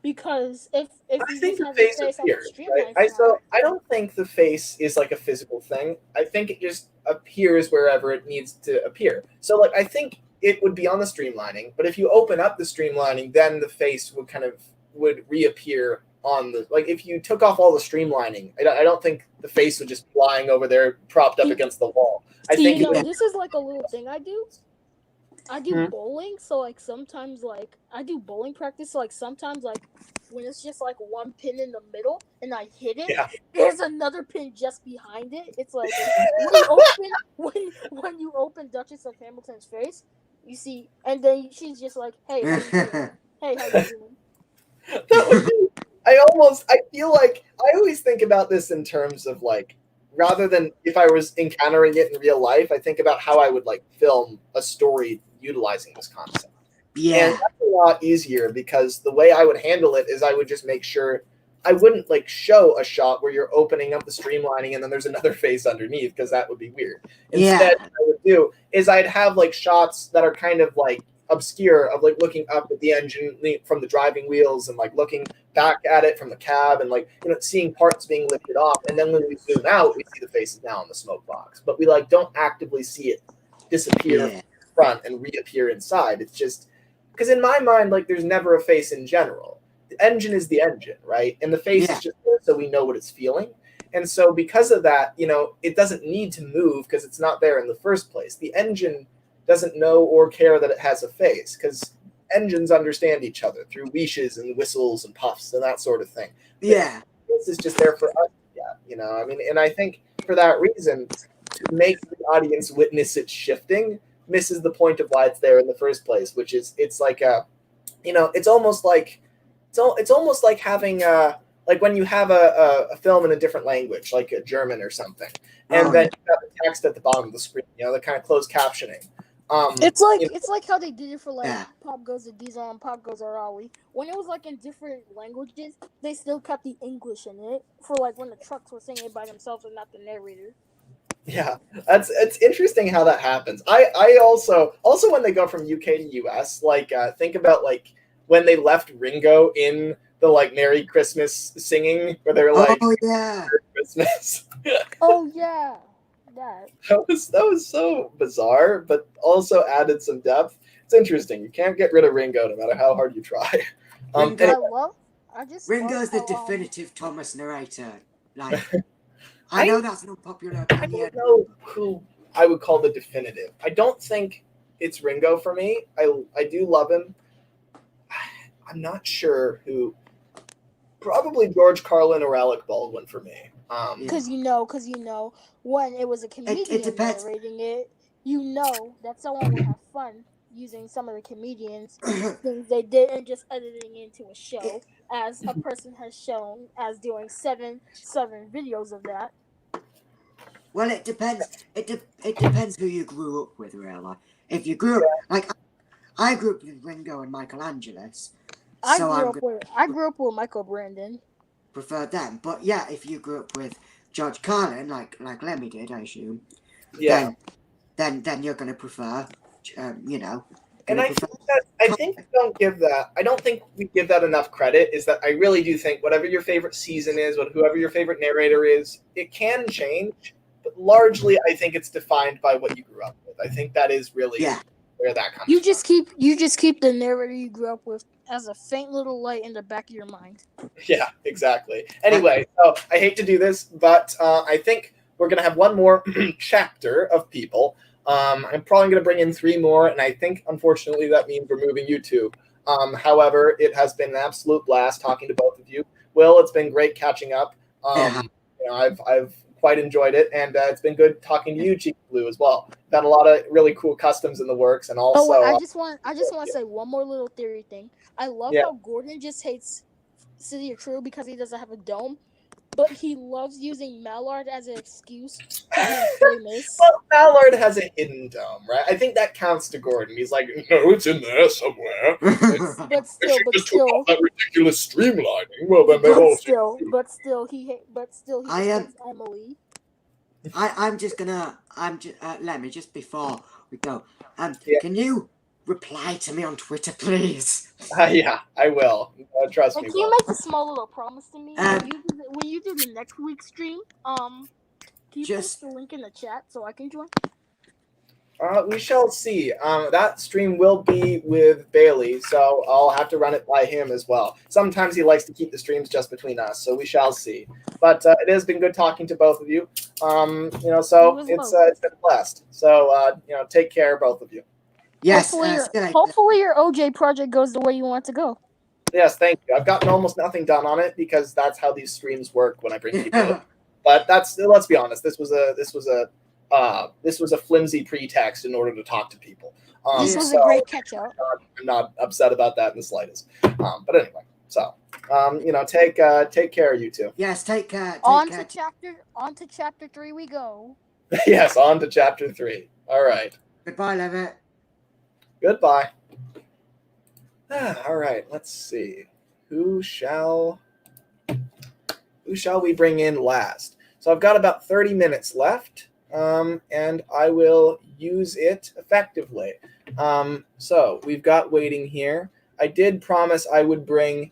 Because if I you think just the have face the face on appears, the right? streamlined So form, I don't think the face is like a physical thing. I think it just appears wherever it needs to appear. So like I think it would be on the streamlining, but if you open up the streamlining, then the face would reappear on the, like if you took off all the streamlining, I don't think the face would just be lying over there propped up against the wall. I think this is like a little thing I do. I do bowling, so like sometimes like I do bowling practice, so like sometimes like when it's just like one pin in the middle and I hit it, there's another pin just behind it. It's like when you open Duchess of Hamilton's face, you see, and then she's just like, "Hey, how you doing? Hey, how you doing?" I feel like I always think about this in terms of like, rather than if I was encountering it in real life, I think about how I would like film a story utilizing this concept. Yeah. And that's a lot easier because the way I would handle it is I would just make sure I wouldn't like show a shot where you're opening up the streamlining and then there's another face underneath, because that would be weird. Instead, what I would do is I'd have like shots that are kind of like obscure, of like looking up at the engine from the driving wheels and like looking back at it from the cab and like seeing parts being lifted off, and then when we zoom out we see the faces now in the smoke box, but we like don't actively see it disappear Yeah. front and reappear inside. It's just because in my mind, like there's never a face in general. The engine is the engine, right? And the face Yeah. is just there so we know what it's feeling. And so because of that, it doesn't need to move because it's not there in the first place. The engine doesn't know or care that it has a face because engines understand each other through wheeshes and whistles and puffs and that sort of thing. Yeah. This is just there for us. Yeah, and I think for that reason, to make the audience witness it shifting misses the point of why it's there in the first place, which is it's like it's almost like it's almost like having like when you have a film in a different language, like a German or something, and then you have the text at the bottom of the screen, the kind of closed captioning. It's like how they did it for like Yeah. Pop Goes Adiza and Pop Goes Raleigh. When it was like in different languages, they still kept the English in it for like when the trucks were singing it by themselves and not the narrator. Yeah, it's interesting how that happens. I also when they go from UK to US, like think about like when they left Ringo in the like Merry Christmas singing, where they were like Oh yeah. Merry Christmas. Oh yeah, that. That was so bizarre, but also added some depth. It's interesting. You can't get rid of Ringo no matter how hard you try. Ringo- love Ringo's the how, definitive Thomas narrator. Like, I know that's not popular I opinion. don't know who I would call the definitive. I don't think it's Ringo for me. I do love him. I'm not sure who. Probably George Carlin or Alec Baldwin for me. Because when it was a comedian depends. narrating it, that someone would have fun using some of the comedians things they did and just editing into a show, as a person has shown as doing seven videos of that. Well, it depends. It depends who you grew up with, really. If you grew up like I grew up with Ringo and Michelangelos, I so grew up with Michael Brandon. prefer them. But yeah, if you grew up with George Carlin, like Lemmy did, I assume, Yeah. then you're gonna prefer, And I think we don't give that. I don't think we give that enough credit. Is that I really do think whatever your favorite season is, whoever your favorite narrator is, it can change, but largely I think it's defined by what you grew up with. I think that is really where that comes. You just keep the narrator you grew up with as a faint little light in the back of your mind. Yeah, exactly. Anyway, so I hate to do this, but I think we're gonna have one more chapter of people. I'm probably going to bring in 3 more, and I think, unfortunately, that means we're moving you 2. However, it has been an absolute blast talking to both of you. Will, it's been great catching up. I've quite enjoyed it, and it's been good talking to you, Cheeky Blue, as well. Got a lot of really cool customs in the works, and also. Oh, I just want to say one more little theory thing. I love how Gordon just hates City of True because he doesn't have a dome. But he loves using Mallard as an excuse to be famous. Well, Mallard has a hidden dome, right? I think that counts to Gordon. He's like, no, it's in there somewhere. But still, that ridiculous streamlining. Well, then they all. But still, he hates Emily. Let me just before we go. Can you reply to me on Twitter, please? Yeah, I will. Trust me. Can you make a small little promise to me when you do the next week's stream? Can you post the link in the chat so I can join? We shall see. That stream will be with Bailey, so I'll have to run it by him as well. Sometimes he likes to keep the streams just between us, so we shall see. But it has been good talking to both of you. So it's been blessed. So take care, both of you. Yes. Hopefully your OJ project goes the way you want it to go. Yes, thank you. I've gotten almost nothing done on it because that's how these streams work when I bring people in. But let's be honest. This was a flimsy pretext in order to talk to people. This was a great catch-up. I'm not upset about that in the slightest. But anyway, so take care, you two. Yes, take care. On to chapter 3 we go. Yes, on to chapter 3. All right. Goodbye, Levitt. Goodbye. All right. Let's see. Who shall we bring in last? So I've got about 30 minutes left. And I will use it effectively. So we've got waiting here. I did promise I would bring.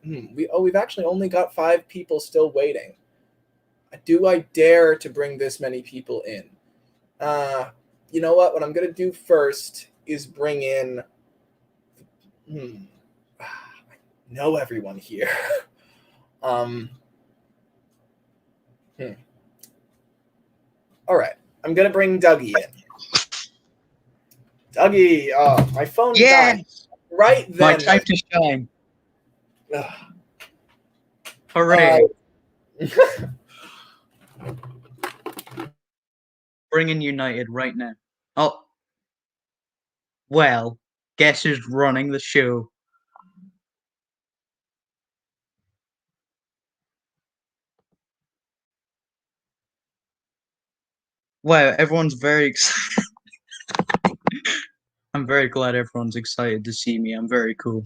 We've actually only got 5 people still waiting. Do I dare to bring this many people in? you know what? What I'm gonna do first is bring in. I know everyone here. All right, I'm gonna bring Dougie in. Dougie, my phone died right then. My time to shine. Ugh. Hooray. Bringing United right now. Oh. Well, guess who's running the show? Wow, everyone's very excited. I'm very glad everyone's excited to see me. I'm very cool.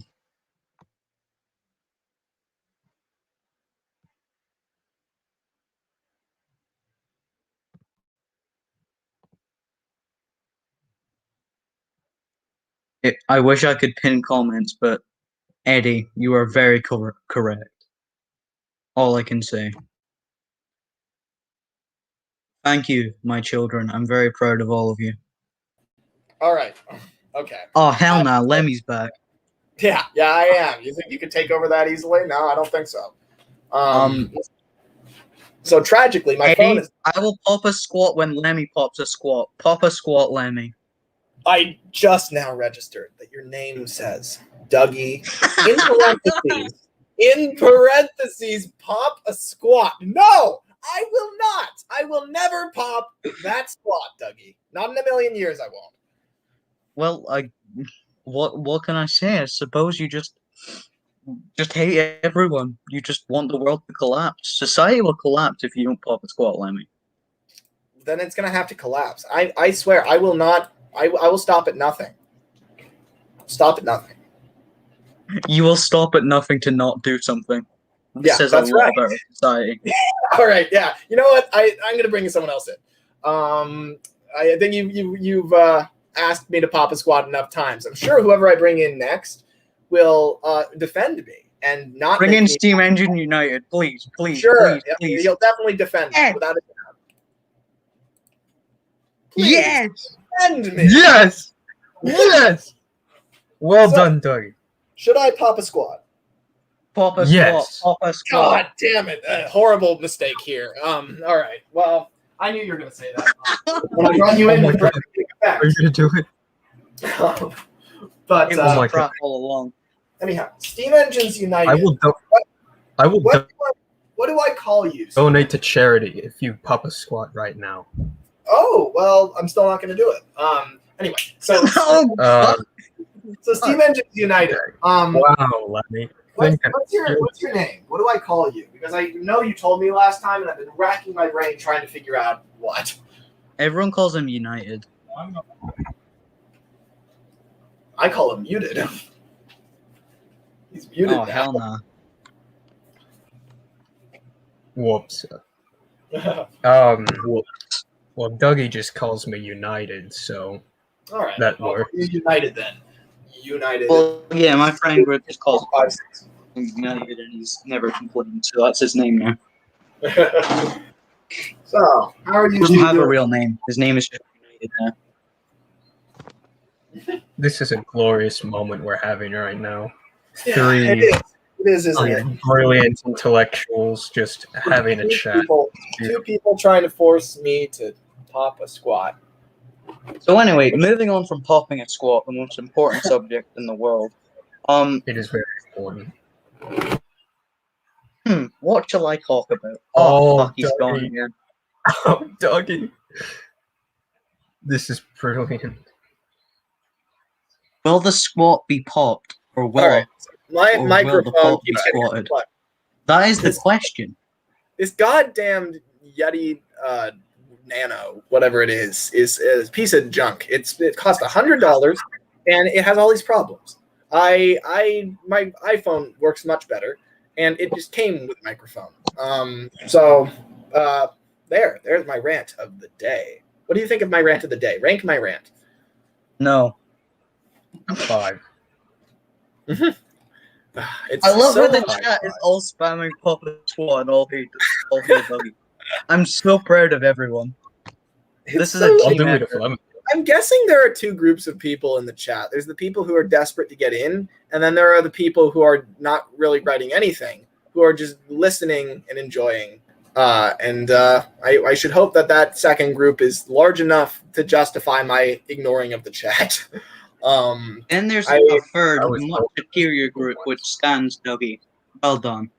I wish I could pin comments, but Eddie, you are very correct. All I can say. Thank you, my children. I'm very proud of all of you. All right. Okay. Oh, hell no. Lemmy's back. Yeah, I am. You think you could take over that easily? No, I don't think so. So tragically, my phone Eddie, is. I will pop a squat when Lemmy pops a squat. Pop a squat, Lemmy. I just now registered that your name says Dougie in parentheses. In parentheses, pop a squat. No, I will not. I will never pop that squat, Dougie. Not in a million years, I won't. Well, what can I say? I suppose you just hate everyone. You just want the world to collapse. Society will collapse if you don't pop a squat, Lemmy. Then it's gonna have to collapse. I swear, I will not. I will stop at nothing. Stop at nothing. You will stop at nothing to not do something. This Yeah, says that's a lot right. about our society. All right, yeah. You know what? I'm gonna bring someone else in. I think you've asked me to pop a squat enough times. I'm sure whoever I bring in next will defend me and not Bring make in me- Steam Engine United, please, please, Sure, please, yeah, please. he'll definitely defend me Yes. without a doubt. Please Yes! defend me. Yes! Yes! Well So- done, Dougie. Should I pop a squat? Pop a Yes. squat, pop a squat. God damn it! Horrible mistake here. All right. Well, I knew you were gonna say that. When I brought you in, Oh my with God. big effect. Are you gonna do it? But It was Oh my a trap all along. anyhow, Steam Engines United. I will. I will What do I call you? donate to charity if you pop a squat right now. Oh well, I'm still not going to do it. Anyway, so Uh, Steam Engines United. wow, Lemmy. What's your name? What do I call you? Because I know you told me last time, and I've been racking my brain trying to figure out what. Everyone calls him United. I call him Muted. He's muted Oh, now. hell no. Whoops. Well, Dougie just calls me United, so All right. That I'll works. call you United then. United. Well, yeah, my friend group just calls 5, 6. him United, and he's never complained, so that's his name now. So, how are He you doesn't two have a doing? real name. His name is just United now. this is a glorious moment we're having right now. Yeah, Three it is. It is, isn't it? brilliant intellectuals just having a chat. Two people trying to force me to pop a squat. So anyway, moving on from popping a squat, the most important subject in the world. It is very important. What shall I talk about? Oh, Fuck, he's gone Dougie. again. Oh, Dougie. This is brilliant. Will the squat be popped, or will All right. My Or will the microphone pop keeps be getting squatted? reflected. That is the This- question. This goddamn Yeti Nano, whatever it is a piece of junk. It cost $100 and it has all these problems. My iPhone works much better, and it just came with a microphone. There's my rant of the day. What do you think of my rant of the day? Rank my rant. No. 5. It's I love so how the high. chat is all spamming pop a squat and all hate Dougie. I'm so proud of everyone. It's This is so- a I'll team do it if effort. Lemmy. I'm guessing there are two groups of people in the chat. There's the people who are desperate to get in, and then there are the people who are not really writing anything, who are just listening and enjoying. I should hope that second group is large enough to justify my ignoring of the chat. Then there's I- a third, I was much superior group, which stands Dougie. Well done.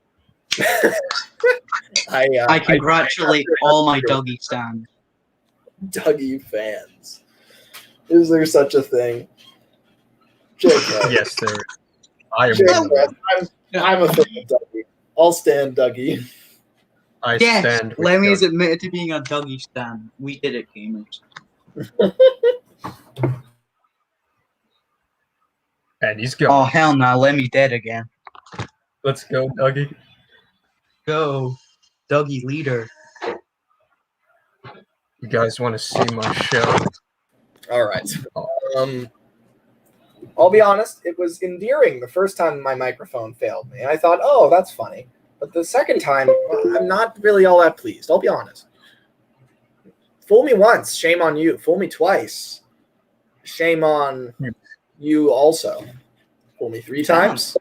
I congratulate all my Dougie stands. Dougie fans. Is there such a thing? JK. Yes, there. I am. JK, I'm a fan of Dougie. I'll stand Dougie. I Yes, stand. with Lemmy's Doug. admitted to being a Dougie stan. We did it, gamers. And he's Oh gone. hell no, Lemmy dead again. Let's go, Dougie. Go, Dougie leader. You guys want to see my show? All right. I'll be honest, it was endearing the first time my microphone failed me. And I thought, oh, that's funny. But the second time, I'm not really all that pleased. I'll be honest. Fool me once, shame on you. Fool me twice, shame on you also. Fool me 3 times,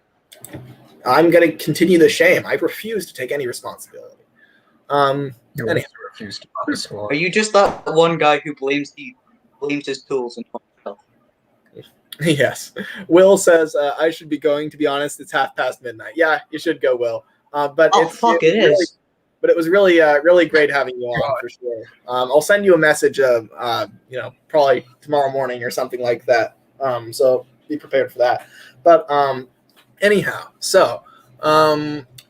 I'm going to continue the shame. I refuse to take any responsibility. You Anyhow. refuse to pop a squad. Are you just that one guy who blames his tools and not himself? Yes. Will says, I should be going. To be honest, it's midnight. Yeah, you should go, Will. But Oh fuck, it really, is. But it was really, really great having you on for sure. I'll send you a message, probably tomorrow morning or something like that. So be prepared for that. But anyhow, so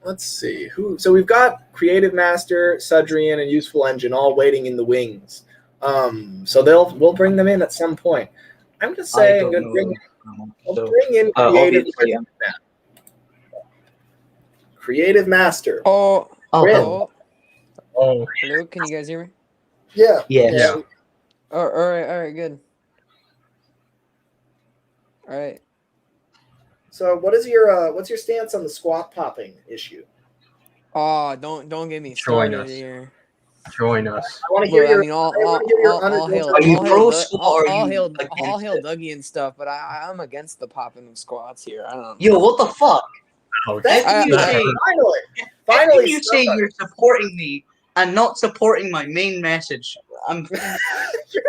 let's see who. So we've got Creative Master, Sudrian, and Useful Engine all waiting in the wings. So we'll bring them in at some point. I'm just saying, I'm gonna bring in Creative obviously, yeah. Creative Master. Oh, Rin. oh, Oh, hello. Can you guys hear me? Yeah. Yeah. Oh, all right, good. All right. So what is your what's your stance on the squat popping issue? Oh, don't get me Join started us. here. Join us. I want to hear Look, your. I mean, all hail, Are you all pro hail, squat all, or all you hail, against all hail it? Dougie and stuff, but I'm against the popping of squats here. I don't. Yo, what the fuck? Oh, Thank How can you I- say? Finally, How finally, can you say somebody. you're supporting me and not supporting my main message? I'm Your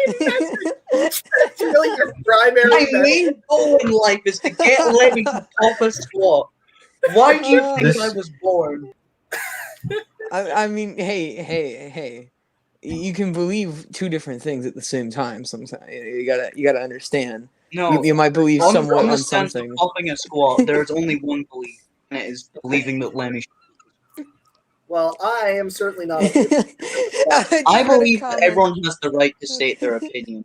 main message. That's really your primary my message. main goal in life is to get Lemmy to pop a squat. Why do you think This- I was born? I mean, hey. You can believe 2 different things at the same time. Sometimes you gotta understand. No, You might believe on somewhat the on stance of something. popping a squat, there's only one belief, and it is believing that Lemmy. Well, I am certainly not. I believe that everyone has the right to state their opinion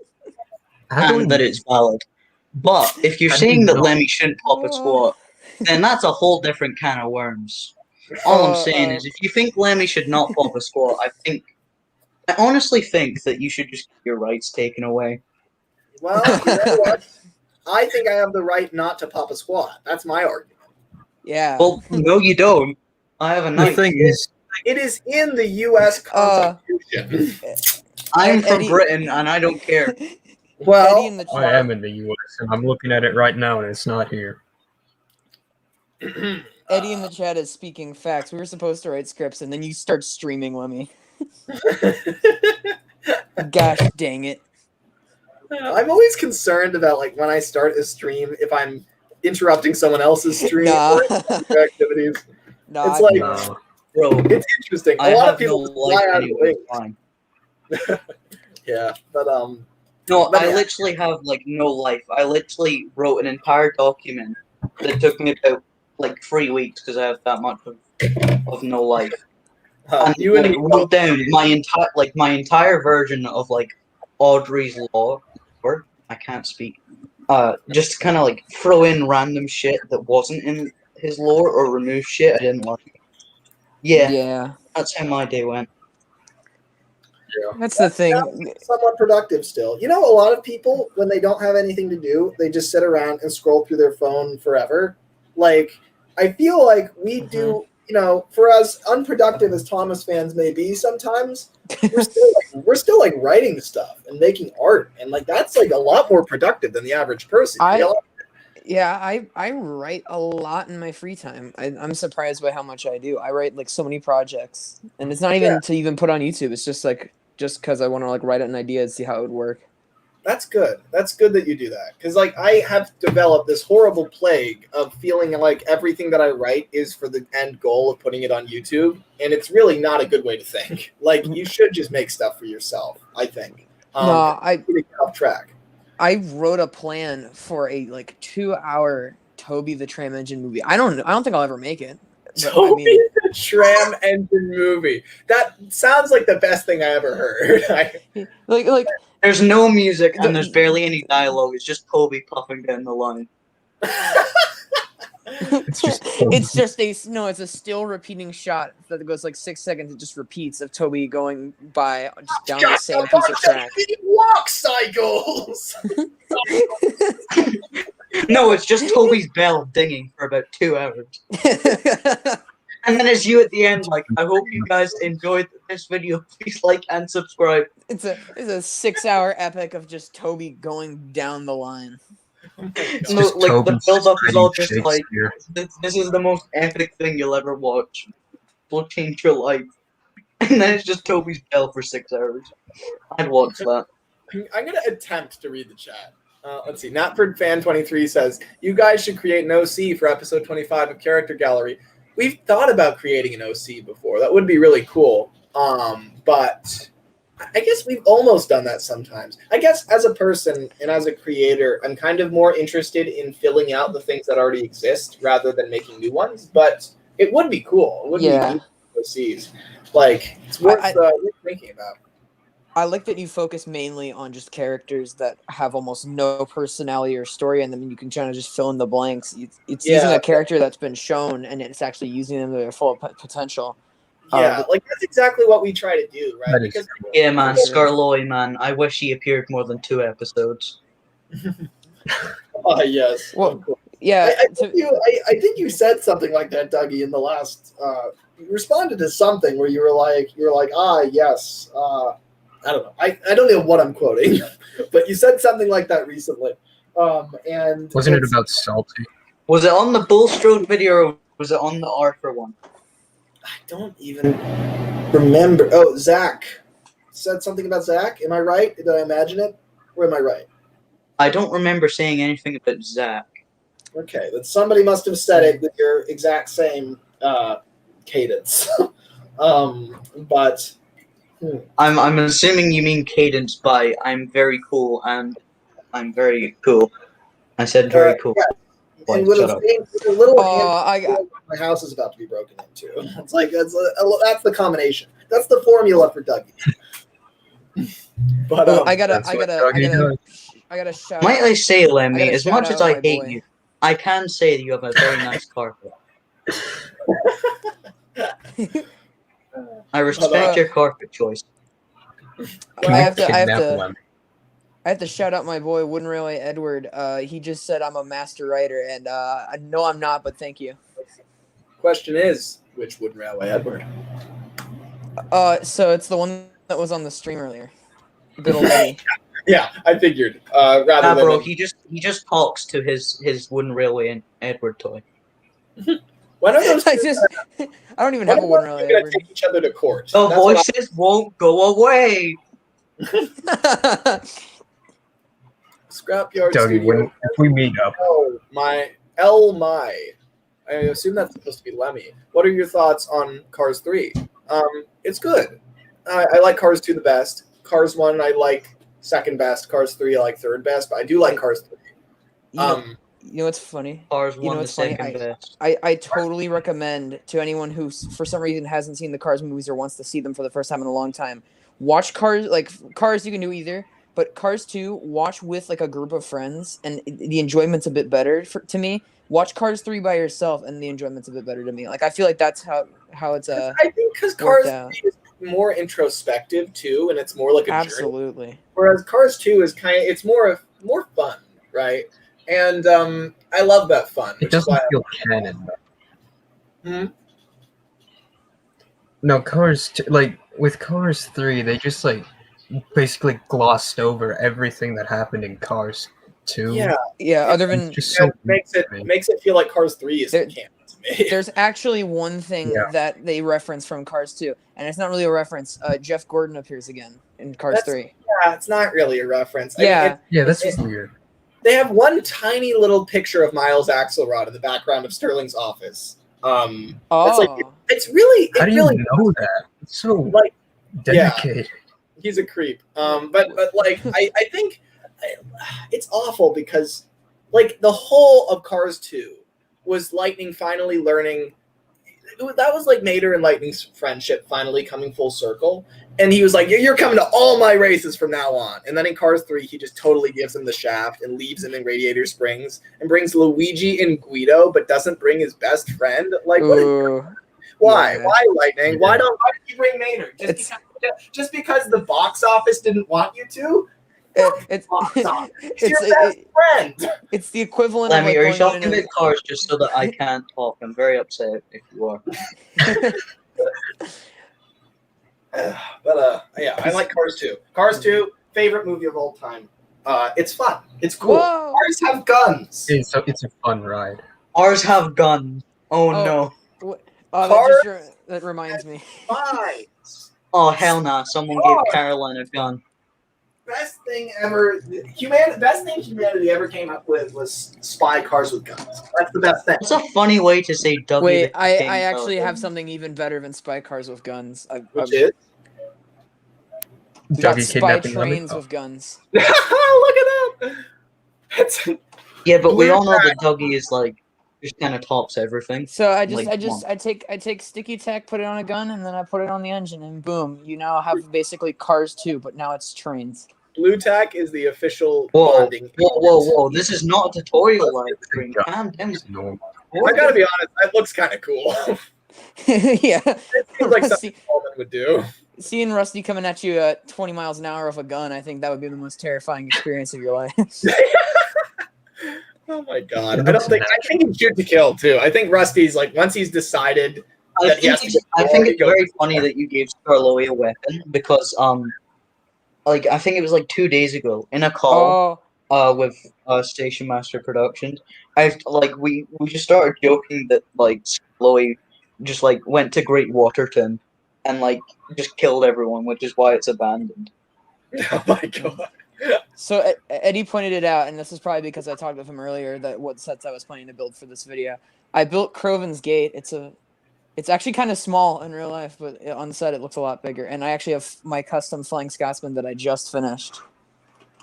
How do we? and that it's valid. But if you're How do saying we that know? Lemmy shouldn't pop a squat, then that's a whole different can of worms. All I'm saying is, if you think Lemmy should not pop a squat, I honestly think that you should just get your rights taken away. Well, you know what? I think I have the right not to pop a squat. That's my argument. Yeah. Well, no, you don't. I have a The knife. thing is, It is in the U.S. Constitution. I'm from Eddie- Britain, and I don't care. Well, Eddie in the I am in the U.S. and I'm looking at it right now, and it's not here. Eddie in the chat is speaking facts. We were supposed to write scripts, and then you start streaming Lemmy. Gosh dang it. I'm always concerned about like when I start a stream if I'm interrupting someone else's stream Nah. or their activities. Nah, It's I like- feel No. Bro, It's interesting. I A lot have of people no fly life out of the anyway. wings. It's fine. Yeah, but No, But I yeah. literally have like no life. I literally wrote an entire document that took me about like 3 weeks because I have that much of no life. And you and like, wrote down my entire version of like Audrey's Law, or I can't speak. Just kind of like throw in random shit that wasn't in his lore or remove shit I didn't like. Yeah, that's how my day went. That's the thing. somewhat productive still. You know, a lot of people when they don't have anything to do, they just sit around and scroll through their phone forever. Like I feel like we do you know, for as unproductive as Thomas fans may be sometimes, we're still like writing stuff and making art, and like that's like a lot more productive than the average person. You know? Yeah, I write a lot in my free time. I'm surprised by how much I do. I write like so many projects, and it's not even to even put on YouTube. It's just like because I want to like write an idea and see how it would work. That's good. That's good that you do that, because like I have developed this horrible plague of feeling like everything that I write is for the end goal of putting it on YouTube, and it's really not a good way to think. Like you should just make stuff for yourself. I think. No, get off track. I wrote a plan for a like 2-hour Toby the Tram Engine movie. I don't think I'll ever make it. Toby the Tram Engine movie. That sounds like the best thing I ever heard. like there's no music and there's barely any dialogue. It's just Toby puffing down the line. It's just it's a still repeating shot that goes like 6 seconds. It just repeats of Toby going by just down the same piece of track. Walk cycles. No, it's just Toby's bell dinging for about 2 hours. And then it's you at the end, like, I hope you guys enjoyed this video. Please like and subscribe. It's a 6-hour epic of just Toby going down the line. No, like the build-up is all just like, this is the most epic thing you'll ever watch. Will change your life. And then it's just Toby's bell for 6 hours. I'd watch that. I'm gonna attempt to read the chat. Let's see. Natford Fan 23 says, "You guys should create an OC for episode 25 of Character Gallery." We've thought about creating an OC before. That would be really cool. But I guess we've almost done that sometimes. I guess as a person and as a creator, I'm kind of more interested in filling out the things that already exist rather than making new ones. But it would be cool. It would be cool OCs. Like, it's worth thinking about. I like that you focus mainly on just characters that have almost no personality or story in them, and you can kind of just fill in the blanks. It's using a character that's been shown, and it's actually using them to their full potential. Yeah, like that's exactly what we try to do, right? Because yeah, man, Scarloy, man. I wish he appeared more than 2 episodes. Yes. Well, yeah. I think you said something like that, Dougie, in the last. You responded to something where you were like, yes. I don't know. I don't know what I'm quoting, but you said something like that recently. And wasn't it about Salty? Was it on the Bullstrode video or was it on the Arthur one? I don't even remember. Oh, Zach said something about Zach. Am I right? Did I imagine it? Or am I right? I don't remember saying anything about Zach. Okay, but somebody must have said it with your exact same cadence. But I'm assuming you mean cadence by I'm very cool and I'm very cool. I said very cool. Yeah. And with a little my house is about to be broken into. It's like that's the combination. That's the formula for Dougie. But I gotta shout. Might I say, Lemmy, as much as I hate you, I can say that you have a very nice carpet. I respect your carpet choice. I have to shout out my boy Wooden Railway Edward. He just said I'm a master writer, and I know I'm not, but thank you. Question is, which Wooden Railway Edward? So it's the one that was on the stream earlier. Good old Eddie. Yeah, I figured. Rather than bro, he just talks to his Wooden Railway and Edward toy. When are those? I don't even have a Wooden Railway Edward. Take each other to court. The voices won't go away. Scrapyard Dougie, Studio. if we meet up. Oh, my. I assume that's supposed to be Lemmy. What are your thoughts on Cars 3? It's good. I like Cars 2 the best. Cars 1 I like second best. Cars 3 I like third best, but I do like Cars 3. You know what's funny? Cars 1 the second best. I totally recommend to anyone who for some reason hasn't seen the Cars movies or wants to see them for the first time in a long time. Watch Cars, like Cars you can do either, but Cars 2, watch with like a group of friends and the enjoyment's a bit better to me. Watch Cars 3 by yourself and the enjoyment's a bit better to me. Like I feel like that's how it's I think because Cars 3 is more introspective too, and it's more like a absolutely journey. Whereas Cars 2 is it's more fun, right? And I love that fun. It doesn't feel canon. No, Cars like with Cars 3, they just like basically glossed over everything that happened in Cars 2. Yeah, Yeah, other It's than just yeah, so it makes it feel like Cars 3 is There- canon to me. there's actually one thing Yeah. that they reference from Cars 2, and it's not really a reference. Jeff Gordon appears again in Cars That's- 3. Yeah, it's not really a reference. I mean, Yeah, Yeah, that's It's- weird. they have one tiny little picture of Miles Axelrod in the background of Sterling's office. It's like oh, it's really, How it do you really know that? It's so like dedicated. he's a creep. But like I think it's awful because like the whole of Cars 2 was Lightning finally learning. That was like Mater and Lightning's friendship finally coming full circle, and he was like, "You're coming to all my races from now on." And then in Cars 3, he just totally gives him the shaft and leaves him in Radiator Springs and brings Luigi and Guido, but doesn't bring his best friend. Like, what is, ooh. why? Yeah. Why Lightning? Why did you bring Mater? It's- Just because the box office didn't want you to? It's Box office. He's it's your best friend. it's the equivalent Lemmy, of are you like going talking on about Cars just so that I can't talk? I'm very upset if you are. But yeah, I like Cars 2. Cars 2, favorite movie of all time. It's fun. It's cool. Whoa. Cars have guns. It's a fun ride. Ours have guns. Oh, Oh. no. Oh, that reminds me. Mines. Oh, hell no. Someone gave Caroline a gun. Best thing ever. Best thing humanity ever came up with was spy cars with guns. That's the best thing. That's a funny way to say Dougie. Wait, the I King actually Pelican. have something even better than spy cars with guns. Which is? We got Dougie spy kidnapping Lemmy? trains with guns. Look at that. It's, Yeah, but we Blue all know Track. that Dougie is like just kind of tops everything. So I take sticky tack, put it on a gun, and then I put it on the engine, and boom, you now have basically Cars 2, but now it's trains. Blue Tack is the official Whoa, bonding. whoa! This is not a tutorial live stream. Calm down. It's normal. I gotta be honest, that looks kind of cool. Yeah, It seems like something Rusty, Coleman would do. seeing Rusty coming at you at 20 miles an hour with a gun, I think that would be the most terrifying experience of your life. Oh my god! I think he's shoot to kill too. I think Rusty's like once he's decided. I think it's very funny that you gave Scarloey a weapon because like I think it was like 2 days ago in a call with Station Master Productions. We just started joking that like Scarloey just like went to Great Waterton and like just killed everyone, which is why it's abandoned. Oh my god! So Eddie pointed it out, and this is probably because I talked with him earlier that what sets I was planning to build for this video. I built Croven's Gate. It's actually kind of small in real life, but on the set it looks a lot bigger. And I actually have my custom Flying Scotsman that I just finished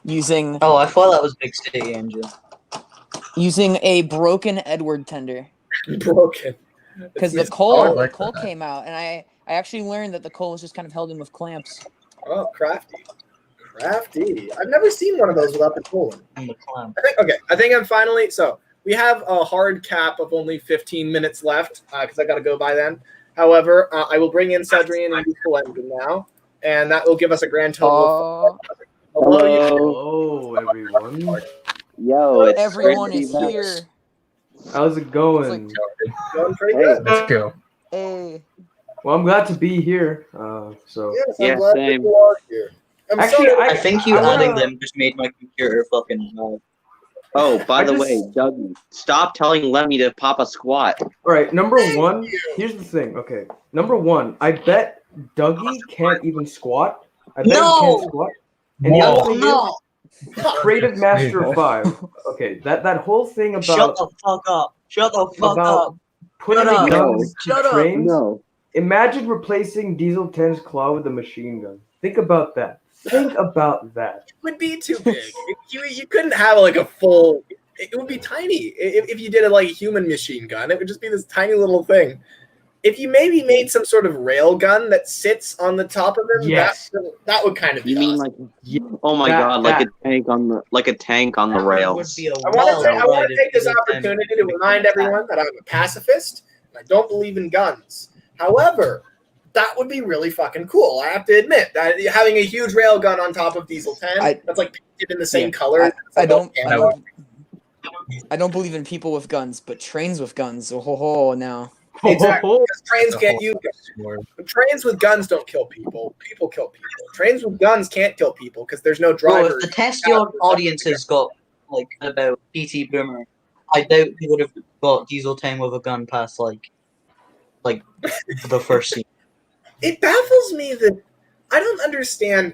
using. Oh, I thought that was Big City Engine. Using a broken Edward tender. Broken. Because the It's- coal, like the coal that. came out, and I actually learned that the coal was just kind of held in with clamps. Oh, crafty. Crafty. I've never seen one of those without the colon. And the clown. I think I'm finally. So we have a hard cap of only 15 minutes left because I got to go by then. However, I will bring in Cedrian and Useful Engine now, and that will give us a grand total. Oh, Hello, everyone. Yo, it's everyone Christy is Max. here. How's it going? Going pretty Hey, good. Let's go. Hey. Well, I'm glad to be here. So Yes, I'm Yeah, glad that same. you are here. I'm Actually, sorry. I think you I wanna- adding them just made my computer fucking mad. Oh, by I the just- way, Dougie, stop telling Lemmy to pop a squat. all right, number Thank one. you. Here's the thing. Okay, number one. I bet Dougie can't even squat. I bet No! he can't squat. And the Whoa. other thing No! is, Creative Master of 5. Okay, that whole thing Shut about the fuck up! Shut the fuck about up! putting Shut up. guns to Shut up. trains. No. Imagine replacing Diesel 10's claw with a machine gun. Think about that. Think about that. It would be too big. You couldn't have like a full. It would be tiny if you did it like a human machine gun. It would just be this tiny little thing. If you maybe made some sort of rail gun that sits on the top of it, Yes. that would kind of be. You mean awesome. like? Oh my That- god, like that. a tank on the Would rails. be a I want to well-rounded take this little opportunity to time. remind everyone that I'm a pacifist and I don't believe in guns. However, that would be really fucking cool. I have to admit that having a huge rail gun on top of Diesel 10 that's like painted in the same color. I It's like all don't camo. I don't believe in people with guns, but trains with guns. Oh ho ho now. Exactly. Because trains can't use guns. more. Trains with guns don't kill people. People kill people. Trains with guns can't kill people because there's no Bro, driver. if the test audience has got like about PT Boomer, I doubt he would have got Diesel Time with a gun past like the first scene. It baffles me that I don't understand.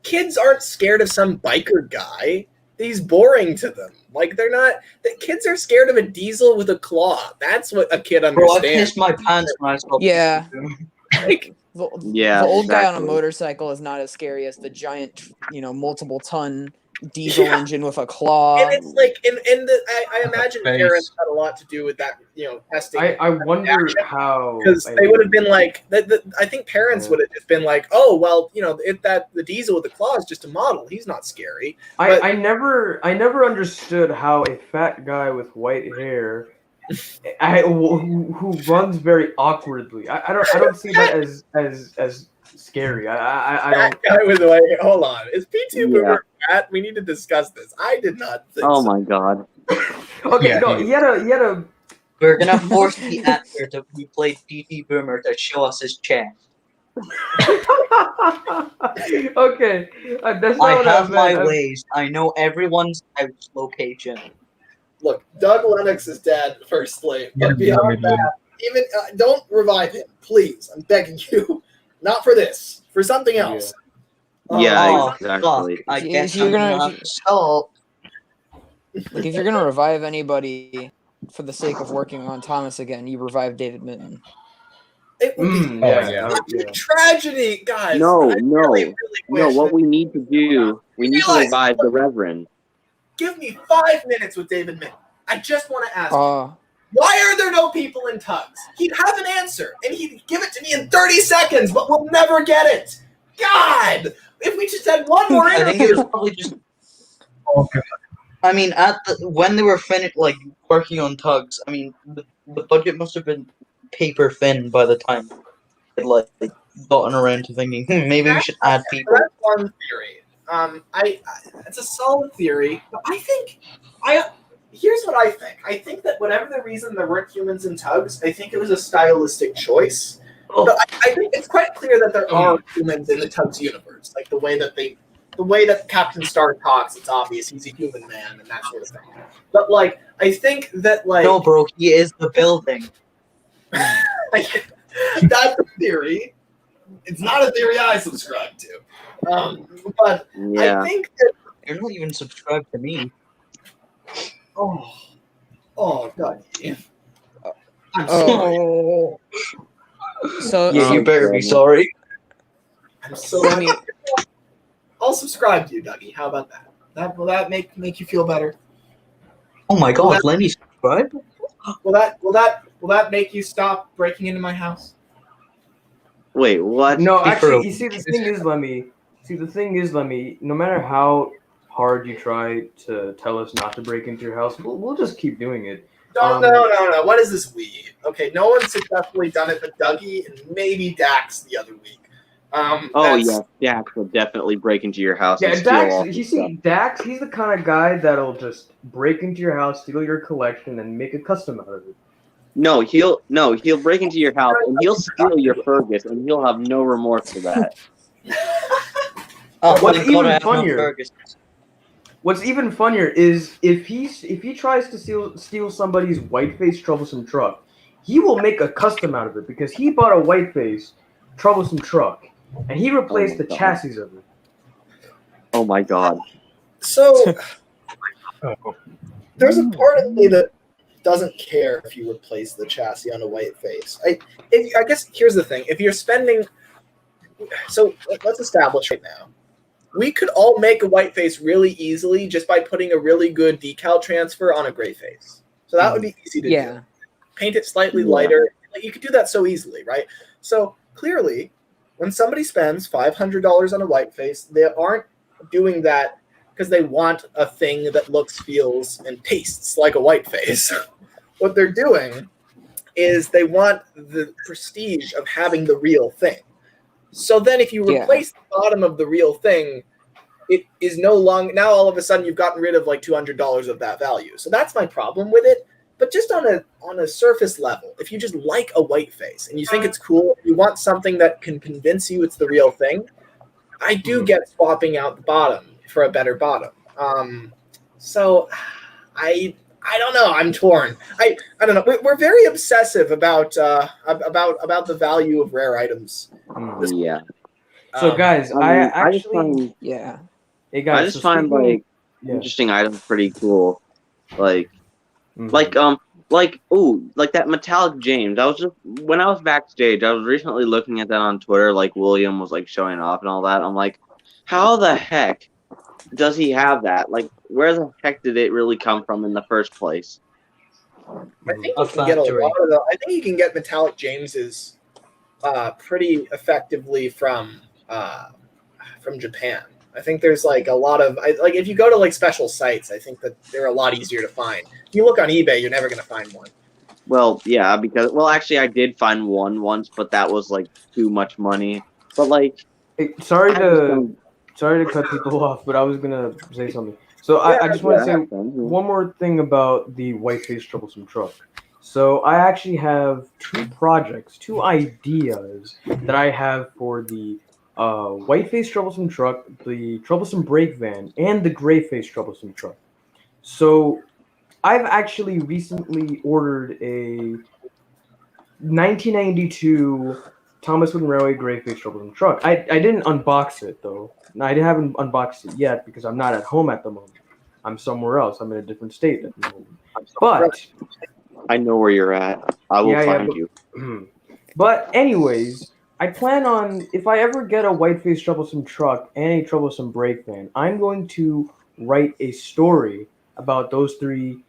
Kids aren't scared of some biker guy. He's boring to them. Like they're not. The kids are scared of a diesel with a claw. That's what a kid Bro, I understands. pissed my pants when I saw Yeah. PT Boomer. Like, Yeah, the old guy on a exactly. motorcycle is not as scary as the giant, multiple ton diesel Yeah. engine with a claw. and it's like, I imagine Face. parents had a lot to do with that. Testing. I wonder how Because they would have been like, I think parents would have just been like, oh well, if the diesel with the claw is just a model, he's not scary. But- I never understood how a fat guy with white hair who runs very awkwardly. I don't see that as scary. I don't. That guy with the white hair. Hold on, is P2 Yeah. Boomer fat? We need to discuss this. I did not think Oh so. my god. Okay, Yeah, no, he had a. We're gonna force the actor who played PT Boomer to show us his chest. Okay, that's not I what have my meant. ways. I know everyone's house location. Look, Doug Lennox is dead first slave, but beyond that, even don't revive him, please. I'm begging you. Not for this, for something else. Yeah, Oh, exactly. fuck. I If guess you're I'm gonna- gonna have to stop. Like if you're gonna revive anybody for the sake of working on Thomas again, you revive David Mitton. It would be Yeah, such yeah. a tragedy, guys. No, I no, really No, wish what that- we need to do, we need to Realize- revive the Reverend. Give me 5 minutes with David Mitton. I just want to ask you, Uh, why are there no people in tugs? He'd have an answer, and he'd give it to me in 30 seconds, but we'll never get it. God! If we just had one more I think it interview. was probably just. I mean, when they were finished, like working on tugs, I mean, the budget must have been paper thin by the time it like gotten around to thinking, maybe we should add people. That's one theory. It's a solid theory, but here's what I think. I think that whatever the reason there weren't humans in tugs, I think it was a stylistic choice. But I think it's quite clear that there are humans in the tugs universe, like the way that Captain Star talks. It's obvious he's a human man and that sort of thing. But like, I think that like No, bro, he is the building. that's a theory. It's not a theory I subscribe to. But Yeah. I think that You're not even subscribed to me. oh god. Yeah. I'm Oh. sorry. so Yeah, you um, better be sorry. I'm so I mean, I'll subscribe to you, Dougie. How about that? Will that make you feel better? Oh my god, Lenny subscribed? Will that make you stop breaking into my house? Wait, what? No, Be actually, true. you see, the thing is, Lemmy. No matter how hard you try to tell us not to break into your house, we'll just keep doing it. No. What is this we? Okay, no one's successfully done it but Dougie and maybe Dax the other week. Oh that's- yeah, Dax will definitely break into your house Yeah, and steal all Dax. your You stuff. see, Dax. He's the kind of guy that'll just break into your house, steal your collection, and make a custom out of it. No, he'll break into your house and he'll steal your Fergus and he'll have no remorse for that. Oh, What's thank God even I have no funnier- Fergus. What's even funnier is if he tries to steal somebody's whiteface troublesome truck, he will make a custom out of it because he bought a whiteface troublesome truck and he replaced the God. chassis of it. Oh my god. So there's a part of me that doesn't care if you replace the chassis on a white face. I guess here's the thing: if you're spending, so let's establish right now, we could all make a white face really easily just by putting a really good decal transfer on a gray face. So that would be easy to do. yeah. Paint it slightly lighter. Like, you could do that so easily, right? So clearly, when somebody spends $500 on a white face, they aren't doing that because they want a thing that looks, feels, and tastes like a white face. What they're doing is they want the prestige of having the real thing. So then if you Yeah. replace the bottom of the real thing, it is no longer, now all of a sudden you've gotten rid of like $200 of that value. So that's my problem with it. But just on a surface level, if you just like a white face and you think it's cool, you want something that can convince you it's the real thing, I do get swapping out the bottom for a better bottom. So I don't know. I'm torn. I don't know. We're very obsessive about the value of rare items. Yeah. So guys, I I just actually find, Yeah. hey guys, I just so find speaking- like yeah. interesting items pretty cool. Like Mhm. like that metallic James. I was just when I was backstage, I was recently looking at that on Twitter. Like William was like showing off and all that. I'm like, how the heck does he have that? Like, where the heck did it really come from in the first place? I think A you can get a factory. lot of the. I think you can get metallic Jameses pretty effectively from Japan. I think there's like a lot of like if you go to like special sites, I think that they're a lot easier to find. If you look on eBay, you're never gonna find one. Well, yeah, because actually, I did find one once, but that was like too much money. But like, Hey, sorry I just to don't- cut people off, but I was gonna say something. So Yeah, I just want to say yeah. one more thing about the white-faced troublesome truck. So I actually have two ideas that I have for the white-faced troublesome truck, the troublesome brake van, and the gray-faced troublesome truck. So I've actually recently ordered a 1992 Thomas Wooden Railway gray-faced troublesome truck. I didn't unbox it though. I haven't unboxed it yet because I'm not at home at the moment. I'm somewhere else. I'm in a different state at the moment. But I know where you're at. I will Yeah, yeah, find but- you. But anyways, I plan on if I ever get a white-faced troublesome truck and a troublesome brake van, I'm going to write a story about those three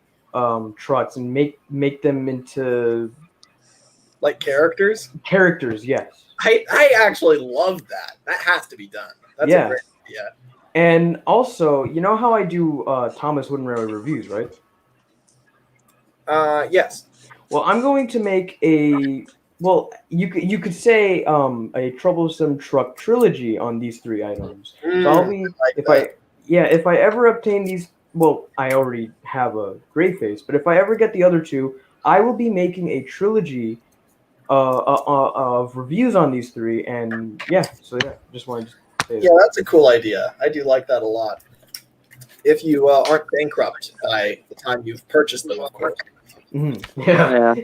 trucks and make them into Like characters. characters. Yes. I actually love that. That has to be done. That's Yeah. a great idea. And also, you know how I do Thomas Wooden Railway reviews, right? Yes. Well, I'm going to make a you could say a troublesome truck trilogy on these three items. So I'll be if I ever obtain these. Well, I already have a gray face, but if I ever get the other two, I will be making a trilogy of reviews on these three. And just wanted to say Yeah, that's a cool idea. I do like that a lot. If you aren't bankrupt by the time you've purchased them, of course. Mm-hmm. Yeah.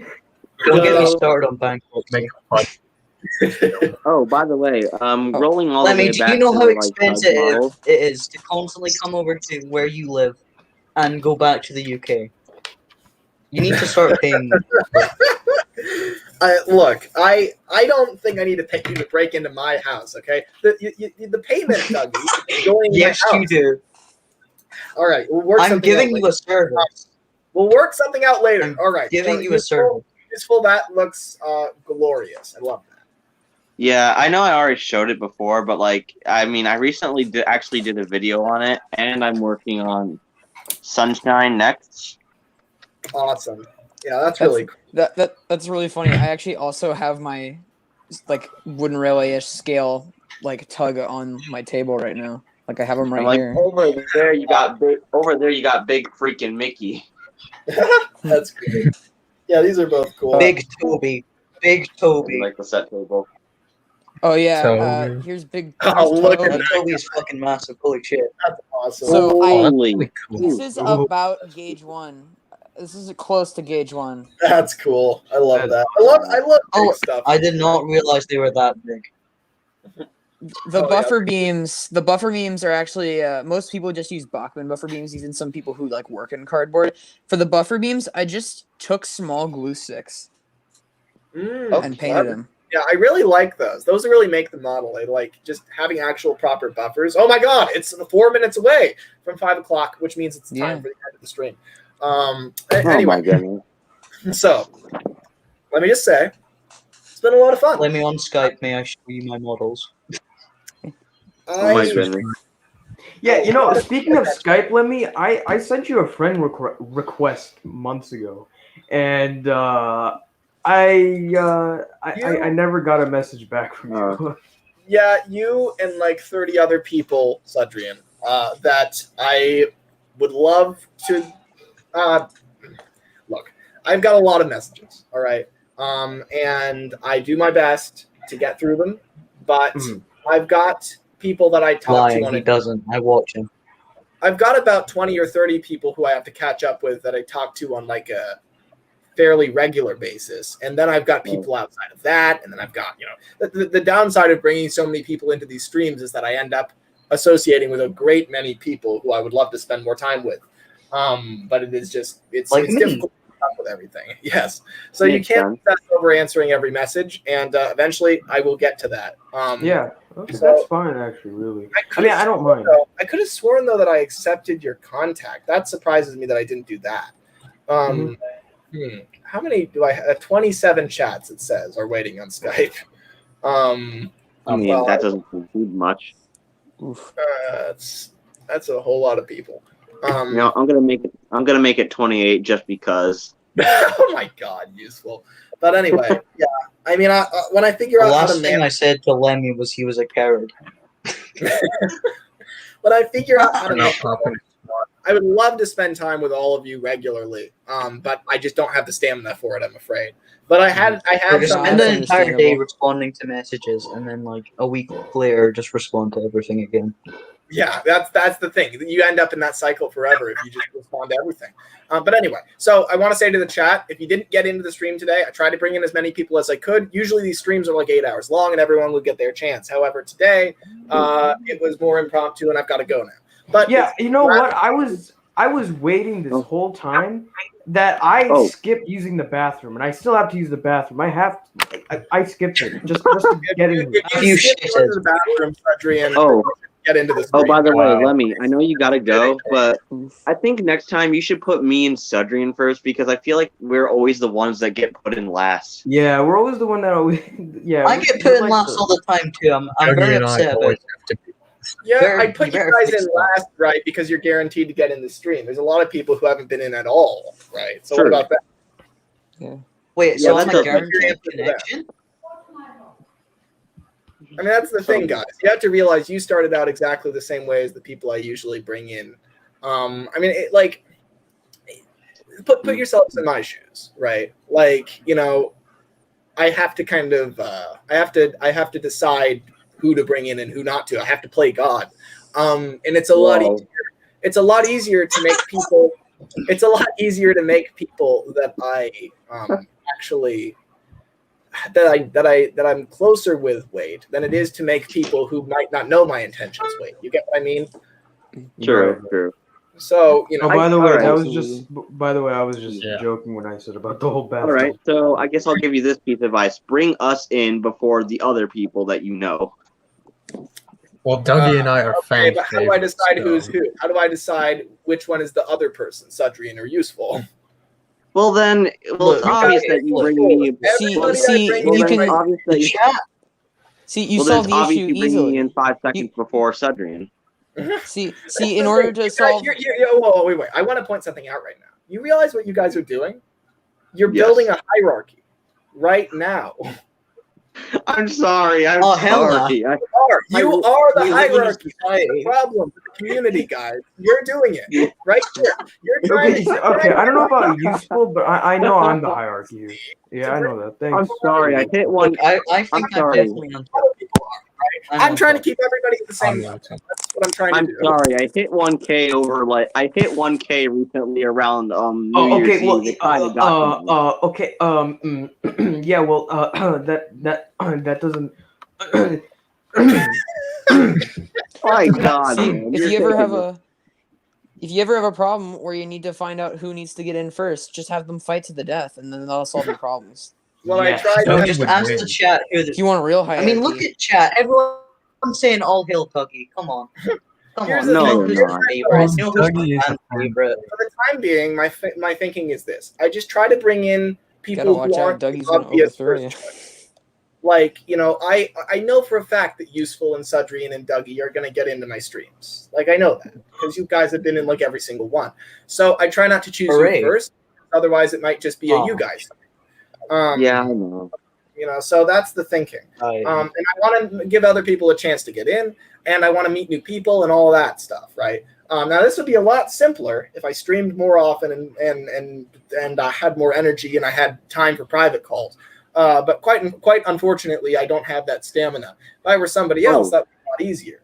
Don't get me So- started on bankruptcy. Oh, by the way, rolling all the Lemmy, way do back you know to how like expensive model. it is to constantly come over to where you live and go back to the UK? You need to start paying. Look, I don't think I need to pay you to break into my house. Okay, the payment, Dougie, going in Yes, my you house. do. All right, we'll work. I'm something giving out you later. a service. We'll work something out later. I'm All right, giving so you a service. Useful. That looks glorious. I love that. Yeah, I know I already showed it before, but like, I mean, I recently did a video on it, and I'm working on Sunshine next. Awesome. Yeah, that's really cool. That's really funny. I actually also have my like wooden railway-ish scale like tug on my table right now. Like I have them right And like here. over there, you got big freaking Mickey. That's great. Yeah, these are both cool. Big Toby. Big Toby. Like the set table. Oh yeah. So- Here's big. Oh, here's look Toad. at That Toby is fucking massive. Holy shit. That's awesome. So Holy. this is about gauge 1. This is close to gauge 1. That's cool. I love that. I love big Oh, stuff. I did not realize they were that big. The Oh, buffer beams, are actually most people just use Bachmann buffer beams. Even some people who like work in cardboard. For the buffer beams, I just took small glue sticks and painted them. Yeah, I really like those. Those really make the model. I like just having actual proper buffers. Oh my god, it's 4 minutes away from 5 o'clock, which means it's time Yeah. for the end of the stream. Oh Anyway, my goodness. so let me just say, it's been a lot of fun. Let me on Skype. May I show you my models? Oh my goodness. Yeah, you know, speaking of Skype, Lemmy, I sent you a friend request months ago, and I never got a message back from you. Yeah, you and like 30 other people, Sudrian, that I would love to look. I've got a lot of messages. All right, and I do my best to get through them, but I've got people that I talk to Lying, on he it. doesn't. I watch him. I've got about 20 or 30 people who I have to catch up with that I talk to on like a fairly regular basis, and then I've got people outside of that, and then I've got, you know, the downside of bringing so many people into these streams is that I end up associating with a great many people who I would love to spend more time with, but it is just it's Like me. difficult to keep up with everything. Yes, so you Makes can't sense. obsess over answering every message, and eventually I will get to that. Yeah, okay, So- that's fine actually. Really, I mean, I don't mind. I could have sworn though that I accepted your contact. That surprises me that I didn't do that. How many do I have? 27 chats, it says, are waiting on Skype. I mean, that doesn't include much. That's a whole lot of people. You know, I'm gonna make it 28 just because. Oh my God, useful. But anyway, yeah. I mean, when I figure The out how last to thing I manage, said to Lemmy was he was a coward. when I figure out how to Not manage, popping. I would love to spend time with all of you regularly. But I just don't have the stamina for it, I'm afraid. But I had Or just some. spend that's the entire day understandable. responding to messages, and then like a week later, just respond to everything again. Yeah, that's the thing. You end up in that cycle forever if you just respond to everything. But anyway, so I want to say to the chat, if you didn't get into the stream today, I tried to bring in as many people as I could. Usually these streams are like 8 hours long and everyone would get their chance. However, today it was more impromptu and I've got to go now. But Yeah, you know what? I was waiting this whole time that I skipped using the bathroom, and I still have to use the bathroom. I skipped it just to get in. You skipped shithead. going to the bathroom, Cedric, and Oh. get into the Oh, stream. by the way, Wow. Lemmy, I know you gotta go, but I think next time you should put me and Sudrian first because I feel like we're always the ones that get put in last. Yeah, we're always the one that always. Yeah, I get put in last all the time too. I'm Dougie very and I upset about always it. have to be. Yeah, Very- I put you very guys in fixed up. last, right, because you're guaranteed to get in the stream. There's a lot of people who haven't been in at all, right? So Sure. what about that? Wait, Yeah, so that I'm a does- guaranteed connection? I mean, that's the thing, guys. You have to realize you started out exactly the same way as the people I usually bring in. I mean, put yourselves in my shoes, right? Like, you know, I have to kind of, I have to decide who to bring in and who not to. I have to play God, and it's a lot Wow. easier. It's a lot easier to make people. It's a lot easier to make people that I actually that I'm closer with Wade than it is to make people who might not know my intentions Wade. You get what I mean? True, true. So you know. Oh, by the way, alright. that was just. By the way, I was just Yeah. joking when I said about the whole bathroom. All right, so I guess I'll give you this piece of advice: bring us in before the other people that you know. Well, Dougie and I are Okay, fan but how do I decide favorites, who's who? How do I decide which one is the other person, Sudrian or Useful? Well, then, well, it's Look, obvious okay, that you look. bring me. Everybody I see, bring Well, you in, then can- it's obvious that The you. chat. See, you Well, then solve it's the obvious issue you bring me easily. in 5 seconds before Sudrian. See, That's in the order thing. to You guys- solve, whoa, wait. I want to point something out right now. You realize what you guys are doing? You're Yes. building a hierarchy right now. I'm sorry. I'm Oh, hell no. sorry. You are the we live in a hierarchy. That's the problem with the community, guys. You're doing it right here. You're trying Okay, to. okay. I don't know about useful, but I know I'm the hierarchy here. Yeah, I know that. Thanks. I'm sorry. I hit one. Look, I think I'm sorry. definitely on top. Other people are, right? I'm trying to keep everybody at the same I'm level. on top. That's what I'm trying to I'm do. sorry. I hit 1K over I hit 1K recently around New Oh, Year's okay. Well, Eve. It kind of got me. okay. Yeah. Well, that doesn't. My God, see, man. if You're you ever taking have this- if you ever have a problem where you need to find out who needs to get in first, just have them fight to the death, and then that'll solve your problems. Well, Yeah. I tried. No, No, to just would ask win. the chat who If this. you want a real I hierarchy, mean, look at chat. Everyone's saying all hail Dougie. Come on. Come Here's on. the You know thing, who's they're my not. favorite. You know who's Dougie is my a fan. favorite. For the time being, my thinking is this: I just try to bring in people gotta watch who out. aren't the Dougie's gonna obvious overthrow first you. choice. Like, you know, I know for a fact that Useful and Sudrian and Dougie are going to get into my streams. Like, I know that because you guys have been in like every single one. So I try not to choose Hooray. you first. Otherwise, it might just be a Oh. you guys. Yeah, I know. You know, so that's the thinking. And I want to give other people a chance to get in, and I want to meet new people and all that stuff, right? Now this would be a lot simpler if I streamed more often and I had more energy and I had time for private calls. But quite unfortunately, I don't have that stamina. If I were somebody else, that would be a lot easier.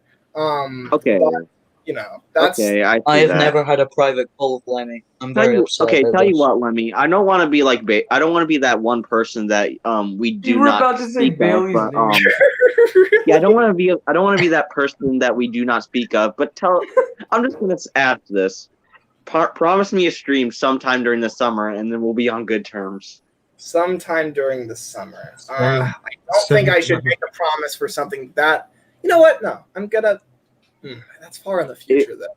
Okay. But, you know, that's Okay, I see I have that. never had a private call with Lemmy. I'm very upset. Okay, about tell you this. what, Lemmy. I don't want to be like I don't want to be that one person that we do You were not about to say speak of, Bailey's but name. yeah, I don't want to be that person that we do not speak of. But I'm just gonna ask this. Promise me a stream sometime during the summer, and then we'll be on good terms. sometime during the summer. I don't think I should make a promise for something that. You know what? No, I'm gonna. That's far in the future, though.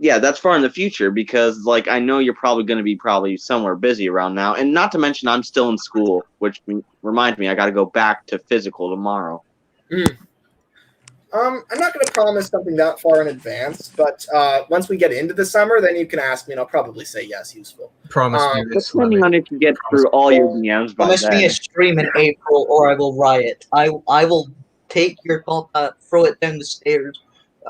Yeah, that's far in the future because, like, I know you're probably going to be somewhere busy around now, and not to mention I'm still in school, which reminds me I got to go back to physical tomorrow. I'm not going to promise something that far in advance, but once we get into the summer, then you can ask me, and I'll probably say yes, useful. Promise me this. Depending on if you get through all your DMs by Promise me then. a stream in April, or I will riot. I will take your top hat, throw it down the stairs.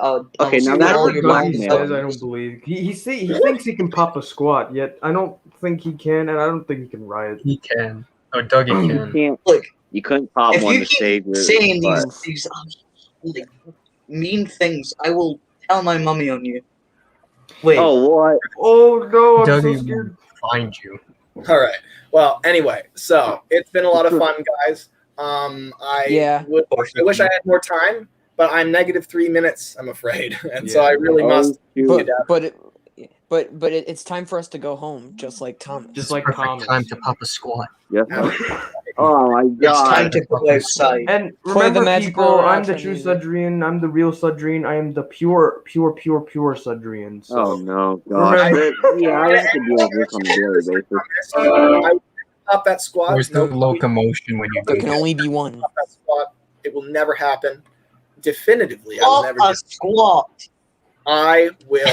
Okay, now steal that's all what your Doug He says, says I don't believe. He thinks he can pop a squat, yet I don't think he can, and I don't think he can riot. He can. Oh, Dougie can. can't. Look, You couldn't pop if one you to save keep your saying butt. these like, mean things, I will tell my mummy on you. Wait. Oh, what? Oh no, I'm so Dougie scared. will find you. All right. Well, anyway, so it's been a lot of fun, guys. Yeah. I wish I had more time, but I'm -3 minutes, I'm afraid, and so I really must. But it's time for us to go home, just like Thomas. Just like Perfect Thomas. time to pop a squat. Yes. Oh my It's time god. to go outside. And Play the remember, magical people, I'm the outro true music. Sudrian. I'm the real Sudrian. I am the pure Sudrian. So. Oh no, gosh. Yeah, I have to deal with this on a daily basis. I pop that squat. Where's the locomotion when you There do can that? only be one. Pop that squat. It will never happen. Definitively, I will Pop never. a squat. I will